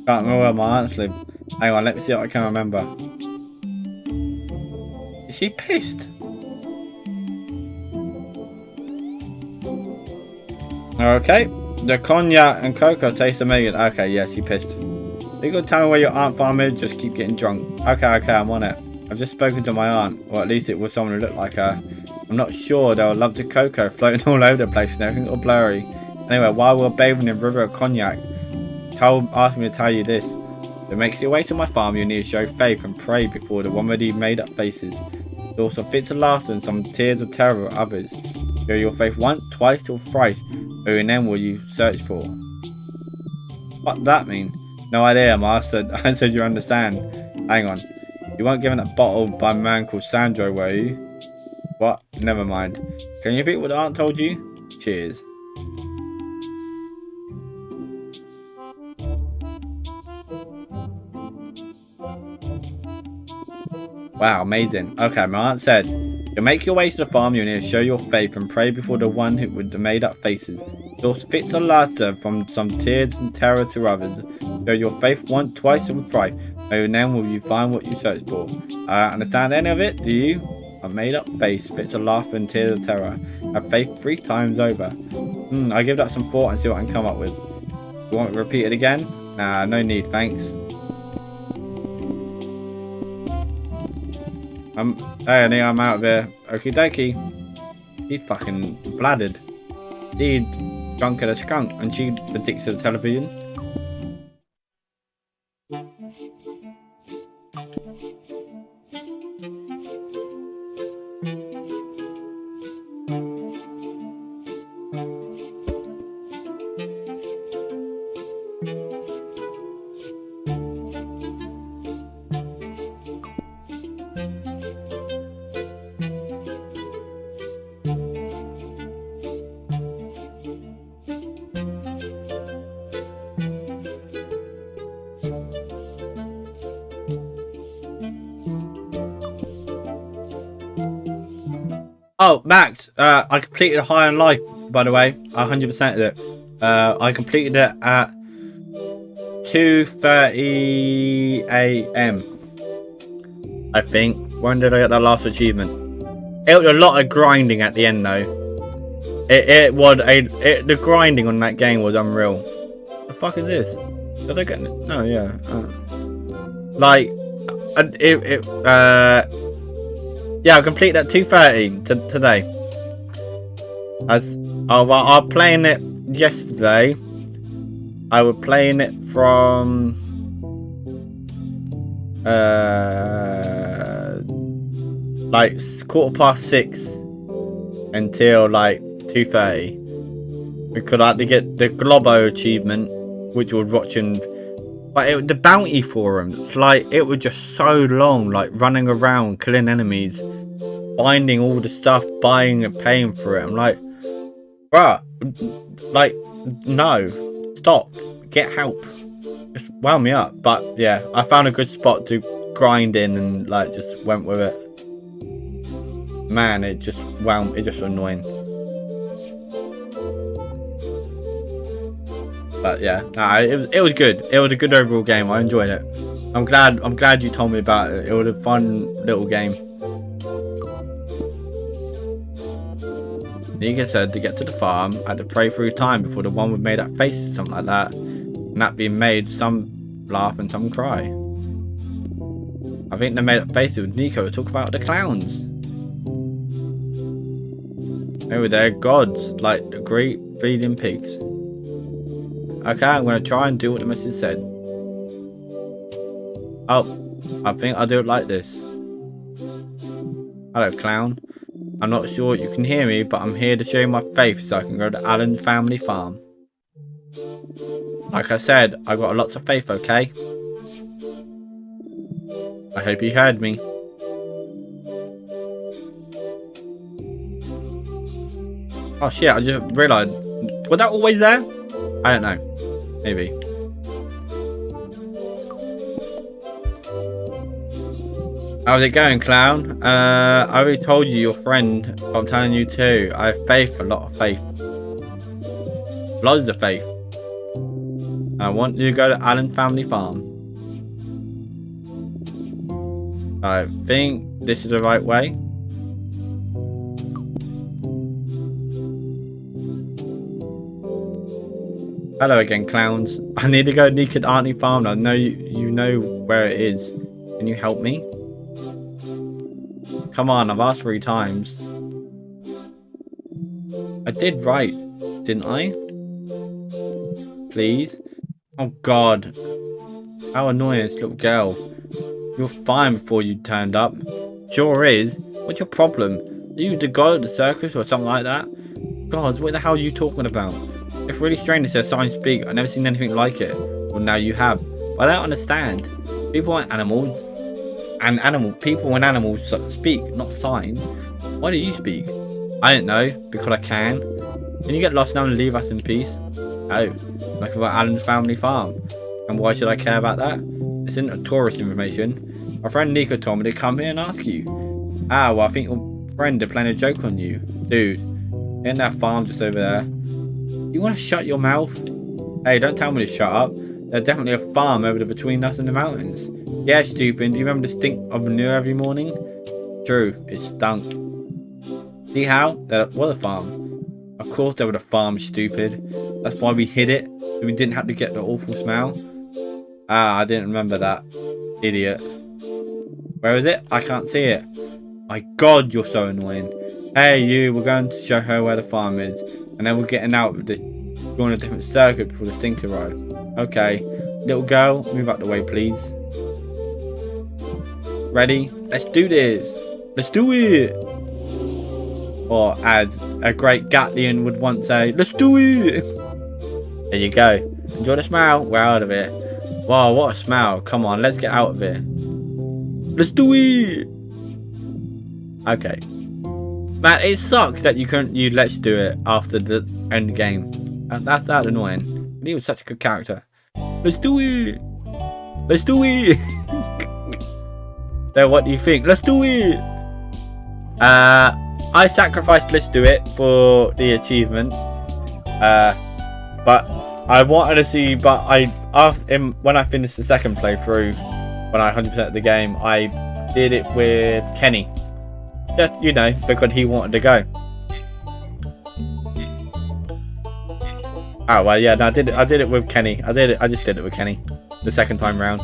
can't remember where my aunts live. Hang on, let me see what I can remember. Is she pissed? Okay. The cognac and cocoa taste amazing. Okay, yeah, she pissed. You gotta tell me where your Aunt Farm is, just keep getting drunk. Okay, I'm on it. I've just spoken to my aunt, or at least it was someone who looked like her. I'm not sure, there were lumps of cocoa floating all over the place and everything all blurry. Anyway, while we were bathing in the river of cognac, Carl asked me to tell you this. To make your way to my farm, you need to show faith and pray before the one with these made-up faces. It's also fit to laughter and some tears of terror of others. Show your faith once, twice, or thrice. Who and then will you search for? What does that mean? No idea, Master. I said you understand. Hang on. You weren't given that bottle by a man called Sandro, were you? What? Never mind. Can you repeat what the aunt told you? Cheers. Wow, amazing. Okay, my aunt said, you make your way to the farm, you need to show your faith and pray before the one who with the made up faces. Your fits of laughter from some tears and terror to others. Show your faith once, twice, and thrice. Only then will you find what you search for. I don't understand any of it, do you? A made up face, fits of laughter and tears of terror. Have faith 3 times over. I'll give that some thought and see what I can come up with. You want me to repeat it again? Nah, no need, thanks. Hey, I think I'm out of here. Okie dokie. He fucking bladdered. He drunk at a skunk and she addicted to the television. Oh, Max, I completed High on Life, by the way. I 100%ed it. I completed it at 2:30 AM. I think. When did I get that last achievement? It was a lot of grinding at the end, though. The grinding on that game was unreal. The fuck is this? Did I get it? No, yeah. Yeah, I completed at 2:30 today. I was playing it yesterday. I was playing it from like 6:15 until like 2:30 because I had to get the Globo achievement, which was watching. But the bounty forums, like, it was just so long, like, running around, killing enemies, finding all the stuff, buying and paying for it. I'm like, bruh, like, no, stop, get help, just wound me up. But, yeah, I found a good spot to grind in and, like, just went with it. Man, it just annoying. But yeah, nah, it was good. It was a good overall game. I enjoyed it. I'm glad you told me about it. It was a fun little game. Nika said to get to the farm, I had to pray through time before the one with made up faces, something like that. And that being made, some laugh and some cry. I think they made up faces with Nico to talk about the clowns. Maybe they're gods, like the great feeding pigs. Okay, I'm going to try and do what the message said. Oh, I think I'll do it like this. Hello, clown. I'm not sure you can hear me, but I'm here to show you my faith so I can go to Alan's family farm. Like I said, I got lots of faith, okay? I hope you heard me. Oh shit, I just realised. Was that always there? I don't know. Maybe. How's it going, clown? I already told you your friend, but I'm telling you too. I have faith, a lot of faith. Loads of faith. I want you to go to Alan Family Farm. I think this is the right way. Hello again, clowns. I need to go to Naked Auntie Farm. I know you know where it is. Can you help me? Come on, I've asked 3 times. I did right, didn't I? Please? Oh god. How annoying, this little girl. You were fine before you turned up. Sure is. What's your problem? Are you the god of the circus or something like that? God, what the hell are you talking about? It's really strange to see a sign speak. I've never seen anything like it. Well, now you have. But I don't understand. People and animals. People and animals speak, not sign. Why do you speak? I don't know, because I can. Can you get lost now and leave us in peace? Oh, like about Alan's family farm. And why should I care about that? This isn't a tourist information. My friend Nico told me to come here and ask you. Ah, well I think your friend is playing a joke on you. Dude, isn't that farm just over there? You want to shut your mouth? Hey, don't tell me to shut up. There's definitely a farm over there between us and the mountains. Yeah, stupid. Do you remember the stink of manure every morning? True, it stunk. See how? There was a farm. Of course there was a farm, stupid. That's why we hid it, so we didn't have to get the awful smell. Ah, I didn't remember that. Idiot. Where is it? I can't see it. My god, you're so annoying. Hey you, we're going to show her where the farm is. And then we're getting out of the... going a different circuit before the stinker ride. Okay. Little girl, move out the way, please. Ready? Let's do this. Let's do it. Or as a great Gatlian would once say, let's do it. There you go. Enjoy the smell. We're out of it. Wow, what a smell. Come on, let's get out of it. Let's do it. Okay. Man, it sucks that you couldn't let's do it after the end game. That's that annoying. He was such a good character. Let's do it. Let's do it. So what do you think? Let's do it. I sacrificed let's do it for the achievement. But I wanted to see, but when I finished the second playthrough, when I 100% the game, I did it with Kenny. Just, you know, because he wanted to go. Oh well, yeah, no, I did it with Kenny. I just did it with Kenny the second time round.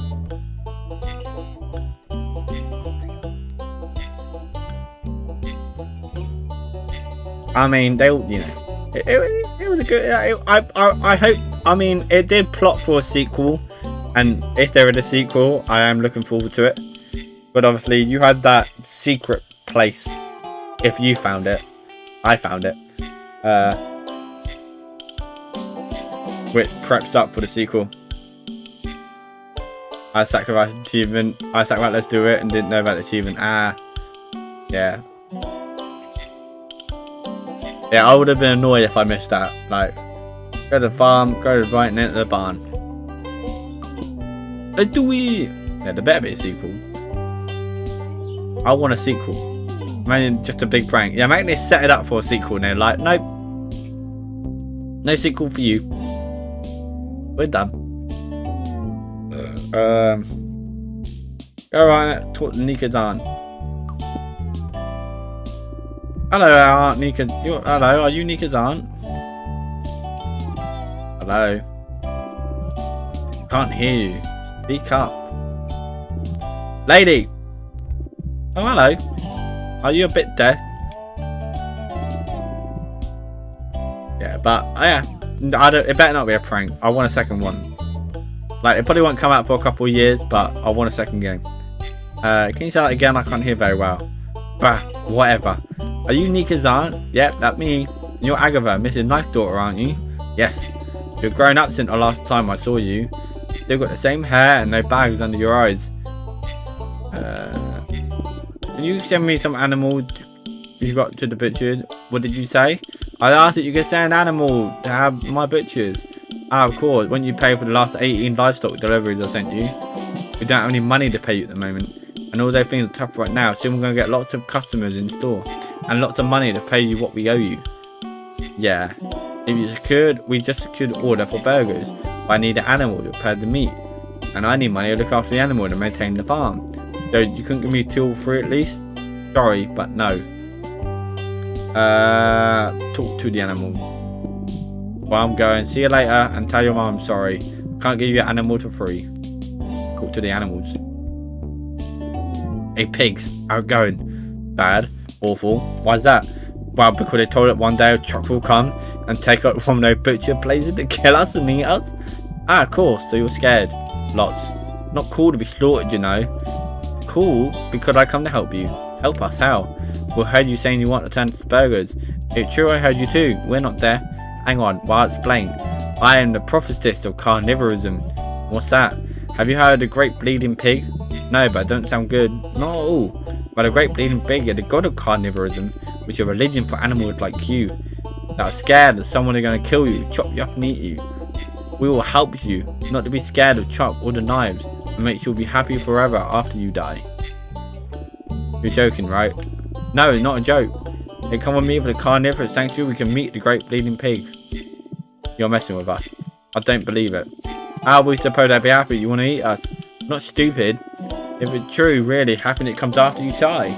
I mean, they, you know, it was a good. I hope. I mean, it did plot for a sequel, and if there is a sequel, I am looking forward to it. But obviously, you had that secret place. If you found it, I found it. Which preps up for the sequel. I sacrificed achievement. I sacrificed let's do it and didn't know about the achievement. Ah, yeah. Yeah, I would have been annoyed if I missed that. Like, go to the farm, go right and enter the barn. Let's do it! Yeah, there better be a sequel. I want a sequel. Man, just a big prank. Yeah, imagine they set it up for a sequel and they're like, nope. No sequel for you. We're done. Go right, talk to Nika's aunt. Hello, Aunt Nika. Hello, are you Nika's aunt? Hello. Can't hear you. Speak up. Lady! Oh, hello. Are you a bit deaf? Yeah, but, yeah. It better not be a prank. I want a second one. Like, it probably won't come out for a couple of years, but I want a second game. Can you say that again? I can't hear very well. Bah, whatever. Are you Nika's aunt? Yep, that's me. You're Agatha, Mrs. Nice daughter, aren't you? Yes. You've grown up since the last time I saw you. Still got the same hair and no bags under your eyes. Can you send me some animals you got to the butchers? What did you say? I asked that you could send an animal to have my butchers. Ah, of course. When you pay for the last 18 livestock deliveries I sent you. We don't have any money to pay you at the moment. And although things are tough right now, soon we're going to get lots of customers in store. And lots of money to pay you what we owe you. Yeah. If you secured, we just secured an order for burgers. But I need an animal to prepare the meat. And I need money to look after the animal and maintain the farm. So you couldn't give me 2 or 3 at least? Sorry, but no. Talk to the animal. Well, I'm going. See you later and tell your mum I'm sorry. Can't give you an animal for free. Talk to the animals. Hey, pigs. How it going? Bad. Awful. Why's that? Well, because they told it one day a truck will come and take up from their butcher places to kill us and eat us. Ah, of course. So you're scared. Lots. Not cool to be slaughtered, you know. Cool because I come to help you. Help us? How? We heard you saying you want to turn to burgers. It's true I heard you too. We're not there. Hang on, well, I'll explain. I am the prophetess of Carnivorism. What's that? Have you heard of the Great Bleeding Pig? No, but it don't sound good. Not at all. But the Great Bleeding Pig is the god of Carnivorism, which is a religion for animals like you that are scared that someone is going to kill you, chop you up and eat you. We will help you not to be scared of chop or the knives and make sure you'll be happy forever after you die. You're joking, right? No, not a joke. Hey, come with me for the Carnivorous Sanctuary. We can meet the Great Bleeding Pig. You're messing with us. I don't believe it. How are we supposed to be happy? You want to eat us? Not stupid. If it's true, really, happiness comes after you die.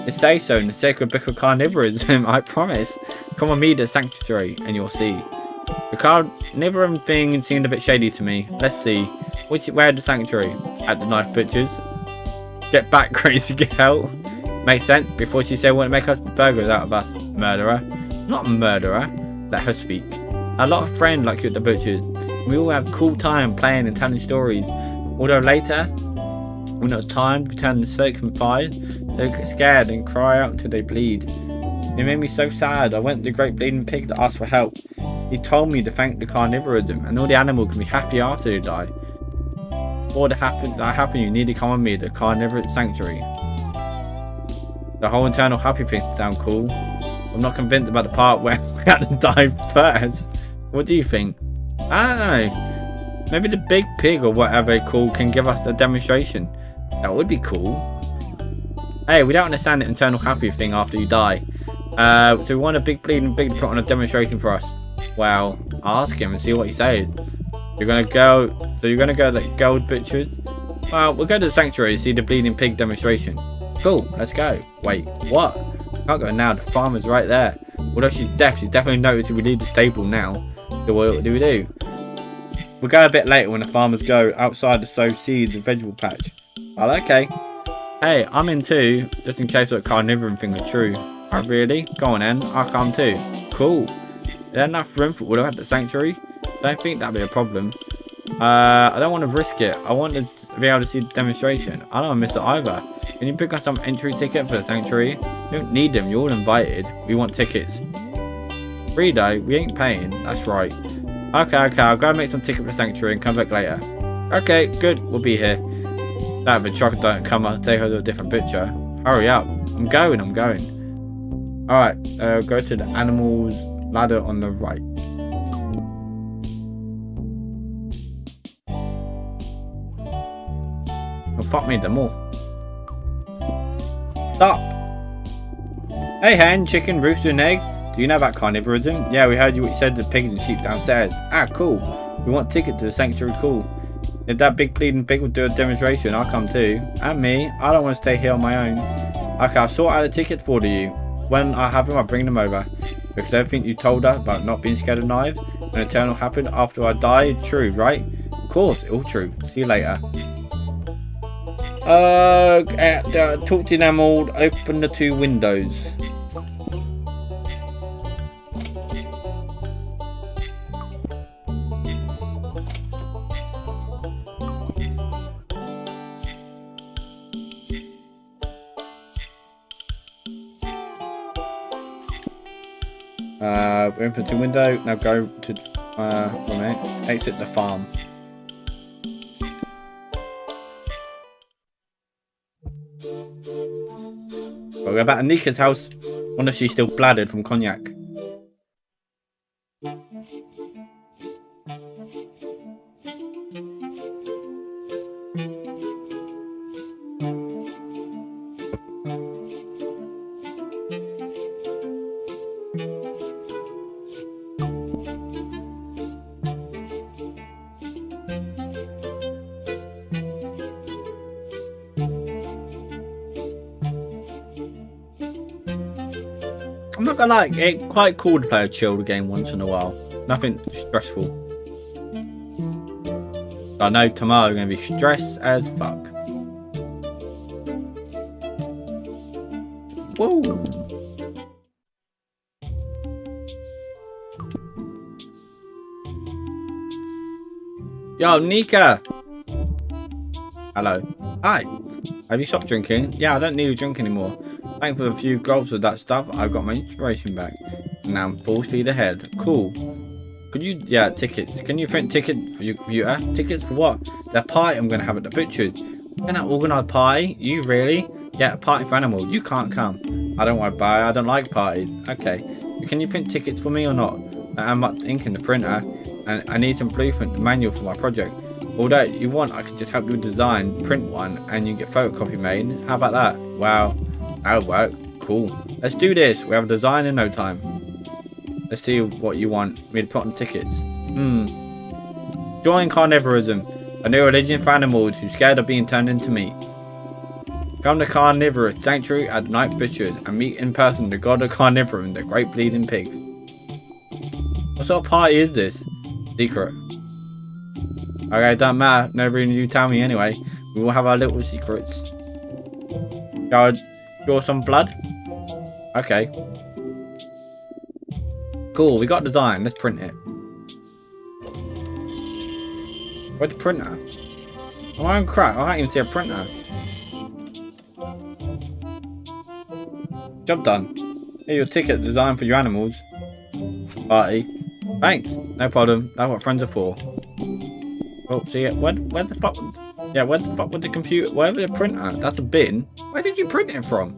They say so in the sacred book of Carnivorism, I promise. Come with me to the sanctuary and you'll see. The Carnivorism thing seemed a bit shady to me. Let's see. Where the sanctuary? At the knife butchers. Get back, crazy girl. Makes sense. Before she said want to make us burgers out of us. Murderer. Not murderer. Let her speak. A lot of friends like you at the butchers. We all have cool time playing and telling stories. Although later, when it's time to turn the circus and fires, they get scared and cry out until they bleed. It made me so sad. I went to the Great Bleeding Pig to ask for help. He told me to thank the Carnivorism and all the animals can be happy after they die. For that happen, you need to come with me to the Carnivorous Sanctuary. The whole internal happy thing sound cool. I'm not convinced about the part where we had to die first. What do you think? I don't know. Maybe the big pig or whatever they call can give us a demonstration. That would be cool. Hey, we don't understand the internal happy thing after you die. So we want a big bleeding pig to put on a demonstration for us. Well, I'll ask him and see what he says. You're gonna go to the gold butchers? Well, we'll go to the sanctuary to see the bleeding pig demonstration. Cool, let's go. Wait, what? Can't go now, the farmer's right there. Although she's definitely noticed if we leave the stable now. So what do we do? We'll go a bit later when the farmers go outside to sow seeds and vegetable patch. Well, okay. Hey, I'm in too, just in case that carnivorum thing is true. Oh really? Go on then, I'll come too. Cool. Is there enough room for all at the sanctuary? Don't think that'd be a problem. I don't want to risk it. I want to be able to see the demonstration. I don't want to miss it either. Can you pick up some entry ticket for the sanctuary? You don't need them, you're all invited. We want tickets. Free though, we ain't paying. That's right. Okay, I'll go and make some tickets for the sanctuary and come back later. Okay, good, we'll be here. That if the truck don't come up, take her to a different butcher. Hurry up. I'm going. Alright, go to the animals ladder on the right. Oh, fuck me, them all. Stop! Hey hen, chicken, rooster and egg. Do you know about carnivorism? Yeah, we heard what you said to the pigs and sheep downstairs. Ah, cool. We want a ticket to the sanctuary, cool. If that big bleeding pig will do a demonstration, I'll come too. And me, I don't want to stay here on my own. Okay, I'll sort out a ticket for you. When I have them, I'll bring them over. Because everything you told us about not being scared of knives and eternal happened after I died, true, right? Of course, all true. See you later. Talk to them all, open the 2 windows. Open to window. Now go to wait a minute. Exit the farm. We'll go back to Nika's house. Wonder if she's still bladdered from cognac. I'm not gonna lie, it's quite cool to play a chilled game once in a while. Nothing stressful. I know tomorrow's gonna be stressed as fuck. Whoa! Yo, Nika! Hello. Hi. Have you stopped drinking? Yeah, I don't need a drink anymore. Thanks for a few gulps of that stuff, I've got my inspiration back. And now I'm full speed ahead. Cool. Could you, yeah, tickets. Can you print tickets for your computer? Tickets for what? The party I'm going to have at the butcher's. Can I organise a party? You really? Yeah, a party for animals. You can't come. I don't want to buy, I don't like parties. Okay. Can you print tickets for me or not? I'm not ink in the printer. And I need some blueprint and manual for my project. Although you want, I could just help you design, print one, and you get photocopy made. How about that? Wow. That'll work. Cool. Let's do this. We have a design in no time. Let's see what you want me to put on tickets. Join Carnivorism, a new religion for animals who are scared of being turned into meat. Come to Carnivorous Sanctuary at the Night Butchers and meet in person the god of Carnivorism, the Great Bleeding Pig. What sort of party is this? Secret. Okay, don't matter. No reason you tell me anyway. We will have our little secrets. Shall I draw some blood? Okay. Cool, we got design. Let's print it. Where's the printer? Oh, I'm crap. I can't even see a printer. Job done. Here's your ticket designed for your animals. Party. Thanks. No problem. That's what friends are for. Oh, see it. Where the fuck? Yeah, where the fuck was the computer? Where was the printer? That's a bin. Where did you print it from?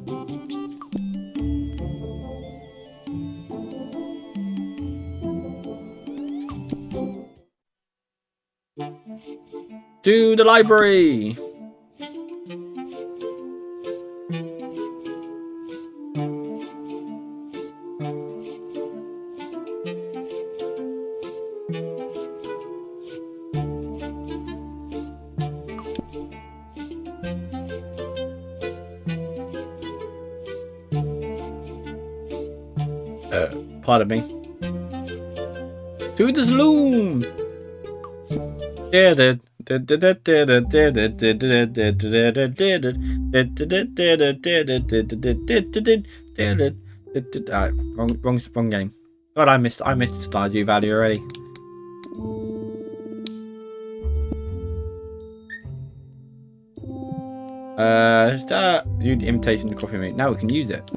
To the library. Pardon me. To the saloon. Wrong game. God, I missed Stardew Valley already. You imitation the coffee mate. Now we can use it.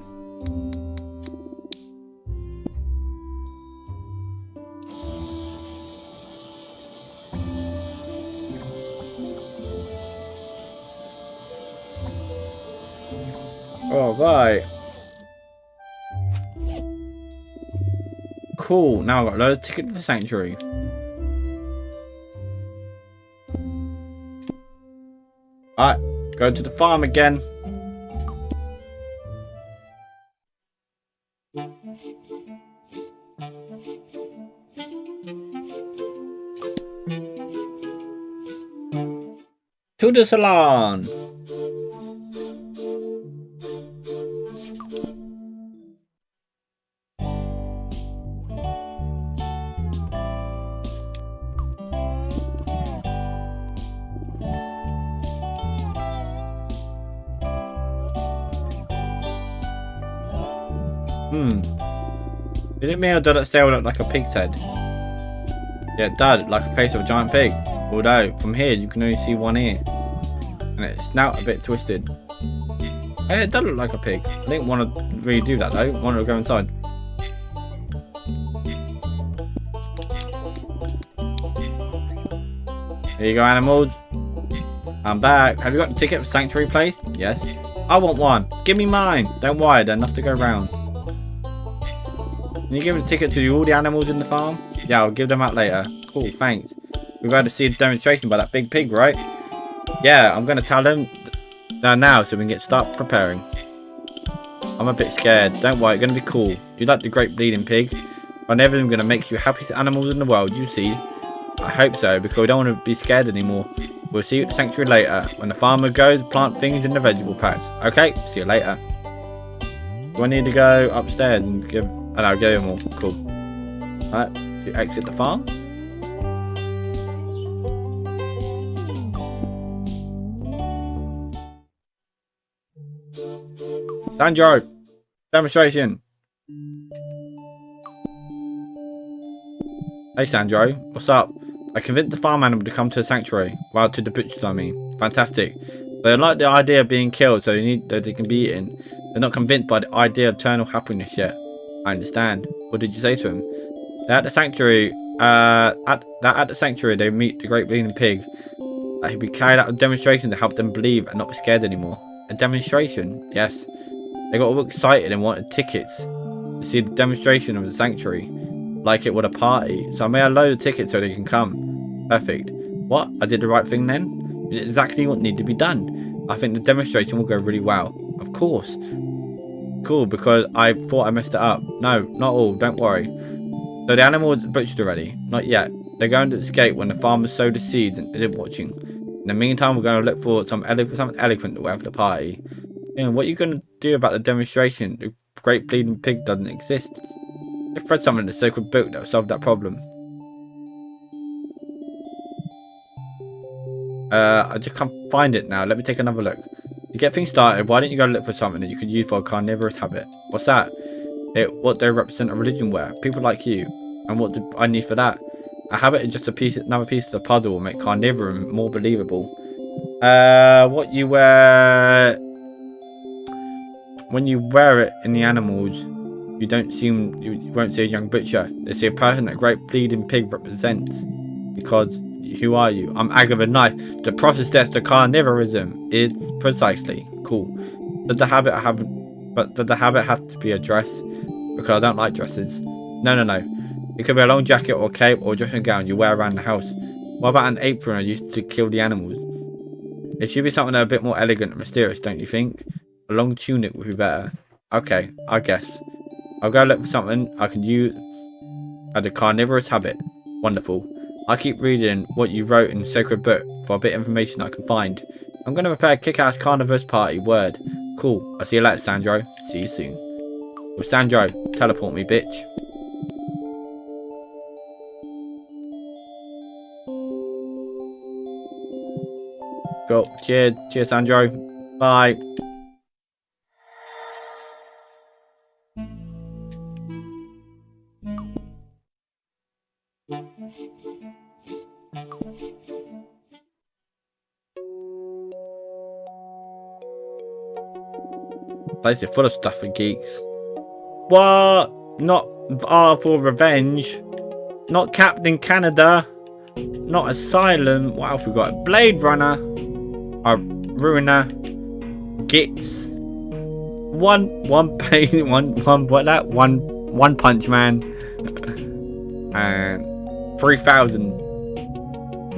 Alright. Cool. Now I've got a load of tickets for Sanctuary. Alright. Go to the farm again. To the salon. Did it mean or did it still look like a pig's head? Yeah, it did, like a face of a giant pig. Although, from here you can only see one ear. And its snout a bit twisted. Hey, it does look like a pig. I didn't want to really do that though. I wanted to go inside. Here you go, animals. I'm back. Have you got the ticket for Sanctuary Place? Yes. I want one. Give me mine. Don't worry, there's enough to go round. Can you give me a ticket to all the animals in the farm? Yeah, I'll give them out later. Cool, thanks. We're going to see a demonstration by that big pig, right? Yeah, I'm going to tell them now so we can start preparing. I'm a bit scared. Don't worry, it's going to be cool. You like the great bleeding pig? Carnivorism going to make you happiest animals in the world, you see. I hope so, because we don't want to be scared anymore. We'll see you at the sanctuary later, when the farmer goes to plant things in the vegetable patch. Okay, see you later. Do I need to go upstairs and give... Oh no, give them all. Cool. Alright, to exit the farm. Sandro! Demonstration! Hey Sandro, what's up? I convinced the farm animal to come to the sanctuary. Well, to the butchers, I mean. Fantastic. They like the idea of being killed, so they can be eaten. They're not convinced by the idea of eternal happiness yet. I understand. What did you say to them? They're at the sanctuary. At the sanctuary, they meet the great bleeding pig. He'll be carried out a demonstration to help them believe and not be scared anymore. A demonstration? Yes. They got all excited and wanted tickets to see the demonstration of the sanctuary. Like it was a party, so I made a load of tickets so they can come. Perfect. What? I did the right thing then? It's exactly what needed to be done. I think the demonstration will go really well. Of course. Cool, because I thought I messed it up. No, not all, don't worry. So the animal was butchered already? Not yet. They're going to escape when the farmers sow the seeds and they're watching. In the meantime, we're going to look for something eloquent to wear for the party. And what are you going to do about the demonstration? The great bleeding pig doesn't exist. I've read something in the sacred book that will solve that problem. I just can't find it now. Let me take another look. To get things started, why don't you go look for something that you could use for a carnivorous habit? What's that? What they represent a religion where? People like you. And what do I need for that? A habit is just another piece of the puzzle will make carnivorism more believable. What you wear... When you wear it in the animals, you won't see a young butcher. They see a person that great bleeding pig represents. Because, who are you? I'm Agatha Knife. The process test the carnivorism is precisely cool. Does the habit have to be a dress? Because I don't like dresses. No. It could be a long jacket or cape or dressing gown you wear around the house. What about an apron I used to kill the animals? It should be something that's a bit more elegant and mysterious, don't you think? A long tunic would be better. Okay, I guess. I'll go look for something I can use as a carnivorous habit. Wonderful. I keep reading what you wrote in the sacred book for a bit of information I can find. I'm going to prepare a kick-ass carnivorous party. Word. Cool. I'll see you later, Sandro. See you soon. Well, Sandro, teleport me, bitch. Go. Cheers. Cheers, Sandro. Bye. Place is full of stuff for geeks. What? Not R for Revenge. Not Captain Canada. Not Asylum. What else we got? Blade Runner. Ruiner. Gits. One Punch Man. And 3000.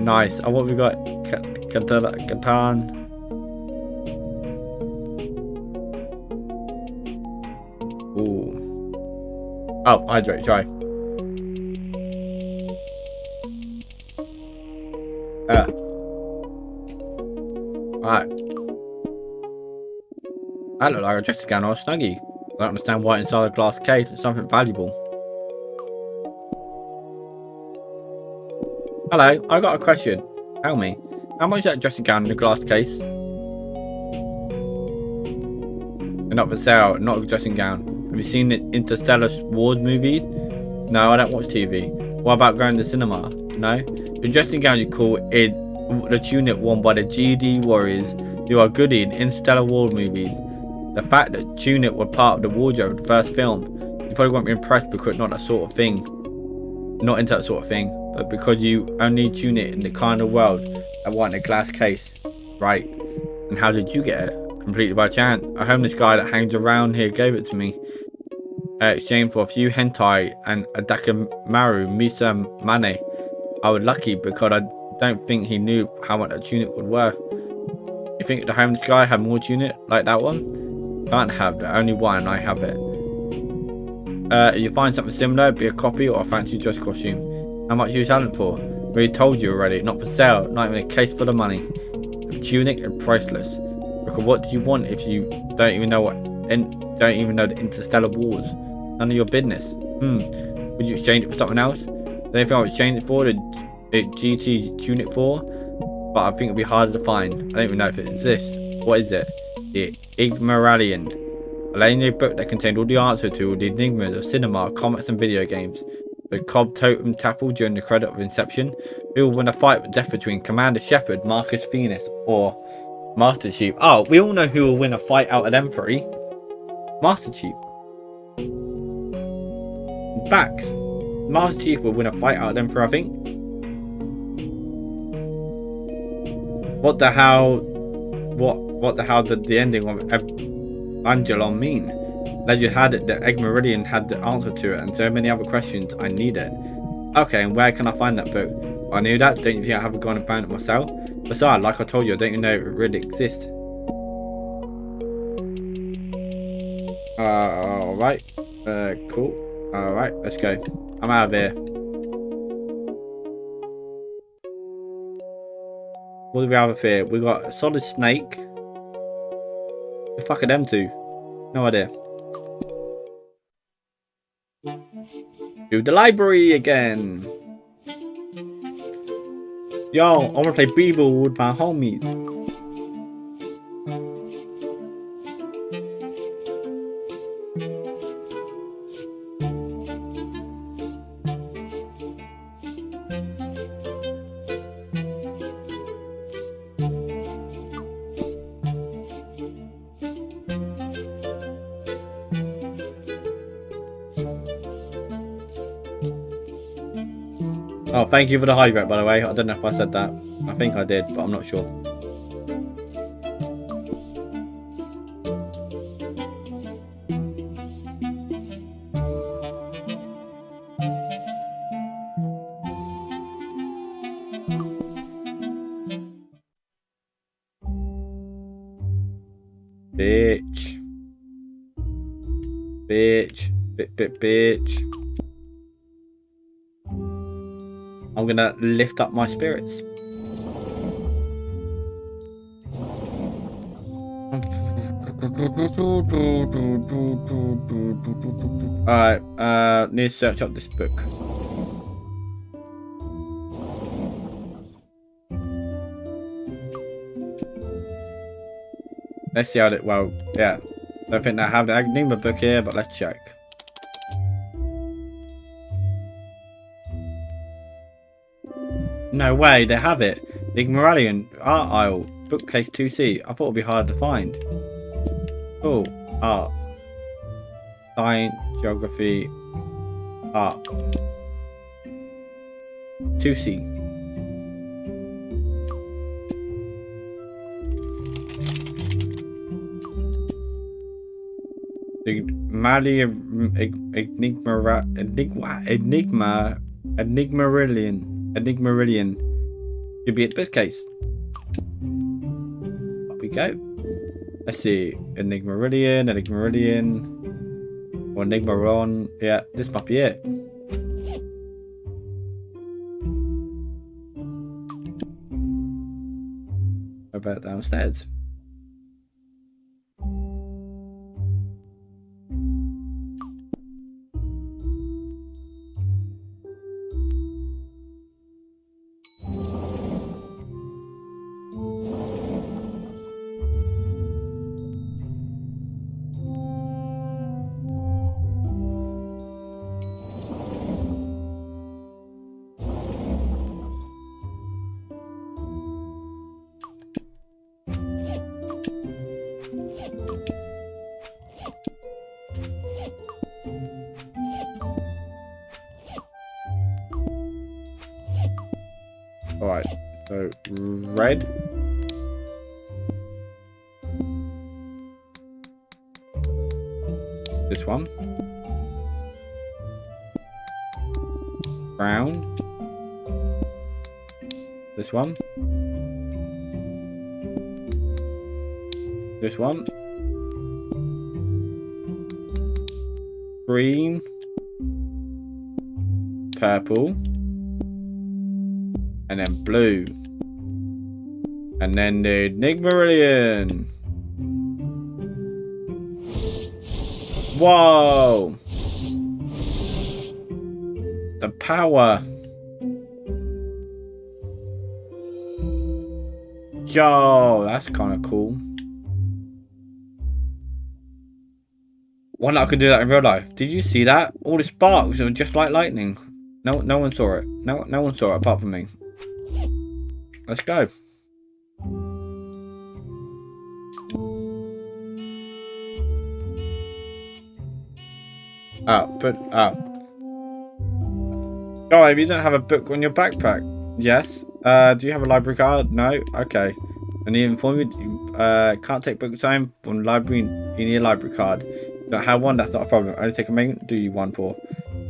Nice. And what we got? Catan. Ooh. Oh, hydrate, try. Alright. That looked like a dressing gown or a snuggie. I don't understand why inside a glass case is something valuable. Hello, I got a question. Tell me, how much is that dressing gown in a glass case? And not for sale, not a dressing gown. Have you seen the Interstellar Wars movies? No, I don't watch TV. What about going to the cinema? No? The dressing gown you call is the tunic worn by the GD warriors who are goody in Interstellar War movies. The fact that tunic were part of the wardrobe of the first film, you probably won't be impressed because not that sort of thing. Not into that sort of thing. but because you only tune it in the kind of world that want a glass case. Right. And how did you get it? Completely by chance. A homeless guy that hangs around here gave it to me. Exchange for a few hentai and a Dakamaru Misa Mane. I was lucky because I don't think he knew how much a tunic would worth. You think the homeless guy had more tunic like that one? Can't have, the only one, I have it. If you find something similar, be a copy or a fancy dress costume. How much are you selling for? We told you already, not for sale, not even a case full of money. The tunic is priceless. Because what do you want if you don't even know the interstellar wars? None of your business. Would you exchange it for something else? The only thing I would exchange it for, the GT tunic for, but I think it'd be harder to find. I don't even know if it exists. What is it? The Igmaralian. A legendary book that contained all the answers to all the enigmas of cinema, comics and video games. The Cobb Totem Tapple during the credit of Inception. Who will win a fight with death between Commander Shepard, Marcus Phoenix, or Master Chief? Oh, we all know who will win a fight out of them three. Master Chief. Facts. Master Chief will win a fight out of them three, I think. What the hell? What the hell did the ending of Angelon mean? Legend had it that Egmeridian had the answer to it, and so many other questions. I need it. Okay, and where can I find that book? I knew that. Don't you think I haven't gone and found it myself? Besides, like I told you, I don't even know if it really exists. Alright. Cool. Alright, let's go. I'm out of here. What do we have here? We got a solid snake. The fuck are them two? No idea. To the library again. Yo, I wanna play Beeble with my homies. Oh, thank you for the hydrate, by the way. I don't know if I said that. I think I did, but I'm not sure. Bitch. Bitch. Bitch. I'm gonna lift up my spirits. Alright, need to search up this book. Let's see how it, well, yeah. Don't think I have the Enigma book here, but let's check. No way, they have it. The Igmaralian art aisle, bookcase 2C. I thought it'd be hard to find. Oh, art. Science, geography, art. 2C. The Enigmaralian should be at bookcase. Up we go. Let's see. Enigmaralian, or Enigmaron. Yeah, this might be it. How about downstairs? Alright, so red. This one. Brown. This one. This one. Green. Purple. And then blue. And then the Nigmarillion. Whoa! The power. Yo, that's kind of cool. Wonder I could do that in real life. Did you see that? All the sparks are just like lightning. No one saw it. No one saw it apart from me. Let's go. Guy, you don't have a book on your backpack. Yes. Do you have a library card? No. Okay. I need to inform you. Can't take books home from the library. You need a library card. You don't have one. That's not a problem. Only take a minute. Do you one for?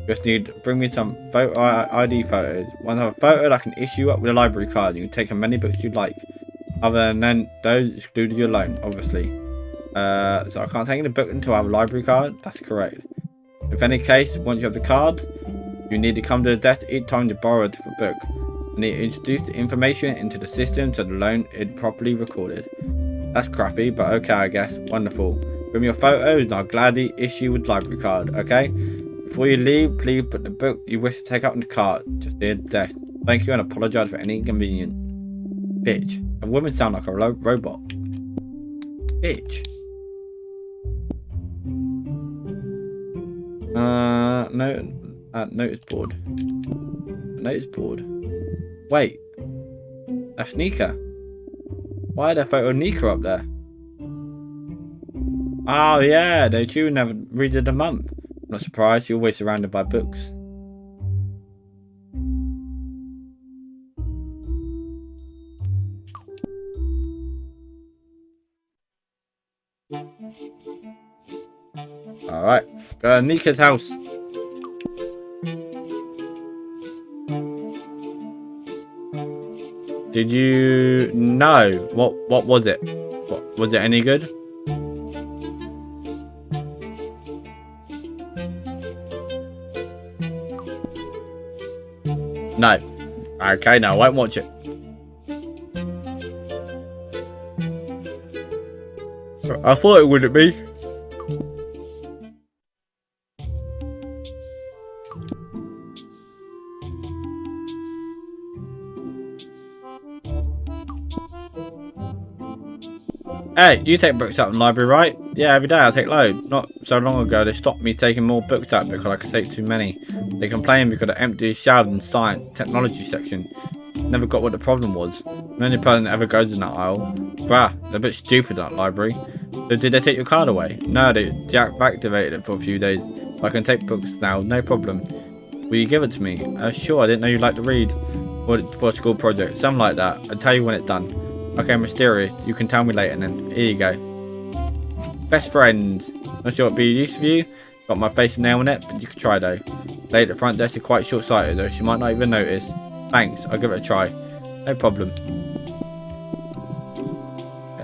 Just need to bring me some photo ID photos. Once I have a photo, I can issue up with a library card. You can take as many books you like. Other than those excluded your loan, obviously. So I can't take any book until I have a library card. That's correct. If any case, once you have the card, you need to come to the desk each time to borrow a different book. You need to introduce the information into the system so the loan is properly recorded. That's crappy, but okay, I guess. Wonderful. Bring me your photos and I'll gladly issue with library card, okay? Before you leave, please put the book you wish to take out in the cart, just near the desk. Thank you and apologise for any inconvenience. Bitch. A woman sound like a robot. Bitch. No, notice board. Notice board. Wait. A sneaker. Why had a photo of Nika up there? Oh yeah, the June never read of the month. Not surprised, you're always surrounded by books. Alright, go to Nika's house. Did you know? What was it? Was it any good? No. Okay, no, I won't watch it. I thought it wouldn't be. Hey, you take books out in the library, right? Yeah, every day I take loads. Not so long ago, they stopped me taking more books out because I could take too many. They complained because I emptied shelves in the science technology section. Never got what the problem was. I'm the only person that ever goes in that aisle. Bruh, they're a bit stupid, that library. So did they take your card away? No, they deactivated it for a few days. I can take books now, no problem. Will you give it to me? Sure, I didn't know you liked to read. For a school project, something like that. I'll tell you when it's done. Okay, mysterious. You can tell me later then. Here you go. Best friends. Not sure it'd be use for you. Got my face and nail on it, but you can try though. Lady at the front desk is quite short-sighted though. She might not even notice. Thanks. I'll give it a try. No problem.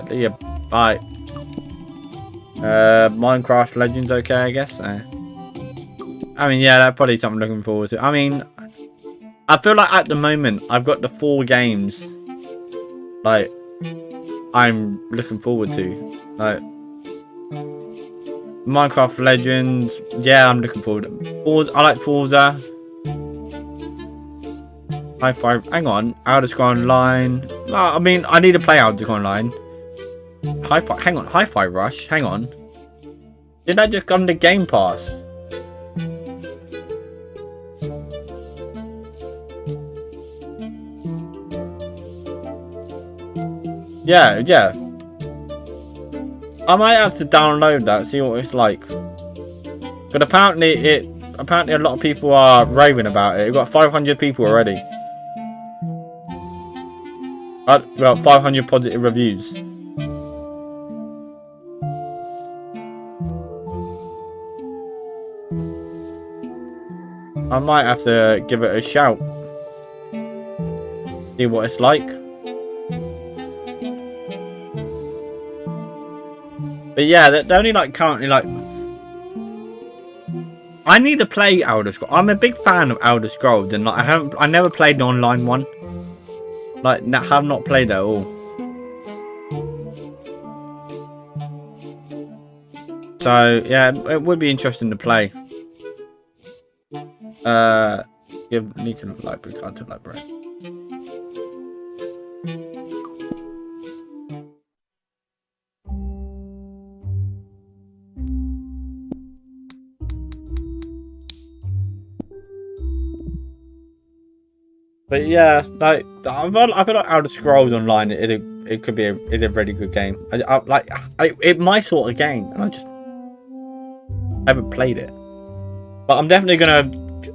See ya. Bye. Minecraft Legends okay, I guess. I mean, yeah, that's probably something I'm looking forward to. I mean, I feel like at the moment I've got the 4 games like I'm looking forward to. Like Minecraft Legends, yeah, I'm looking forward to. Forza, I like Forza. Hang on, Elder Scrolls Online. No, I mean, I need to play Elder Scrolls Online. Hang on, Hi-Fi Rush, hang on. Did that just come to Game Pass? Yeah. I might have to download that, see what it's like. But apparently a lot of people are raving about it. We've got 500 people already. About 500 positive reviews. I might have to give it a shout. See what it's like. But yeah, they're only like currently like. I need to play Elder Scrolls. I'm a big fan of Elder Scrolls, and like I never played the online one. Like, have not played it at all. So yeah, it would be interesting to play. Give Nika a library card to library. But yeah, like I feel like Elder Scrolls Online, it could be a really good game. It's my sort of game, and I just haven't played it. But I'm definitely gonna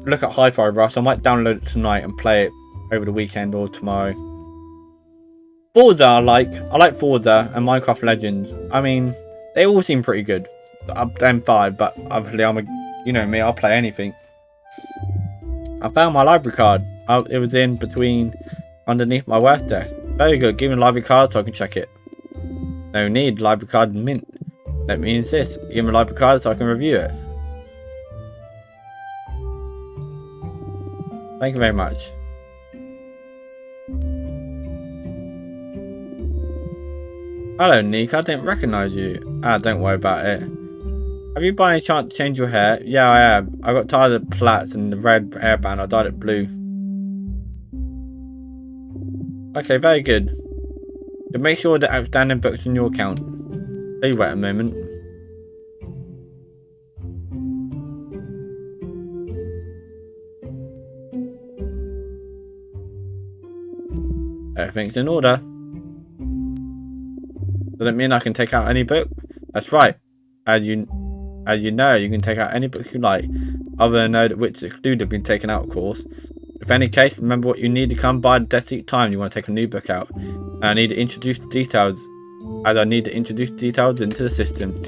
look at Hi-Fi Rush. I might download it tonight and play it over the weekend or tomorrow. Forza, I like Forza and Minecraft Legends. I mean, they all seem pretty good. I'm 5, but obviously you know me, I'll play anything. I found my library card. It was in between, underneath my work desk. Very good. Give me a library card so I can check it. No need. Library card mint. Let me insist. Give me a library card so I can review it. Thank you very much. Hello, Nick. I didn't recognise you. Don't worry about it. Have you by any chance changed your hair? Yeah, I have. I got tired of the plaits and the red hairband. I dyed it blue. Okay, very good. So make sure the outstanding books in your account. Please wait a moment. Everything's in order. Does that mean I can take out any book? That's right. As you know, you can take out any book you like, other than know that which excluded have been taken out, of course. If any case, remember what you need to come by the designated time you want to take a new book out. And I need to introduce details into the system,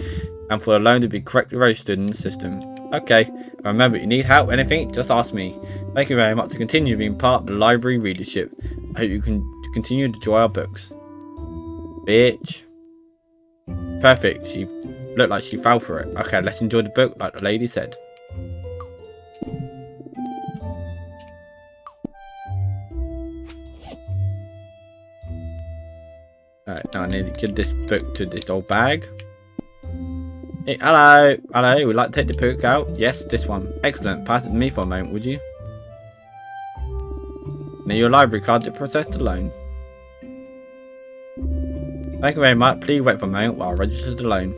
and for the loan to be correctly registered in the system. Okay, and remember, if you need help, anything, just ask me. Thank you very much to continue being part of the library readership. I hope you can continue to enjoy our books. Bitch. Perfect. She looked like she fell for it. Okay, let's enjoy the book like the lady said. Alright, now I need to give this book to this old bag. Hey, hello. Hello, would like to take the book out? Yes, this one. Excellent. Pass it to me for a moment, would you? Now your library card to process the loan. Thank you very much. Please wait for a moment while I register the loan.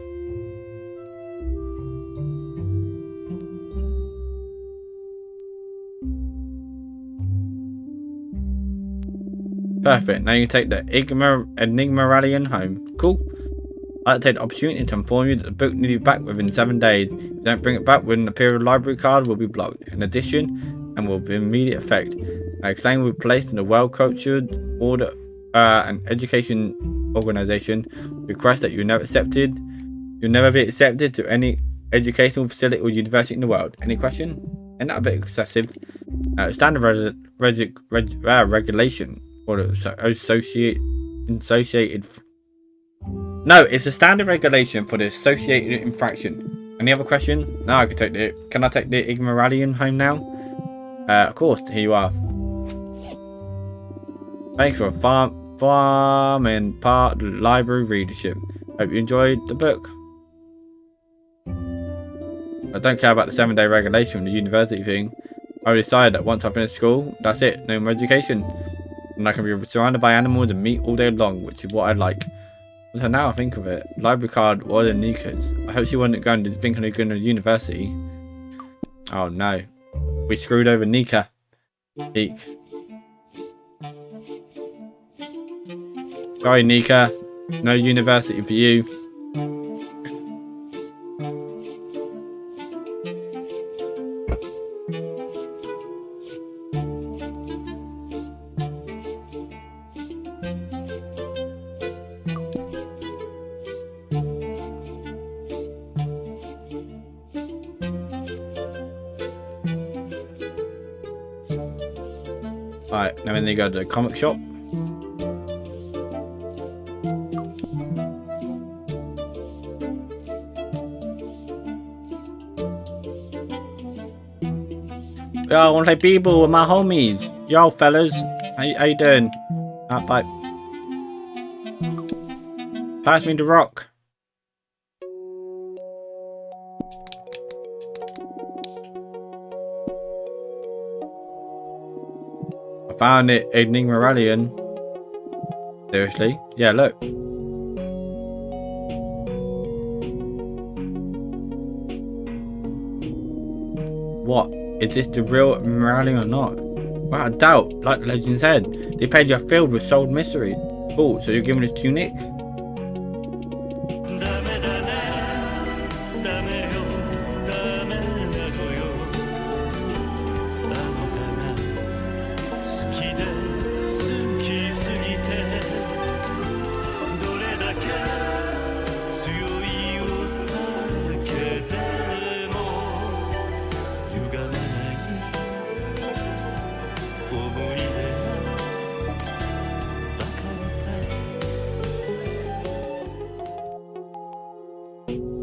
Perfect. Now you can take the Enigmaralion home. Cool. I'd like to take the opportunity to inform you that the book needs to be back within 7 days. If you don't bring it back within the period, the library card will be blocked. In addition, and will be immediate effect, a claim will be placed in the well-cultured order and education organization. Request that you'll never be accepted to any educational facility or university in the world. Any question? Isn't that a bit excessive? Standard regulation or associated. No, it's a standard regulation for the associated infraction. Any other question? No, I can take the. Can I take the Ignoralian home now? Of course. Here you are. Thanks for farm and part of the library readership. Hope you enjoyed the book. I don't care about the 7-day regulation from the university thing. I decided that once I finish school, that's it. No more education. And I can be surrounded by animals and meat all day long, which is what I like. So now I think of it, library card was in Nika's. I hope she wasn't going to think of going to university. Oh no. We screwed over Nika. Eek. Sorry Nika. No university for you. Alright, now then they go to the comic shop. Yo, I wanna play people with my homies. Yo fellas, how you doing? Bye. Pass me the rock. I found it, Enigma Rallion. Seriously? Yeah, look. What? Is this the real Rallion or not? Well, I doubt, like the legend said. They paid you filled with sold mysteries. Cool, so you're giving it a tunic?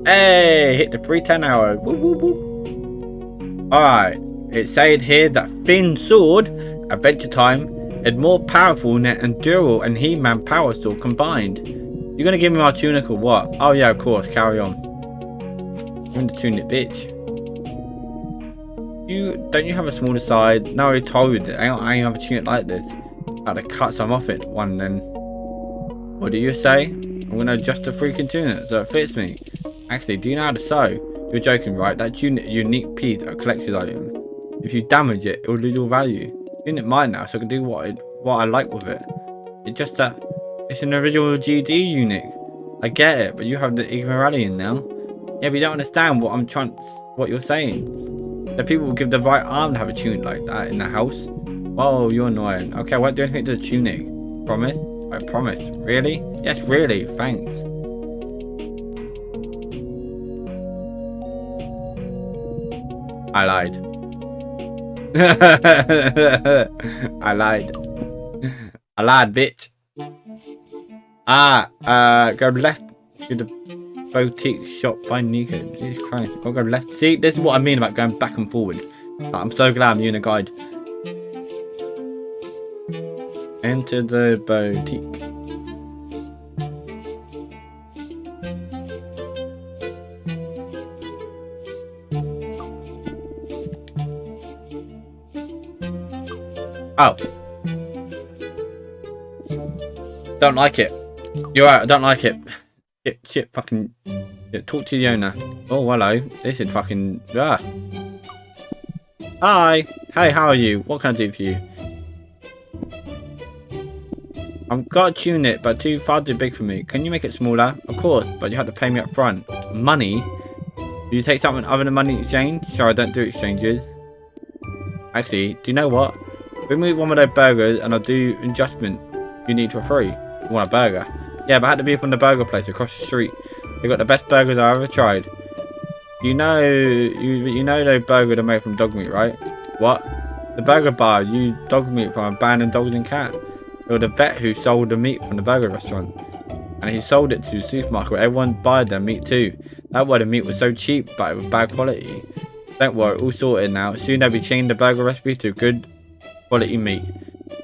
Hey, hit the 310 hour. Woo, woo, woo. Alright, it said here that Finn's sword, Adventure Time, is more powerful and durable and He-Man Power Sword combined. You're gonna give me my tunic or what? Oh yeah, of course, carry on. Give me the tunic, bitch. Don't you have a smaller side? No, I told you that I ain't have a tunic like this. I had to cut some off it one then. What do you say? I'm gonna adjust the freaking tunic so it fits me. Actually, do you know how to sew? You're joking, right? That's a unique piece of a collector's item. If you damage it, it will lose your value. Unit mine now, so I can do what I like with it. It's just that it's an original GD unit. I get it, but you have the Ignoralian now. Yeah, but you don't understand what you're saying. The people will give the right arm to have a tunic like that in the house. Whoa, you're annoying. Okay, I won't do anything to the tunic. Promise? I promise. Really? Yes, really. Thanks. I lied. I lied. I lied, bitch. Go left to the boutique shop by Nico. Jesus Christ. I'll go left. See, this is what I mean about going back and forward. I'm so glad I'm using a guide. Enter the boutique. Oh. Don't like it. You're right, I don't like it. Shit, fucking... talk to the owner. Oh, hello. This is fucking... Ah. Hi. Hey, how are you? What can I do for you? I've got a tunic, but far too big for me. Can you make it smaller? Of course, but you have to pay me up front. Money? Do you take something other than money in exchange? Sure, I don't do exchanges. Actually, do you know what? Bring me one of those burgers and I'll do adjustment you need for free. You want a burger? Yeah, but it had to be from the burger place across the street. They got the best burgers I've ever tried. You know those burgers are made from dog meat, right? What? The burger bar used dog meat from abandoned dogs and cats. It was the vet who sold the meat from the burger restaurant. And he sold it to the supermarket where everyone buys their meat too. That's why the meat was so cheap, but it was bad quality. Don't worry, all sorted now. Soon they'll be changing the burger recipe to good quality meat.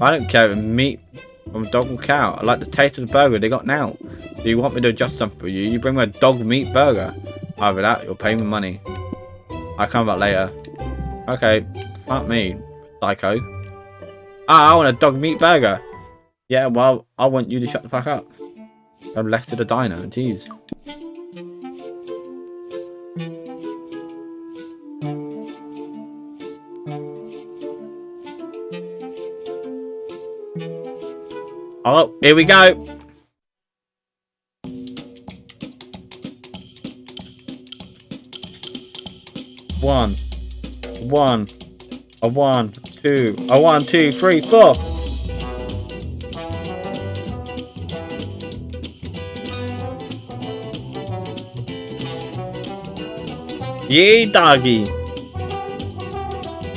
I don't care if meat from a dog or cow. I like the taste of the burger they got now. Do you want me to adjust something for you? You bring me a dog meat burger. Either that, you'll pay me money. I'll come back later. Okay, fuck me, psycho. I want a dog meat burger. Yeah, well, I want you to shut the fuck up. Go left to the diner, jeez. Oh, here we go. One, two, three, four. Yay, doggy.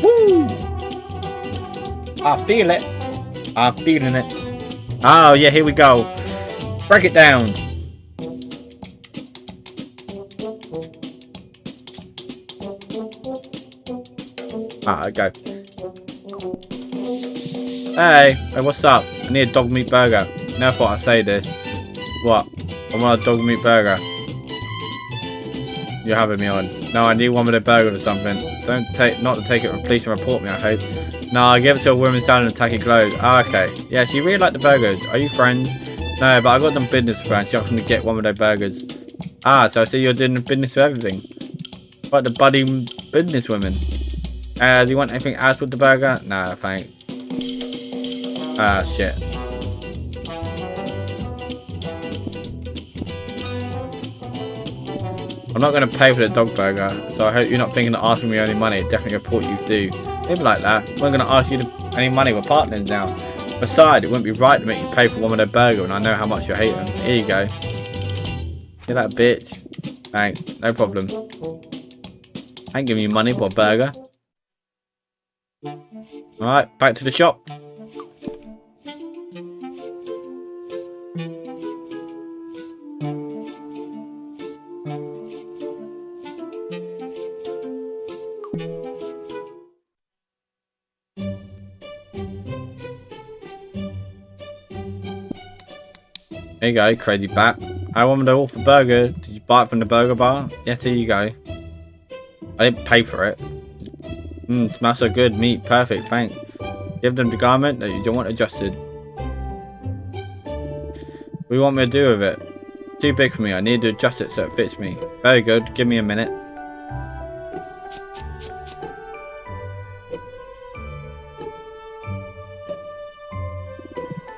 Woo! I feel it. I'm feeling it. Oh, yeah, here we go. Break it down. Ah, okay. Hey, what's up? I need a dog meat burger. Never thought I'd say this. What? I want a dog meat burger. You're having me on. No, I need one with a burger or something. Don't take, not to take it from police and report me, I hope. No, I give it to a woman selling and tacky clothes. Oh, okay. Yeah, she really liked the burgers. Are you friends? No, but I got them business friends. You have to get one with their burgers. Ah, so I see you're doing business with everything. Like the budding business women. Do you want anything else with the burger? Nah, thanks. Ah, shit. I'm not going to pay for the dog burger, so I hope you're not thinking of asking me any money. Definitely report you do. Maybe like that. I'm not going to ask you any money. We're partners now. Besides, it wouldn't be right to make you pay for one with a burger, and I know how much you hate them. Here you go. See that bitch? Thanks. No problem. I ain't giving you money for a burger. Alright, back to the shop. There you go, crazy bat. I wanted to offer burger. Did you buy it from the burger bar? Yes, here you go. I didn't pay for it. Smells so good. Meat, perfect, thanks. Give them the garment that you don't want adjusted. What do you want me to do with it? Too big for me. I need to adjust it so it fits me. Very good. Give me a minute.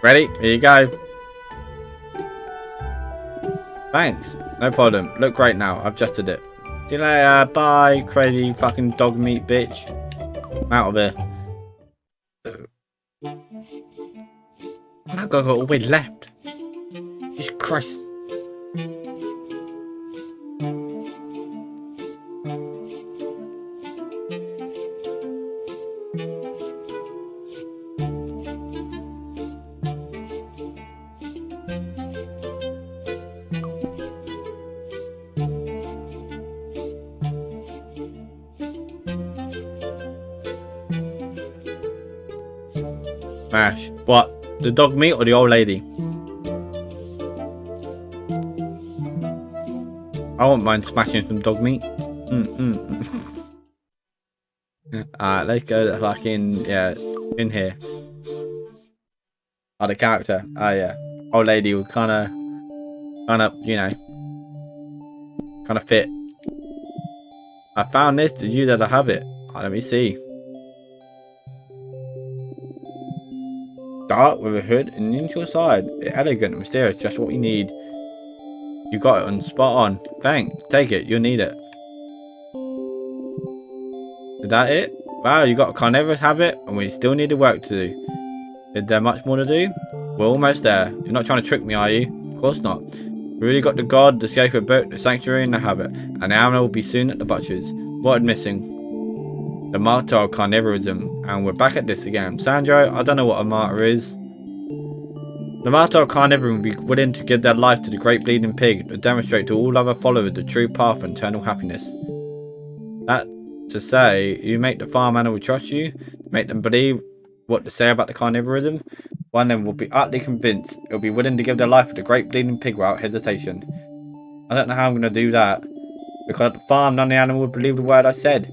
Ready? Here you go. Thanks. No problem. Look great now. I've adjusted it. See you later. Bye, crazy fucking dog meat bitch. I'm out of here. That guy got all the way left. Jesus Christ. Smash. What? The dog meat or the old lady? I won't mind smashing some dog meat. Alright, let's go to fucking, yeah, in here. Oh, the character. Oh, yeah. Old lady will kind of, you know, kind of fit. I found this to use as a habit. Oh, let me see. Dark with a hood and neutral side. Elegant and mysterious, just what we need. You got it on spot on. Thanks. Take it. You'll need it. Is that it? Wow, you got a carnivorous habit and we still need the work to do. Is there much more to do? We're almost there. You're not trying to trick me, are you? Of course not. We really got the god, the sacred book, the sanctuary and the habit. And the animal will be soon at the butcher's. What is missing? The martyr of Carnivorism, and we're back at this again. Sandro, I don't know what a martyr is. The martyr of Carnivorism will be willing to give their life to the great bleeding pig to demonstrate to all other followers the true path of eternal happiness. That to say, you make the farm animal trust you, make them believe what to say about the Carnivorism. One of them will be utterly convinced. It will be willing to give their life to the great bleeding pig without hesitation. I don't know how I'm going to do that, because at the farm none of the animal would believe the word I said.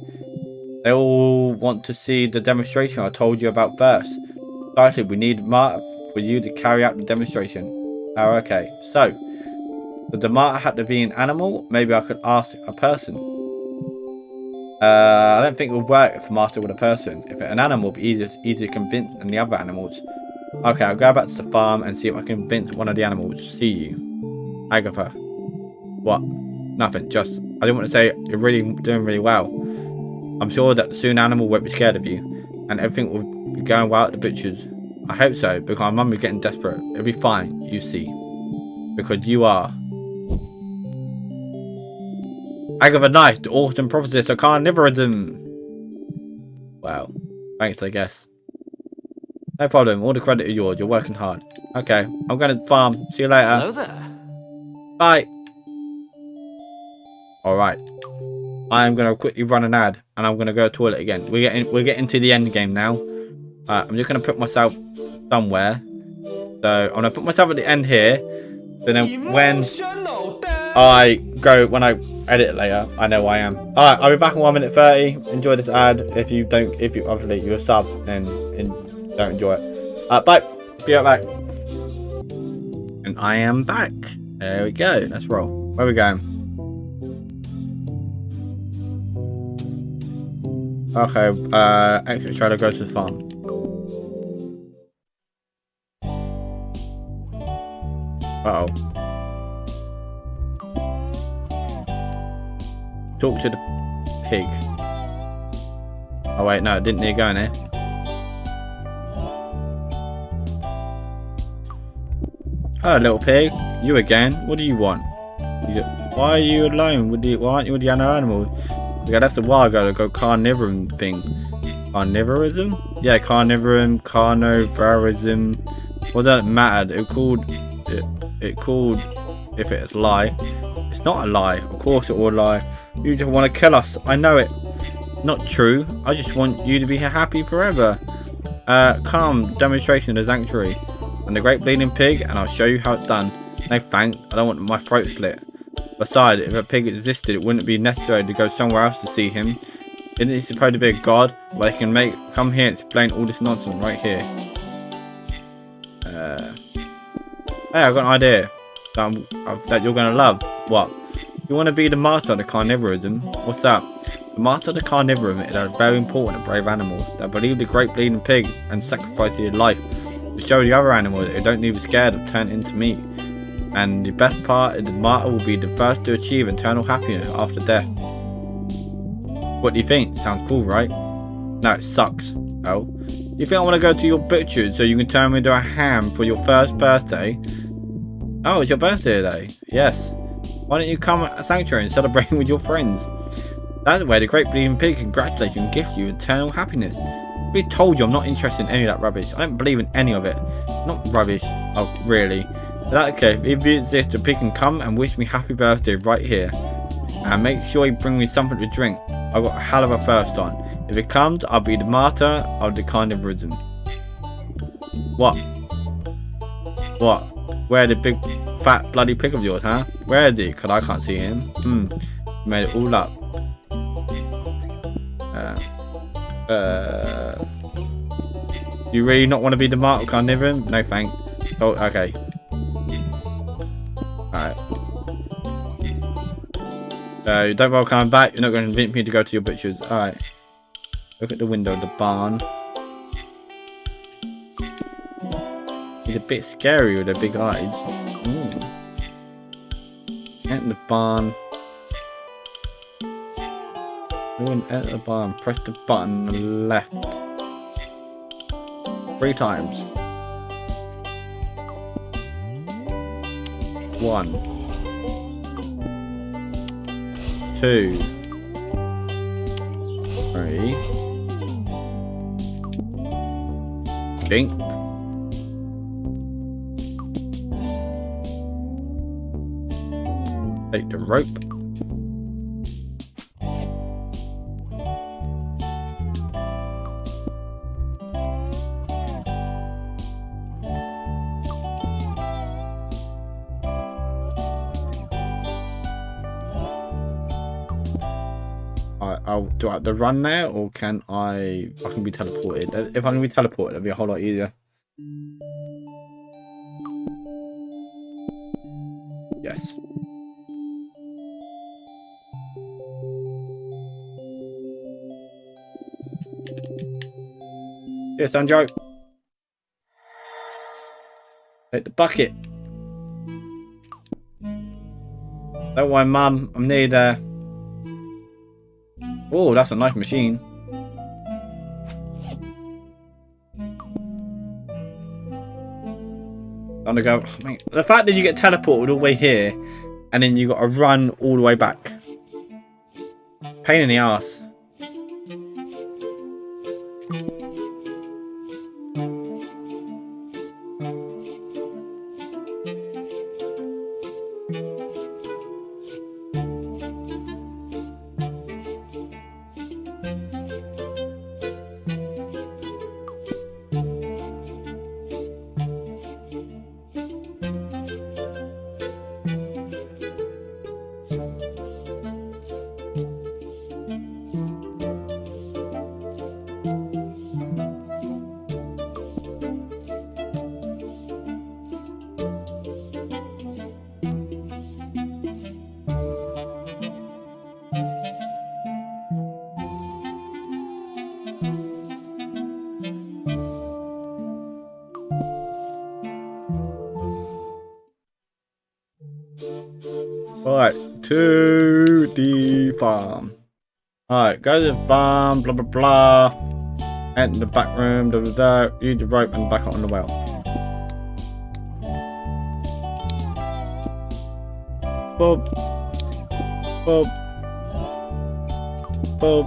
They all want to see the demonstration I told you about first. Likely, we need martyr for you to carry out the demonstration. Oh, okay. So, would the martyr have to be an animal? Maybe I could ask a person. I don't think it would work if the martyr were a person. If an animal, would be easier to convince than the other animals. Okay, I'll go back to the farm and see if I can convince one of the animals. See you. Agatha. What? Nothing, just, I didn't want to say you're really doing really well. I'm sure that soon animal won't be scared of you, and everything will be going well at the butcher's. I hope so, because my mum is getting desperate. It'll be fine, you see. Because you are. Agatha Knight, the autumn prophetess of Carnivorism. Wow. Thanks, I guess. No problem. All the credit is yours. You're working hard. Okay. I'm going to farm. See you later. Hello there. Bye. Alright. I'm going to quickly run an ad. And I'm going to go to the toilet again. We're getting to the end game now. I'm just going to put myself somewhere. So I'm going to put myself at the end here. So then when I edit it later, I know I am. Alright, I'll be back in 1 minute 30. Enjoy this ad. If you obviously you're a sub and don't enjoy it. Bye. Be right back. And I am back. There we go. Let's roll. Where are we going? Okay, actually try to go to the farm. Uh-oh. Talk to the pig. Oh wait, no, it didn't need going there. Hello, little pig. You again? What do you want? Why are you alone? Why aren't you with the other animals? Yeah, that's a while ago to go carnivorism thing. Carnivorism? Yeah, carnivorism, carnivorism. What does it matter? It called if it's a lie. It's not a lie. Of course it will lie. You just want to kill us. I know it. Not true. I just want you to be happy forever. Come, demonstration of the sanctuary. I'm the great bleeding pig, and I'll show you how it's done. No thanks. I don't want my throat slit. Besides, if a pig existed, it wouldn't be necessary to go somewhere else to see him. Isn't he supposed to be a god? Well, he can come here and explain all this nonsense right here. Hey, I've got an idea that you're gonna love. What? You want to be the master of the carnivorism? What's that? The master of the carnivorism is a very important and brave animal that believe the great bleeding pig and sacrifice his life to show the other animals that they don't need to be scared of turning into meat. And the best part is the martyr will be the first to achieve eternal happiness after death. What do you think? Sounds cool, right? No, it sucks. Oh. You think I want to go to your butcher so you can turn me into a ham for your first birthday? Oh, it's your birthday today? Yes. Why don't you come at a sanctuary and celebrate with your friends? That's where the great bleeding pig congratulates you and gives you eternal happiness. We told you I'm not interested in any of that rubbish. I don't believe in any of it. Not rubbish. Oh, really? That's okay. If you exist, the pig can come and wish me happy birthday right here. And make sure you bring me something to drink. I've got a hell of a thirst on. If it comes, I'll be the martyr of the carnivorism. What? What? Where the big fat bloody pig of yours, huh? Where is he? Cause I can't see him. Made it all up. You really not want to be the martyr of carnivorism? No thanks. Oh, okay. Alright. You don't bother coming back. You're not going to convince me to go to your butcher's. Alright. Look at the window of the barn. He's a bit scary with their big eyes. Ooh. Enter the barn. Enter the barn. Press the button on the left. 3 times. 1, 2, 3. Dink. Take the rope. Do I have to run now, or can I can be teleported? If I can be teleported, it'll be a whole lot easier. Yes. Yes, Sanjo. Take the bucket. Don't worry, Mum. I'm nearly there. Oh, that's a nice machine. I'm gonna go. Mate, the fact that you get teleported all the way here, and then you got to run all the way back. Pain in the ass. to the farm. Alright, go to the farm, blah blah blah. Enter the back room, da da da. Use the rope and back on the well. Boop. Boop. Boop.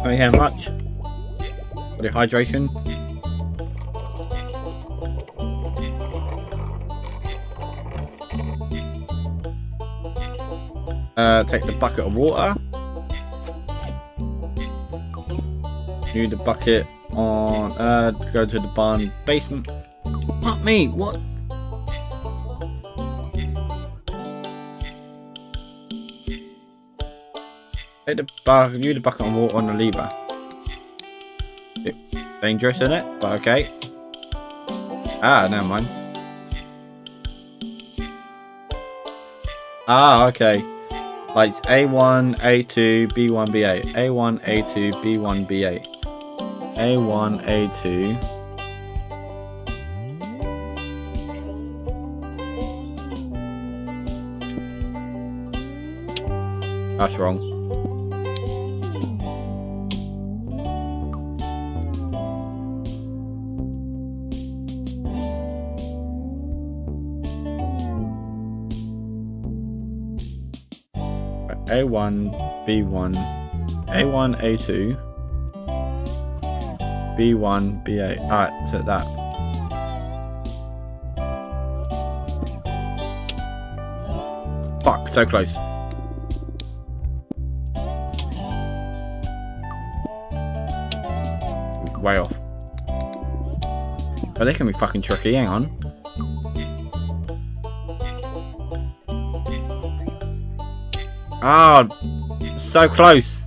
Don't hear much. For the hydration. Take the bucket of water. Use the bucket on. Go to the barn basement. Not me. What? Take the bucket. Use the bucket of water on the lever. Dangerous, isn't it? But okay. Ah, never mind. Ah, okay. Like A1, A2, B1, B8. A1, A2, B1, B8. A1, A2. That's wrong. A1, B1, A1, A2, B1, B8. Alright, set that. Fuck, so close. Way off. Oh, they can be fucking tricky, hang on. Ah, oh, so close.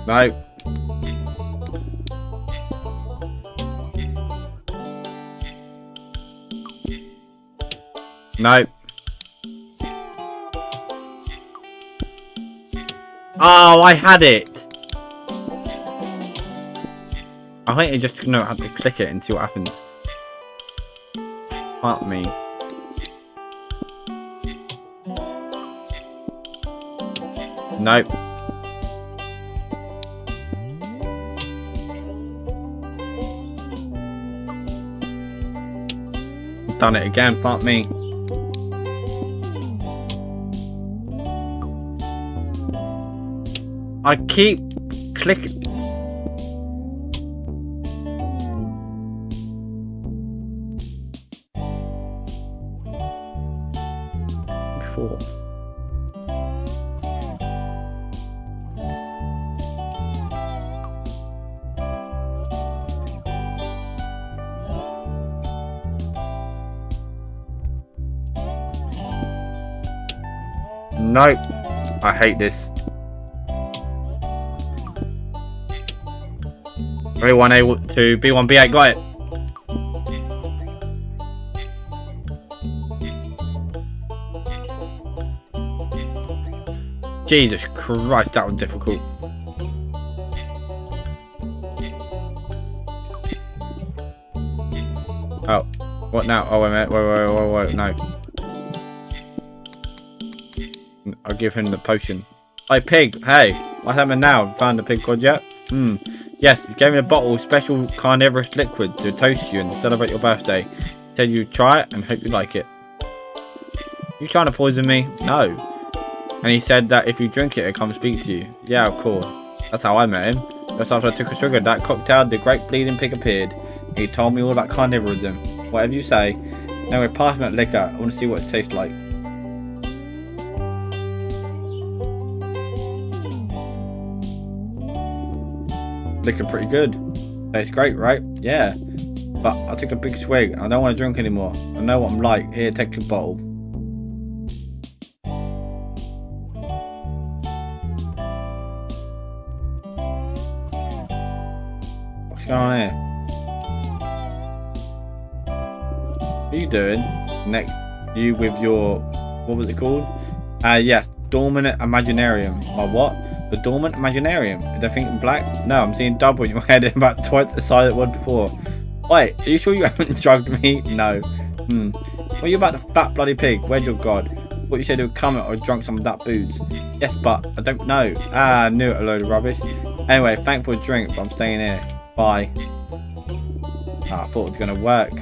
No. No. Oh, I had it. I think you just know how to click it and see what happens. Fuck me. Nope. Done it again, fuck me. I keep clicking. Before. Nope. I hate this. A1, A2, B1, B8, got it. Jesus Christ, that was difficult. Oh, what now? Oh, wait a minute. Wait, no. I'll give him the potion. Hey, pig, hey, what's happening now? Found the pig cod yet? Yes, he gave me a bottle of special carnivorous liquid to toast you and celebrate your birthday. Said you'd try it and hope you like it. You trying to poison me? No. And he said that if you drink it, it'll come speak to you. Yeah, of course. That's how I met him. Just after I took a swig of that cocktail, the great bleeding pig appeared. He told me all about carnivorism. Whatever you say. Anyway, pass me that liquor. I want to see what it tastes like. Looking pretty good. Tastes great, right? Yeah. But I took a big swig. I don't want to drink anymore. I know what I'm like. Here, take your bottle. What's going on here? What are you doing? Next, you with your, what was it called? Yes. Dormant Imaginarium. My what? The Dormant Imaginarium. Is everything in black? No, I'm seeing double in your head and about twice the size it was before. Wait, are you sure you haven't drugged me? No. What are you about, the fat bloody pig? Where's your god? What you said he would come or drunk some of that booze. Yes, but I don't know. I knew it, a load of rubbish. Anyway, thanks for a drink, but I'm staying here. Bye. I thought it was gonna work.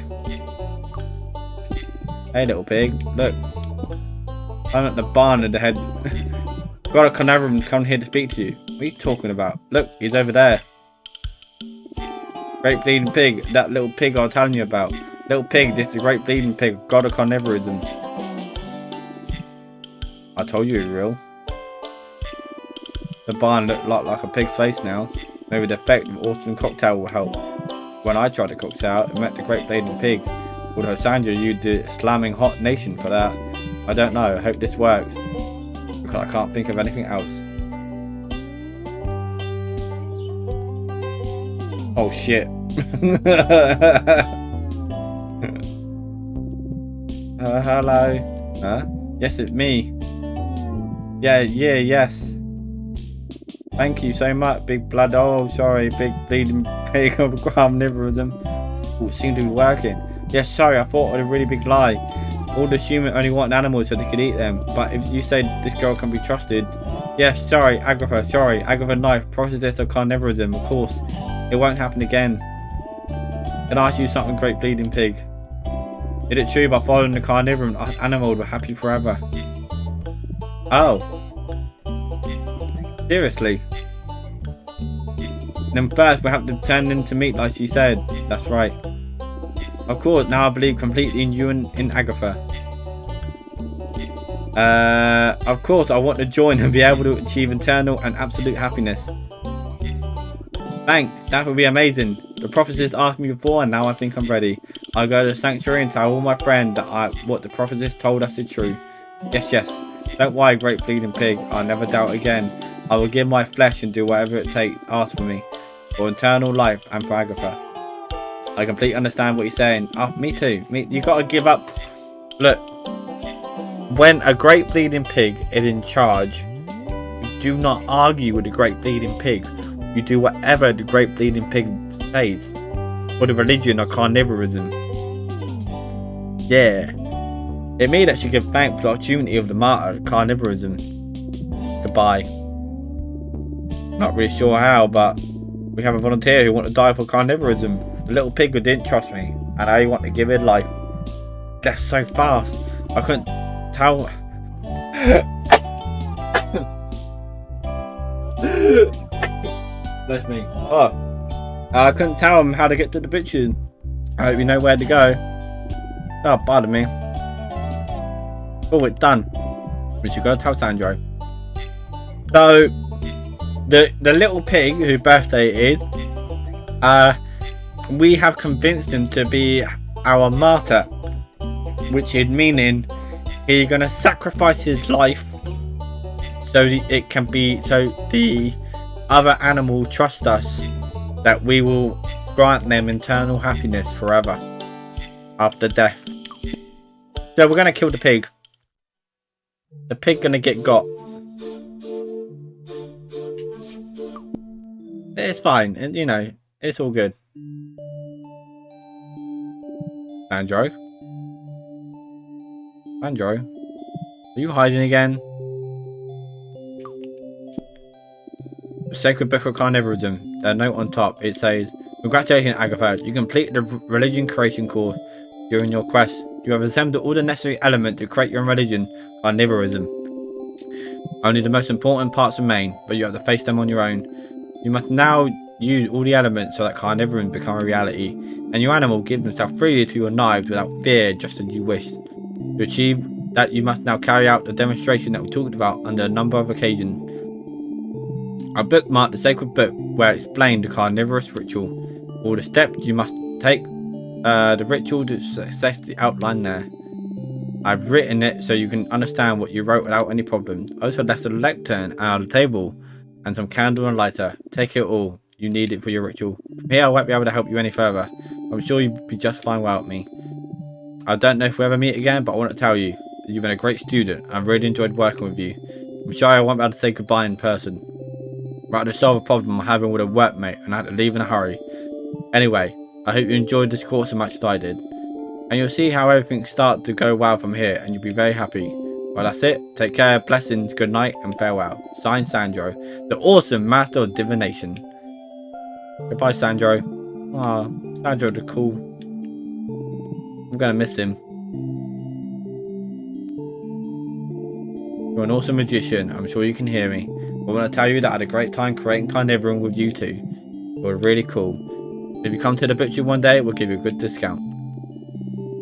Hey little pig, look. I'm at the barn at the head. Got a Carnivorism come here to speak to you. What are you talking about? Look, he's over there. Great bleeding pig, that little pig I was telling you about. Little pig, this is a great bleeding pig, god of Carnivorism. I told you it was real. The barn looked like a pig's face now. Maybe the effect of Autumn cocktail will help. When I tried to cook it out, it met the great bleeding pig. Although Sandra used the slamming hot nation for that. I don't know, I hope this works. Because I can't think of anything else. Oh shit. Hello. Huh? Yes, it's me. Yes. Thank you so much, big blood. Oh, sorry, big bleeding pig of Carnivorism. Oh, it seemed to be working. Yes, sorry, I thought it was a really big lie. All the humans only want animals so they could eat them. But if you say this girl can be trusted. Yes, sorry, Agatha, Agatha knife, process of Carnivorism, of course. It won't happen again. Can I ask you something, great bleeding pig? Is it true by following the Carnivorism, animals were happy forever? Oh. Seriously? Then first we have to turn them into meat like she said. That's right. Of course, now I believe completely in you and in Agatha. Of course I want to join and be able to achieve eternal and absolute happiness. Thanks, that would be amazing. The prophetess asked me before and now I think I'm ready. I'll go to the sanctuary and tell all my friends that what the prophetess told us is true. Yes. Don't worry, great bleeding pig. I'll never doubt again. I will give my flesh and do whatever it takes. Ask for me. For eternal life and for Agatha. I completely understand what you're saying. Oh, me too. You gotta give up. Look. When a great bleeding pig is in charge, you do not argue with the great bleeding pig. You do whatever the great bleeding pig says. For the religion of Carnivorism. Yeah. It means that she give thanks for the opportunity of the martyr of Carnivorism. Goodbye. Not really sure how, but we have a volunteer who wants to die for Carnivorism. The little pig who didn't trust me, and I want to give it life. That's so fast. I couldn't tell. Bless me. Oh, I couldn't tell him how to get to the bitches. I hope you know where to go. Oh, pardon me. Oh, it's done. We should go tell Sandro. So, the little pig whose birthday it is, we have convinced him to be our martyr, which is meaning he's gonna sacrifice his life so it can be, so the other animal trust us that we will grant them eternal happiness forever after death. So we're gonna kill the pig. The pig gonna get got. It's fine, and you know, it's all good. Sandro? Sandro? Are you hiding again? The Sacred Book of Carnivorism. The note on top, it says, congratulations Agatha, you completed the religion creation course during your quest. You have assembled all the necessary elements to create your own religion, Carnivorism. Only the most important parts remain, but you have to face them on your own. You must now use all the elements so that Carnivorism become a reality, and your animal gives himself freely to your knives without fear, just as you wish. To achieve that, you must now carry out the demonstration that we talked about under a number of occasions. I bookmarked the sacred book where it explained the carnivorous ritual. All the steps you must take the ritual to success the outline there. I've written it so you can understand what you wrote without any problem. I also left a lectern on the table and some candle and lighter. Take it all. You need it for your ritual. From here I won't be able to help you any further. I'm sure you'll be just fine without me. I don't know if we'll ever meet again, but I want to tell you You've been a great student. I've really enjoyed working with you. I'm sure I won't be able to say goodbye in person. I had to solve a problem I'm having with a workmate and I had to leave in a hurry. Anyway, I hope you enjoyed this course as much as I did. And you'll see how everything starts to go well from here and you'll be very happy. Well, that's it. Take care, blessings, good night, and farewell. Signed, Sandro, the awesome master of divination. Goodbye, Sandro. Ah, Sandro the cool. I'm gonna miss him. You're an awesome magician. I'm sure you can hear me. I want to tell you that I had a great time creating Carnivorism with you two. You were really cool. If you come to the butcher one day, we'll give you a good discount.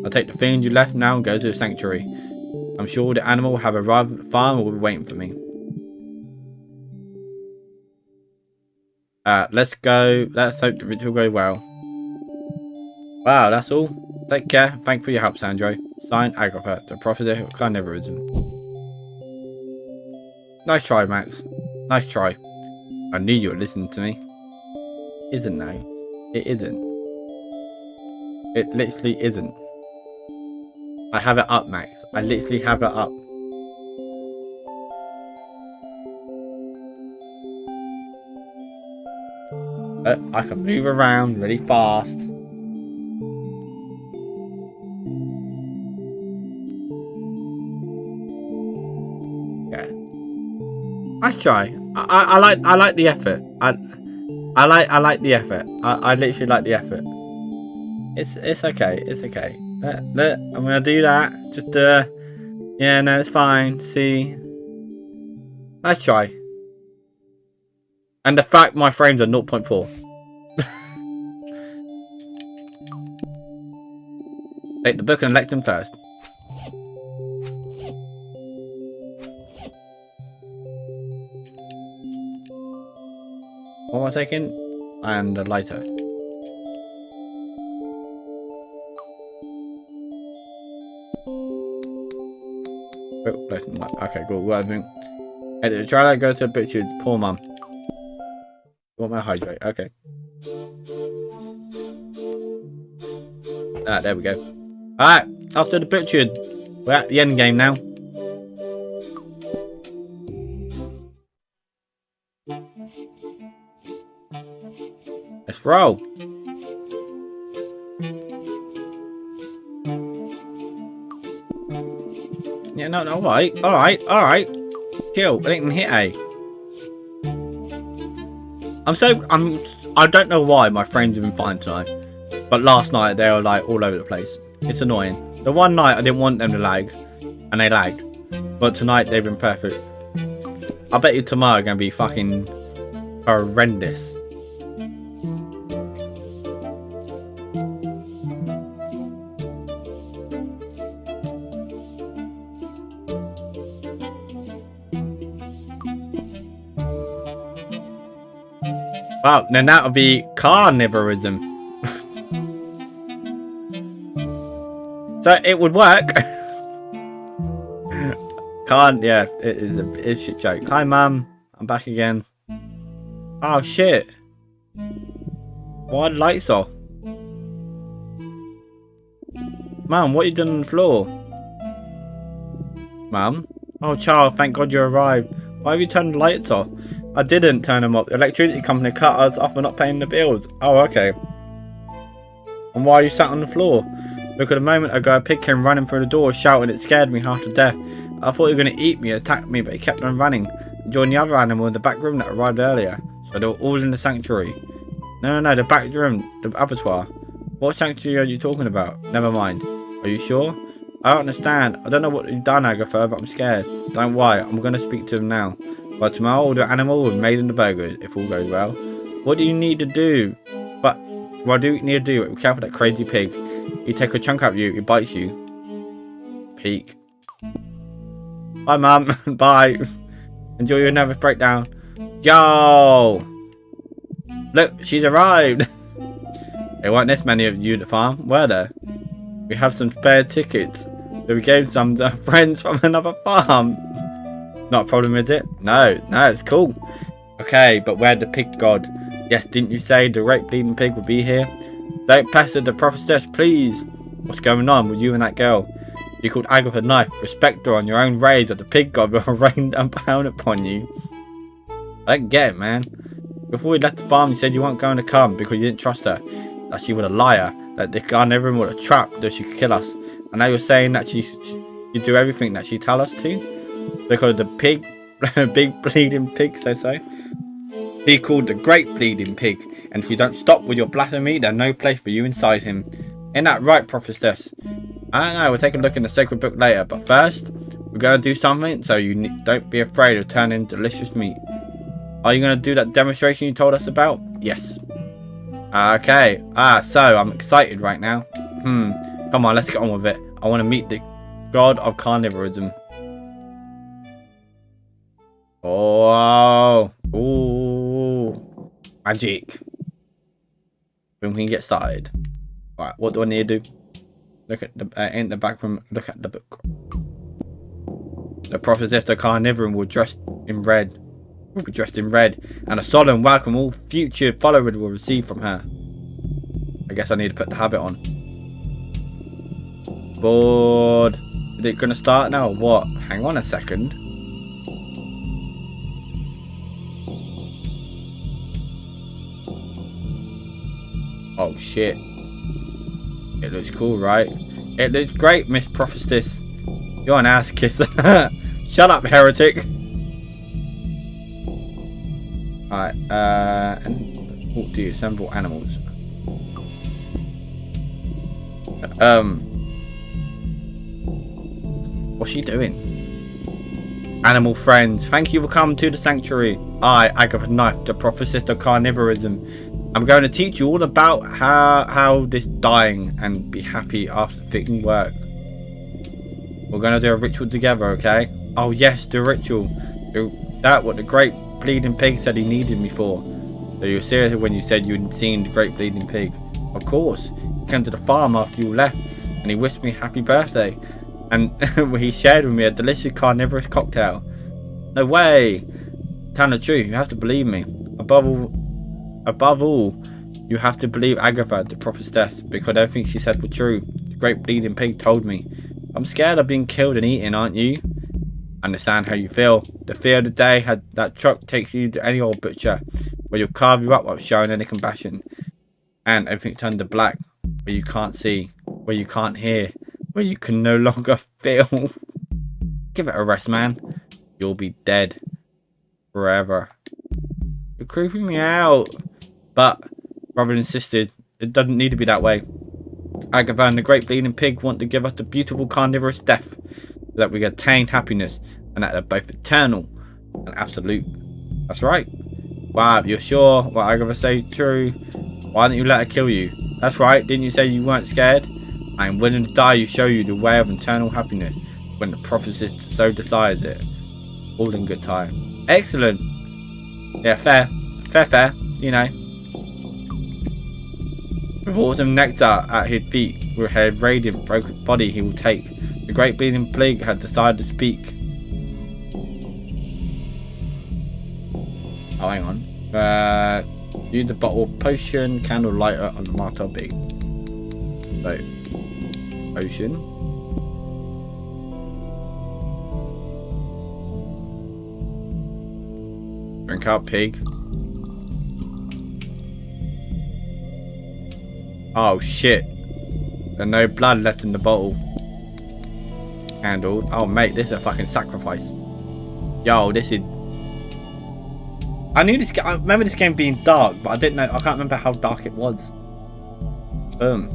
I'll take the fiend you left now and go to the sanctuary. I'm sure the animal will have arrived at the farm and will be waiting for me. Let's go. Let's hope the ritual goes well. Wow, that's all. Take care. Thanks for your help, Sandro. Signed, Agatha, the prophet of Carnivorism. Nice try, Max. Nice try. I knew you would listen to me. Isn't though. It isn't. It literally isn't. I have it up, Max. I literally have it up. I can move around really fast. Yeah. Nice try. I like the effort. I like the effort. I literally like the effort. It's okay. It's okay. Look, I'm gonna do that. Just yeah, no, it's fine. See. Nice try. And the fact my frames are 0.4. Take the book and elect him first. One more taking, and a lighter. Oh, okay, cool. Well, I think. Hey, try to go to the butcher's. Poor mum. Want my hydrate? Okay. There we go. Alright, after the butchered. We're at the end game now. Let's roll. Yeah, no, alright. Chill, I didn't hit A. I don't know why my frames have been fine tonight. But last night they were like all over the place. It's annoying. The one night I didn't want them to lag. And they lagged. But tonight they've been perfect. I bet you tomorrow are going to be fucking horrendous. Wow, then that would be Carnivorism. So it would work. Yeah, it's a shit joke. Hi, Mum. I'm back again. Oh, shit. Why are the lights off? Mum, what are you doing on the floor? Mum? Oh, child, thank God you arrived. Why have you turned the lights off? I didn't turn them off. The electricity company cut us off for not paying the bills. Oh, okay. And why are you sat on the floor? Look, at a moment ago, a pig came running through the door, shouting. It scared me half to death. I thought he was going to eat me, attack me, but he kept on running. He joined the other animal in the back room that arrived earlier. So they were all in the sanctuary. No, the back room, the abattoir. What sanctuary are you talking about? Never mind. Are you sure? I don't understand. I don't know what you've done, Agatha, but I'm scared. Don't worry, I'm going to speak to him now. By tomorrow, the animal will be made into burgers, if all goes well. What do you need to do? What do you need to do? Be careful of that crazy pig. He take a chunk out of you, he bites you. Peek. Bye, Mum. Bye. Enjoy your nervous breakdown. Yo! Look, she's arrived. There weren't this many of you at the farm, were there? We have some spare tickets. So we gave some to friends from another farm. Not a problem, is it? No, it's cool. Okay, but where'd the pig god? Yes, didn't you say the great bleeding pig would be here? Don't pester the prophetess, please. What's going on with you and that girl? You called Agatha knife. Respect her on your own rage that the pig god will rain down upon you. I don't get it, man. Before we left the farm, you said you weren't going to come because you didn't trust her. That she was a liar. That the Carnivorism was a trap that she could kill us. And now you're saying that she'd do everything that she tell us to? Because the pig, big bleeding pig says so. He called the great bleeding pig. And if you don't stop with your blasphemy, there's no place for you inside him. Ain't that right, prophetess? I don't know, we'll take a look in the sacred book later. But first, we're going to do something so you don't be afraid of turning delicious meat. Are you going to do that demonstration you told us about? Yes. Okay. So I'm excited right now. Come on, let's get on with it. I want to meet the god of carnivorism. Oh. Ooh. Magic. Then we can get started. Alright, what do I need to do? Look at the in the back room. Look at the book. The prophetess of Carnivorism will be dressed in red, and a solemn welcome all future followers will receive from her. I guess I need to put the habit on. Bored. Is it gonna start now or what? Hang on a second. Oh shit. It looks cool, right? It looks great, Miss Prophetess. You're an ass kisser. Shut up, heretic. Alright, and talk to you, assemble animals. What's she doing? Animal friends, thank you for coming to the sanctuary. I, Agatha Knife, the prophetess of carnivorism. I'm going to teach you all about how this dying and be happy after fixing work. We're going to do a ritual together, okay? Oh yes, the ritual. That what the great bleeding pig said he needed me for. So you were serious when you said you'd seen the great bleeding pig? Of course. He came to the farm after you left and he wished me happy birthday. And he shared with me a delicious carnivorous cocktail. No way. Tell the truth, you have to believe me. Above all, you have to believe Agatha, the prophetess, because everything she said was true. The great bleeding pig told me. I'm scared of being killed and eaten, aren't you? Understand how you feel. The fear of the day that truck takes you to any old butcher, where you'll carve you up without showing any compassion. And everything turned to black, where you can't see, where you can't hear, where you can no longer feel. Give it a rest, man. You'll be dead. Forever. You're creeping me out. But, brother insisted, it doesn't need to be that way. Agatha and the great bleeding pig want to give us the beautiful carnivorous death, so that we attain happiness, and that they're both eternal and absolute. That's right. Wow, you're sure what Agatha says is true? Why didn't you let her kill you? That's right, didn't you say you weren't scared? I am willing to die to show you the way of eternal happiness, when the prophetess so decides it. All in good time. Excellent. Yeah, fair, you know. With autumn nectar at his feet, with her radiant broken body he will take. The great bleeding pig had decided to speak. Oh, hang on. Use the bottle of potion, candle lighter on the martyr big. So, potion. Drink out, pig. Oh shit. There's no blood left in the bottle. Handled. Oh mate, this is a fucking sacrifice. Yo, this is... I remember this game being dark, but I didn't know, I can't remember how dark it was. Boom.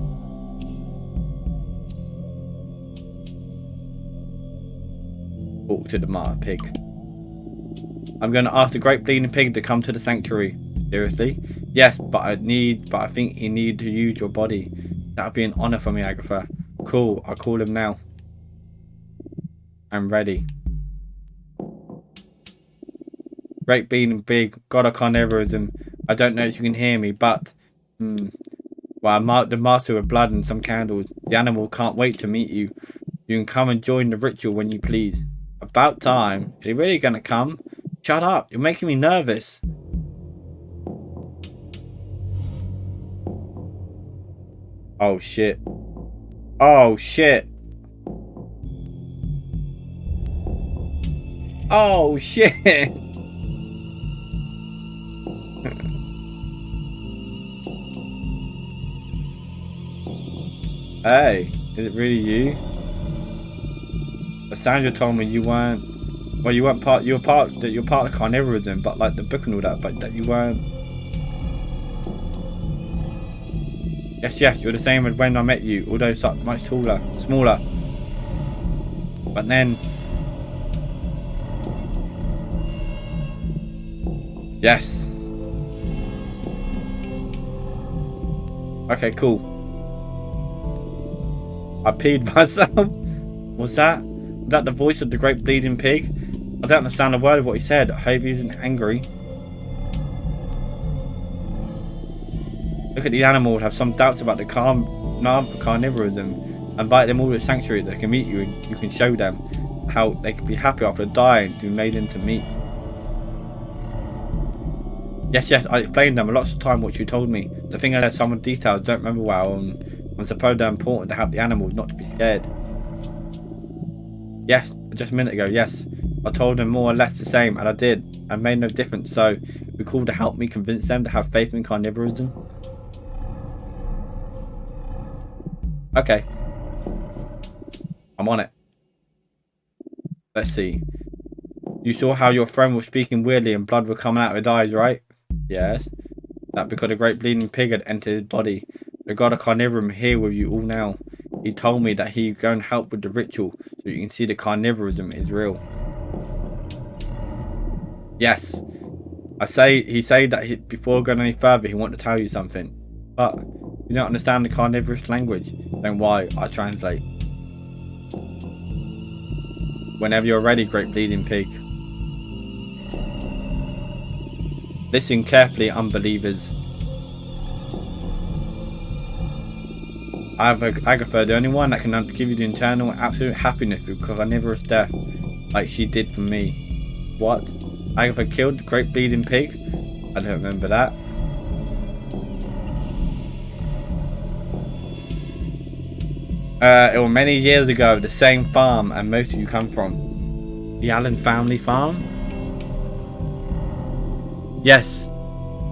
Walk to the martyr pig. I'm gonna ask the great bleeding pig to come to the sanctuary. Seriously? Yes, but I think he need to use your body. That would be an honor for me, Agatha. Cool, I'll call him now. I'm ready. Great being big, god of carnivorism. I don't know if you can hear me, but well, I marked the martyr with blood and some candles. The animal can't wait to meet you. You can come and join the ritual when you please. About time. Are you really gonna come? Shut up, you're making me nervous. Oh shit. Oh shit. Oh shit! Hey, is it really you? But Sandra told me you weren't. Well, you weren't part. You're part of Carnivorism, but like the book and all that. But that you weren't. Yes, you're the same as when I met you, although much taller, smaller. But then. Yes. Okay, cool. I peed myself. Was that the voice of the great bleeding pig? I don't understand a word of what he said. I hope he isn't angry. Look at the animals. Have some doubts about the carnivorism. Invite them all to the sanctuary. They can meet you and you can show them how they can be happy after dying to be made into meat. Yes, I explained them lots of time what you told me. The thing is that some of the details I don't remember well, and I suppose they're important to help the animals not to be scared. Yes, just a minute ago, yes. I told them more or less the same, and I did. And made no difference, so it'd be cool to help me convince them to have faith in carnivorism. Okay. I'm on it. Let's see. You saw how your friend was speaking weirdly and blood was coming out of his eyes, right? Yes. That because a great bleeding pig had entered his body. The god of carnivorism here with you all now. He told me that he'd go and help with the ritual so you can see the carnivorism is real. Yes. He said that before going any further he wanted to tell you something. But you don't understand the carnivorous language. Don't worry, I translate. Whenever you're ready, great bleeding pig. Listen carefully, unbelievers. Agatha, the only one that can give you the internal absolute happiness through carnivorous death, like she did for me. What? Agatha killed the great bleeding pig? I don't remember that. It was many years ago, the same farm and most of you come from. The Allen family farm? Yes,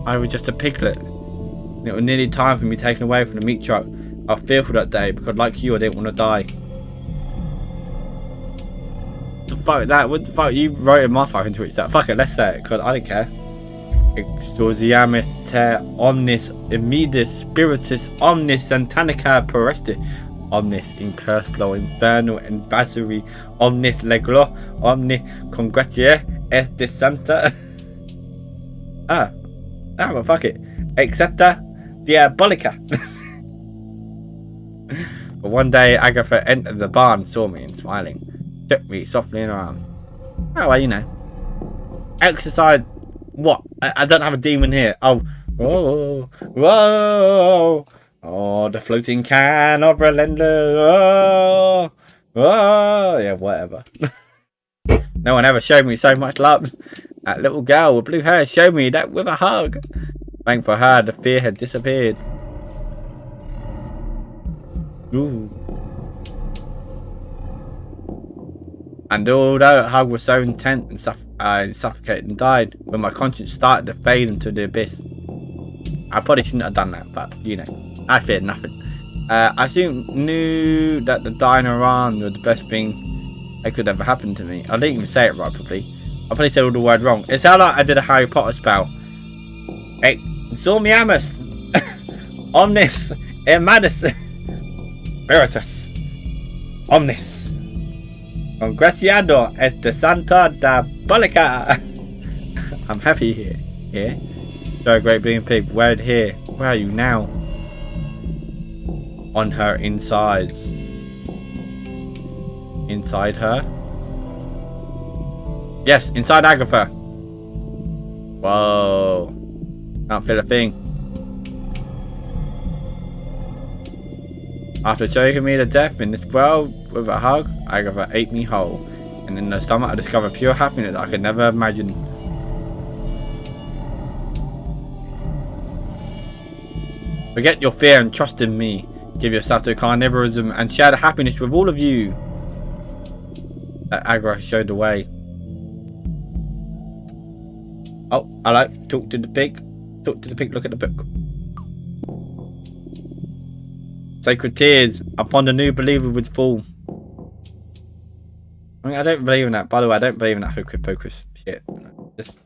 I was just a piglet. It was nearly time for me taken away from the meat truck. I was fearful that day because like you I didn't want to die. What the fuck that? What the fuck? You wrote in my fucking Twitch that. Fuck it, let's say it because I don't care. Extravaganza omnis immedius spiritus omnis santanica peresti omnis incurslo inferno invasori omnis leglo omni congratia est de santa well fuck it, etc diabolica. But one day Agatha entered the barn, saw me and smiling took me softly in her arm. Oh well, you know, exercise. What? I don't have a demon here. Oh, whoa, oh, the floating can of Relendo. Oh, yeah, whatever. No one ever showed me so much love. That little girl with blue hair showed me that with a hug. Thank for her, the fear had disappeared. Ooh. And although the hug was so intense and I suffocated and died, when my conscience started to fade into the abyss. I probably shouldn't have done that, but you know, I feared nothing. I soon knew that the dying around was the best thing that could ever happen to me. I didn't even say it right properly. I probably said all the word wrong. It sounded like I did a Harry Potter spell. Exormiamus Omnis Emadus Spiritus Omnis Congratiado et de Santa Diabolica. I'm happy here. Yeah? So great bleeding pig, where here? Where are you now? On her insides. Inside her? Yes, inside Agatha. Whoa. Can't feel a thing. After choking me to death in this world with a hug, Agatha ate me whole. And in her stomach I discovered pure happiness that I could never imagine. Forget your fear and trust in me. Give yourself to carnivorism and share the happiness with all of you. Agatha showed the way. Oh, hello. Talk to the pig. Talk to the pig. Look at the book. Sacred tears upon the new believer would fall. I mean, I don't believe in that. By the way, I don't believe in that hocus pocus shit. Just,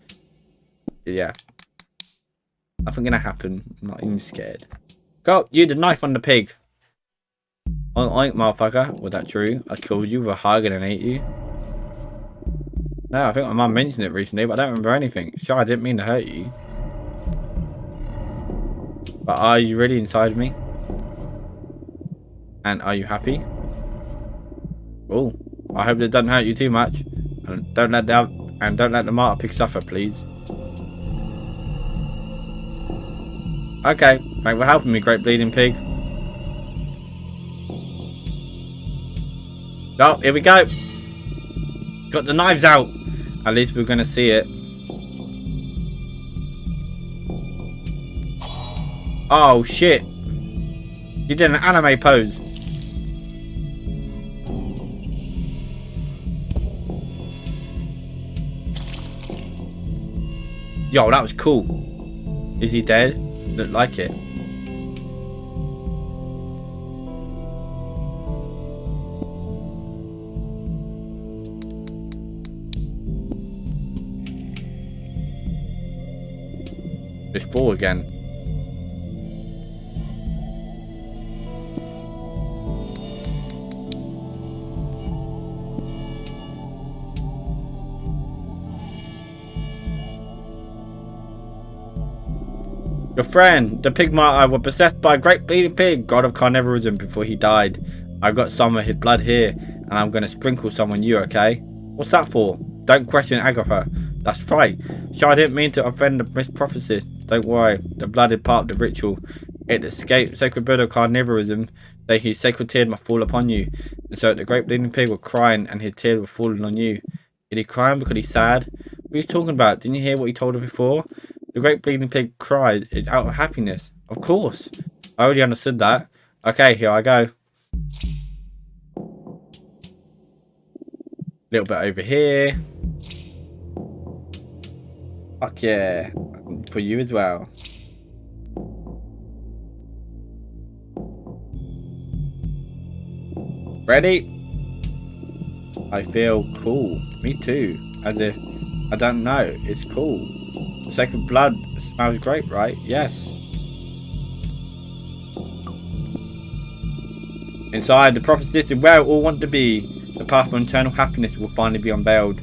yeah. Nothing gonna happen. I'm not even scared. Go, you the knife on the pig. Oink, motherfucker. Was that true? I killed you with a hug and then ate you. No, I think my mum mentioned it recently, but I don't remember anything. Sure, I didn't mean to hurt you. But are you really inside me? And are you happy? Oh, I hope it doesn't hurt you too much. And don't let the martyr pig suffer, please. Okay, thanks for helping me, great bleeding pig. Oh, here we go. Got the knives out. At least we're gonna see it. Oh shit! You did an anime pose. Yo, that was cool. Is he dead? Looked like it. It's full again. Your friend, the pig martyr, was possessed by a great bleeding pig, god of carnivorism, before he died. I got some of his blood here, and I'm gonna sprinkle some on you, okay? What's that for? Don't question Agatha. That's right. Sure, I didn't mean to offend the misprophecy. Don't worry, the blood is part of the ritual. It escaped sacred bird of carnivorism, so his sacred tears must fall upon you. And so the great bleeding pig was crying, and his tears were falling on you. Did he cry because he's sad? What are you talking about? Didn't you hear what he told her before? The great bleeding pig cried out of happiness. Of course. I already understood that. Okay, here I go. Little bit over here. Fuck yeah. For you as well. Ready? I feel cool. Me too. As if, I don't know. It's cool. The sacred blood smells great, right? Yes. Inside, the prophecy is where we all want to be. The path for eternal happiness will finally be unveiled.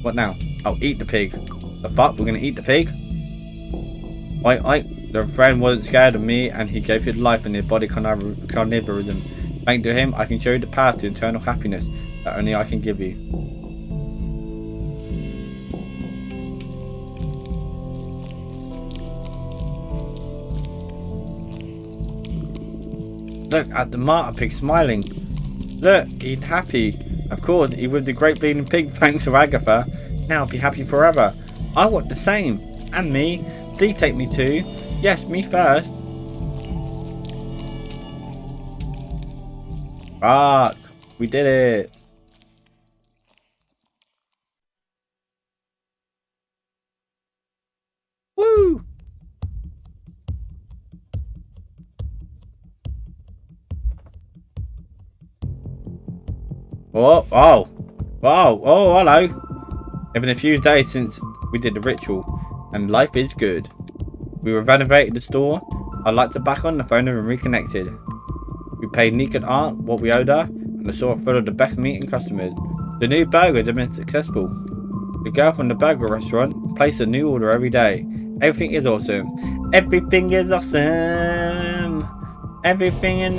What now? Oh, eat the pig. The fuck? We're gonna eat the pig? The friend wasn't scared of me, and he gave his life in his body carnivorism. Thanks to him, I can show you the path to eternal happiness that only I can give you. Look at the martyr pig smiling. Look, he's happy. Of course, he was the great bleeding pig thanks to Agatha. Now be happy forever. I want the same. And me. Please take me too. Yes, me first. Fuck. We did it. Woo! Oh, oh, oh, oh, hello. It's been a few days since we did the ritual, and life is good. We renovated the store. I'd like to back on the phone and reconnected. We paid Nika and Aunt what we owed her, and the store full of the best meat and customers. The new burgers have been successful. The girl from the burger restaurant placed a new order every day. Everything is awesome. Everything is awesome. Everything in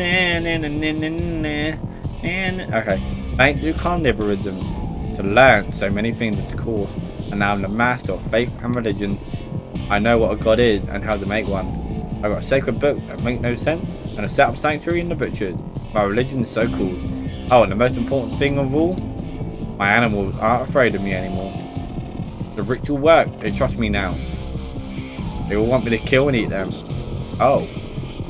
there. Okay. Thank you, Carnivorism, to learn so many things of course, and now I'm the master of faith and religion. I know what a god is and how to make one. I've got a sacred book that makes no sense, and a set up sanctuary in the butchers. My religion is so cool. Oh, and the most important thing of all, my animals aren't afraid of me anymore. The ritual worked, they trust me now. They all want me to kill and eat them. Oh,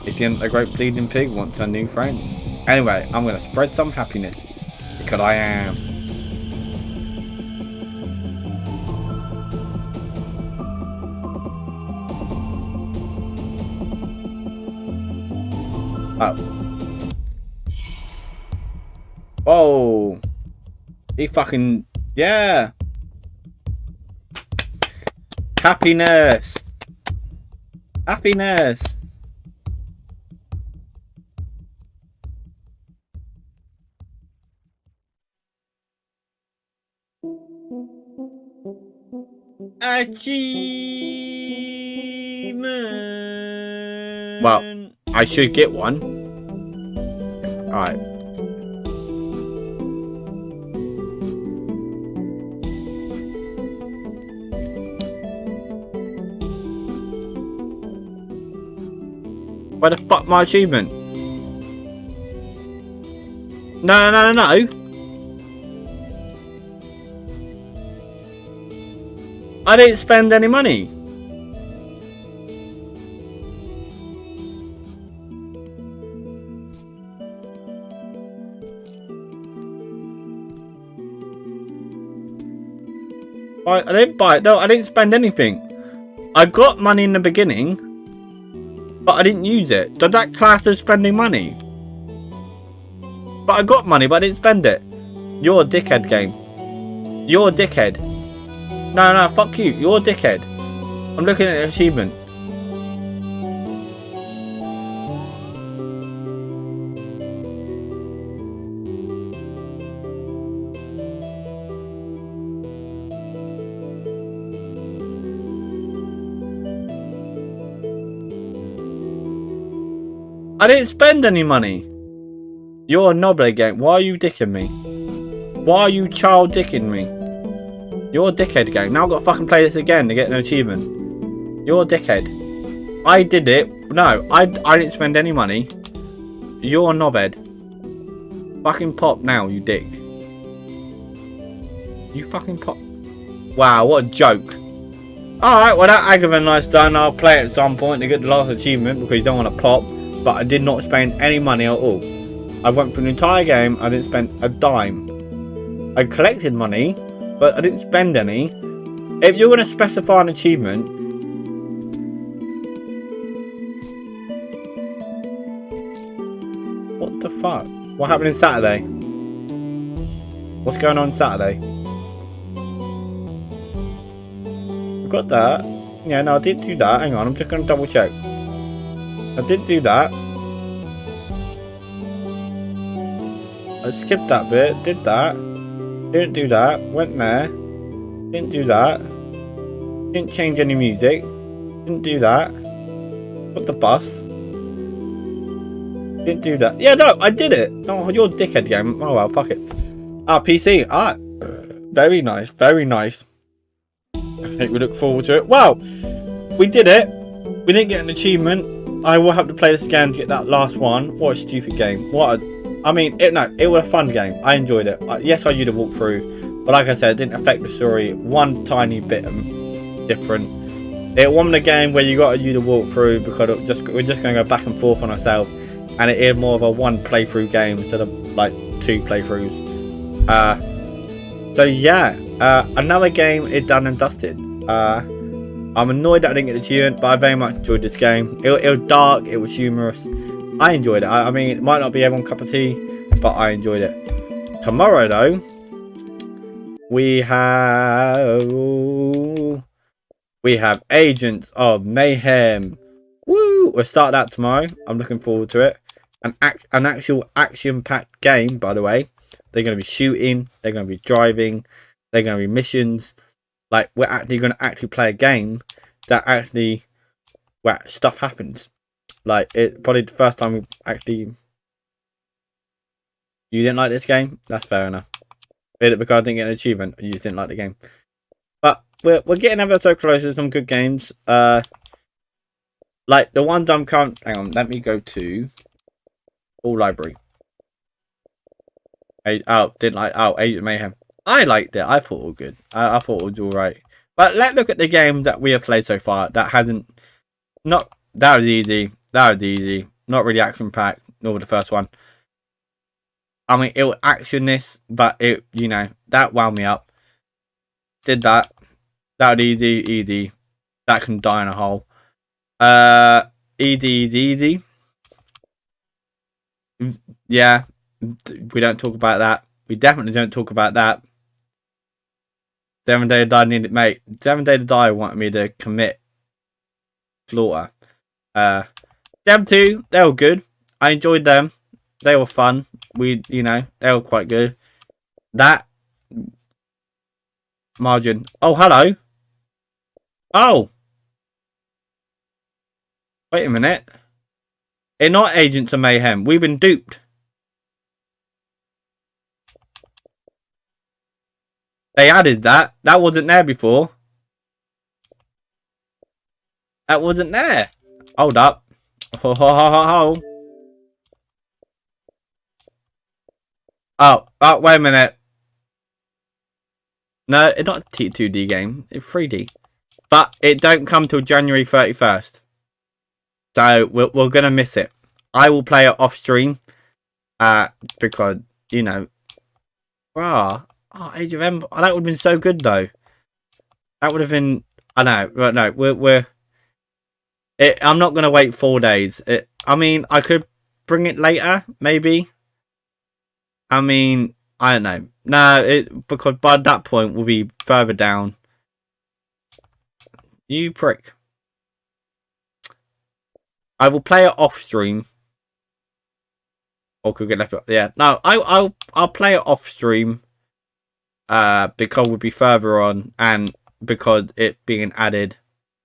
it's the great bleeding pig wants her new friends. Anyway, I'm gonna spread some happiness. Because I am. Oh. Oh. He fucking... Yeah. Happiness. Happiness. Achievement. Well, I should get one. Alright. Where the fuck my achievement? No, no, no, no. I didn't spend any money. I didn't buy it. No, I didn't spend anything. I got money in the beginning, but I didn't use it. Does that class as spending money? But I got money, but I didn't spend it. You're a dickhead, game. You're a dickhead. No, no, fuck you. You're a dickhead. I'm looking at the achievement. I didn't spend any money. You're a knobber game. Why are you dicking me? Why are you child dicking me? You're a dickhead game. Now I've got to fucking play this again to get an achievement. You're a dickhead. I did it. No, I didn't spend any money. You're a knobhead. Fucking pop now, you dick. You fucking pop. Wow, what a joke. Alright, well that Agatha nice done. I'll play it at some point to get the last achievement because you don't want to pop. But I did not spend any money at all. I went through the entire game. I didn't spend a dime. I collected money, but I didn't spend any. If you're going to specify an achievement, what the fuck? What happened on Saturday? What's going on Saturday? I got that. Yeah, no, I didn't do that. Hang on, I'm just going to double check. I did do that. I skipped that bit, did that. Didn't do that, went there. Didn't do that. Didn't change any music. Didn't do that. Got the bus. Didn't do that. Yeah, no, I did it. No, you're a dickhead game. Oh well, fuck it. Ah, PC. Ah, very nice, very nice. I think we look forward to it. Well, we did it. We didn't get an achievement. I will have to play this again to get that last one. What a stupid game. What a... I mean, it was a fun game. I enjoyed it. Yes, I used a walkthrough. But like I said, it didn't affect the story one tiny bit different. It wasn't a game where you got to use a walkthrough because we're just going to go back and forth on ourselves. And it is more of a one playthrough game instead of like two playthroughs. So yeah, another game is done and dusted. I'm annoyed that I didn't get the achievement, but I very much enjoyed this game. It was dark, it was humorous. I enjoyed it. I mean, it might not be everyone's cup of tea, but I enjoyed it. Tomorrow, though, we have Agents of Mayhem. Woo! We'll start that tomorrow. I'm looking forward to it. An actual action-packed game, by the way. They're going to be shooting. They're going to be driving. They're going to be missions. Like, we're actually going to actually play a game that actually, where stuff happens. Like, it's probably the first time we actually... You didn't like this game? That's fair enough. Because I didn't get an achievement, you just didn't like the game. But we're getting ever so close to some good games. Like, the ones I'm currently... Hang on, let me go to... All Library. Agent of Mayhem. I liked it. I thought it was good. I thought it was alright. But let's look at the game that we have played so far. That hasn't... That was easy. That was easy. Not really action packed. Nor the first one. I mean, it was actionness, but it, you know, that wound me up. Did that. That was easy. That can die in a hole. Easy. Yeah, we don't talk about that. We definitely don't talk about that. 7 Day to Die needed, mate. 7 Day to Die wanted me to commit slaughter. Them two, they were good. I enjoyed them. They were fun. They were quite good. That margin. Oh, hello. Oh, wait a minute. They're not Agents of Mayhem. We've been duped. They added that. That wasn't there before. That wasn't there. Hold up. Ho, ho, ho, ho, ho. Oh, wait a minute. No, it's not a 2D game. It's 3D. But it don't come till January 31st. So we're going to miss it. I will play it off stream. Because, Age of Empires. Oh, that would have been so good, though. That would have been... I know. But no, I'm not going to wait 4 days. I could bring it later, maybe. I don't know. No, because by that point, we'll be further down. You prick. I will play it off stream. Or could get left. Yeah. No, I'll play it off stream. Because we'll be further on, and because it being added,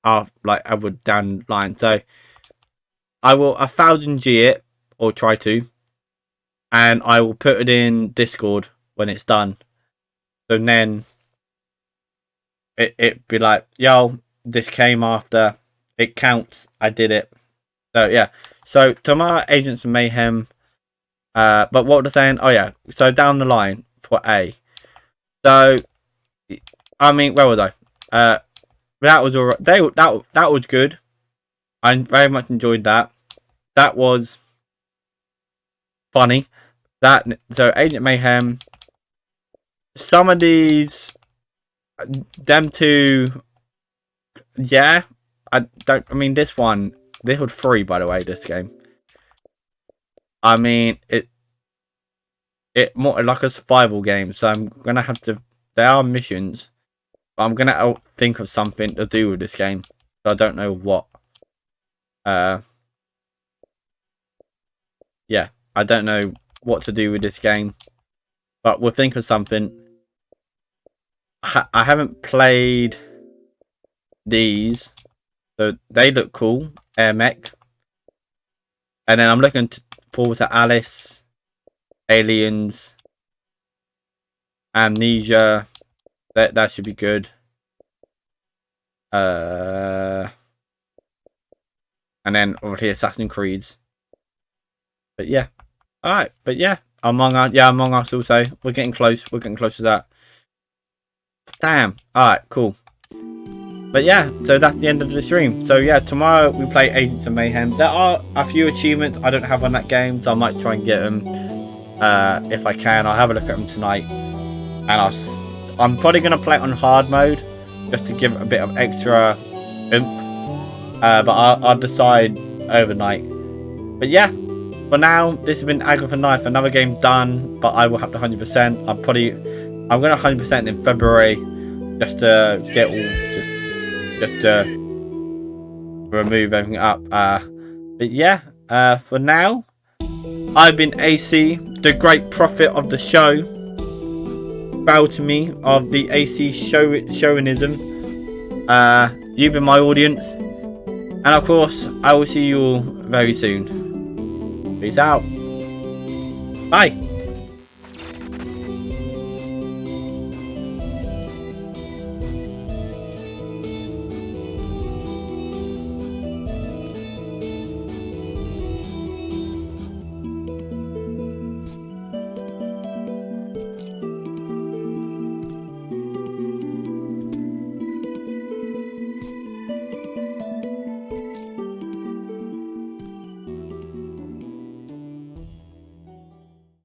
I would down the line. So I will 1000G it, or try to, and I will put it in Discord when it's done. So then it be like, yo, this came after. It counts. I did it. So yeah. So tomorrow, Agents of Mayhem. But what was I saying? Oh yeah. So down the line for A. So where was I? That was alright. That was good. I very much enjoyed that. That was funny. So Agent Mayhem. Some of these, them two. Yeah, this one. This was free, by the way. This game. It more like a survival game, so I'm gonna have to. There are missions, but I'm gonna think of something to do with this game. So I don't know what. Yeah, I don't know what to do with this game, but we'll think of something. I haven't played these, so they look cool. Air Mech, and then I'm looking forward to Alice, Aliens, Amnesia. That should be good. And then obviously Assassin's Creeds. But yeah, all right. But yeah, Among Us also. We're getting close. We're getting close to that. Damn. All right. Cool. But yeah, so that's the end of the stream. So yeah, tomorrow we play Agents of Mayhem. There are a few achievements I don't have on that game, so I might try and get them. If I can, I'll have a look at them tonight. And I'm probably going to play it on hard mode, just to give it a bit of extra oomph. But I'll decide overnight. But yeah, for now, this has been Agatha Knife. Another game done, but I will have to 100%. I'm going to 100% in February, just to get all... Just to remove everything up. But yeah, for now, I've been AC, the great prophet of the show. Bow to me of the AC chauvinism. You've been my audience. And of course, I will see you all very soon. Peace out. Bye.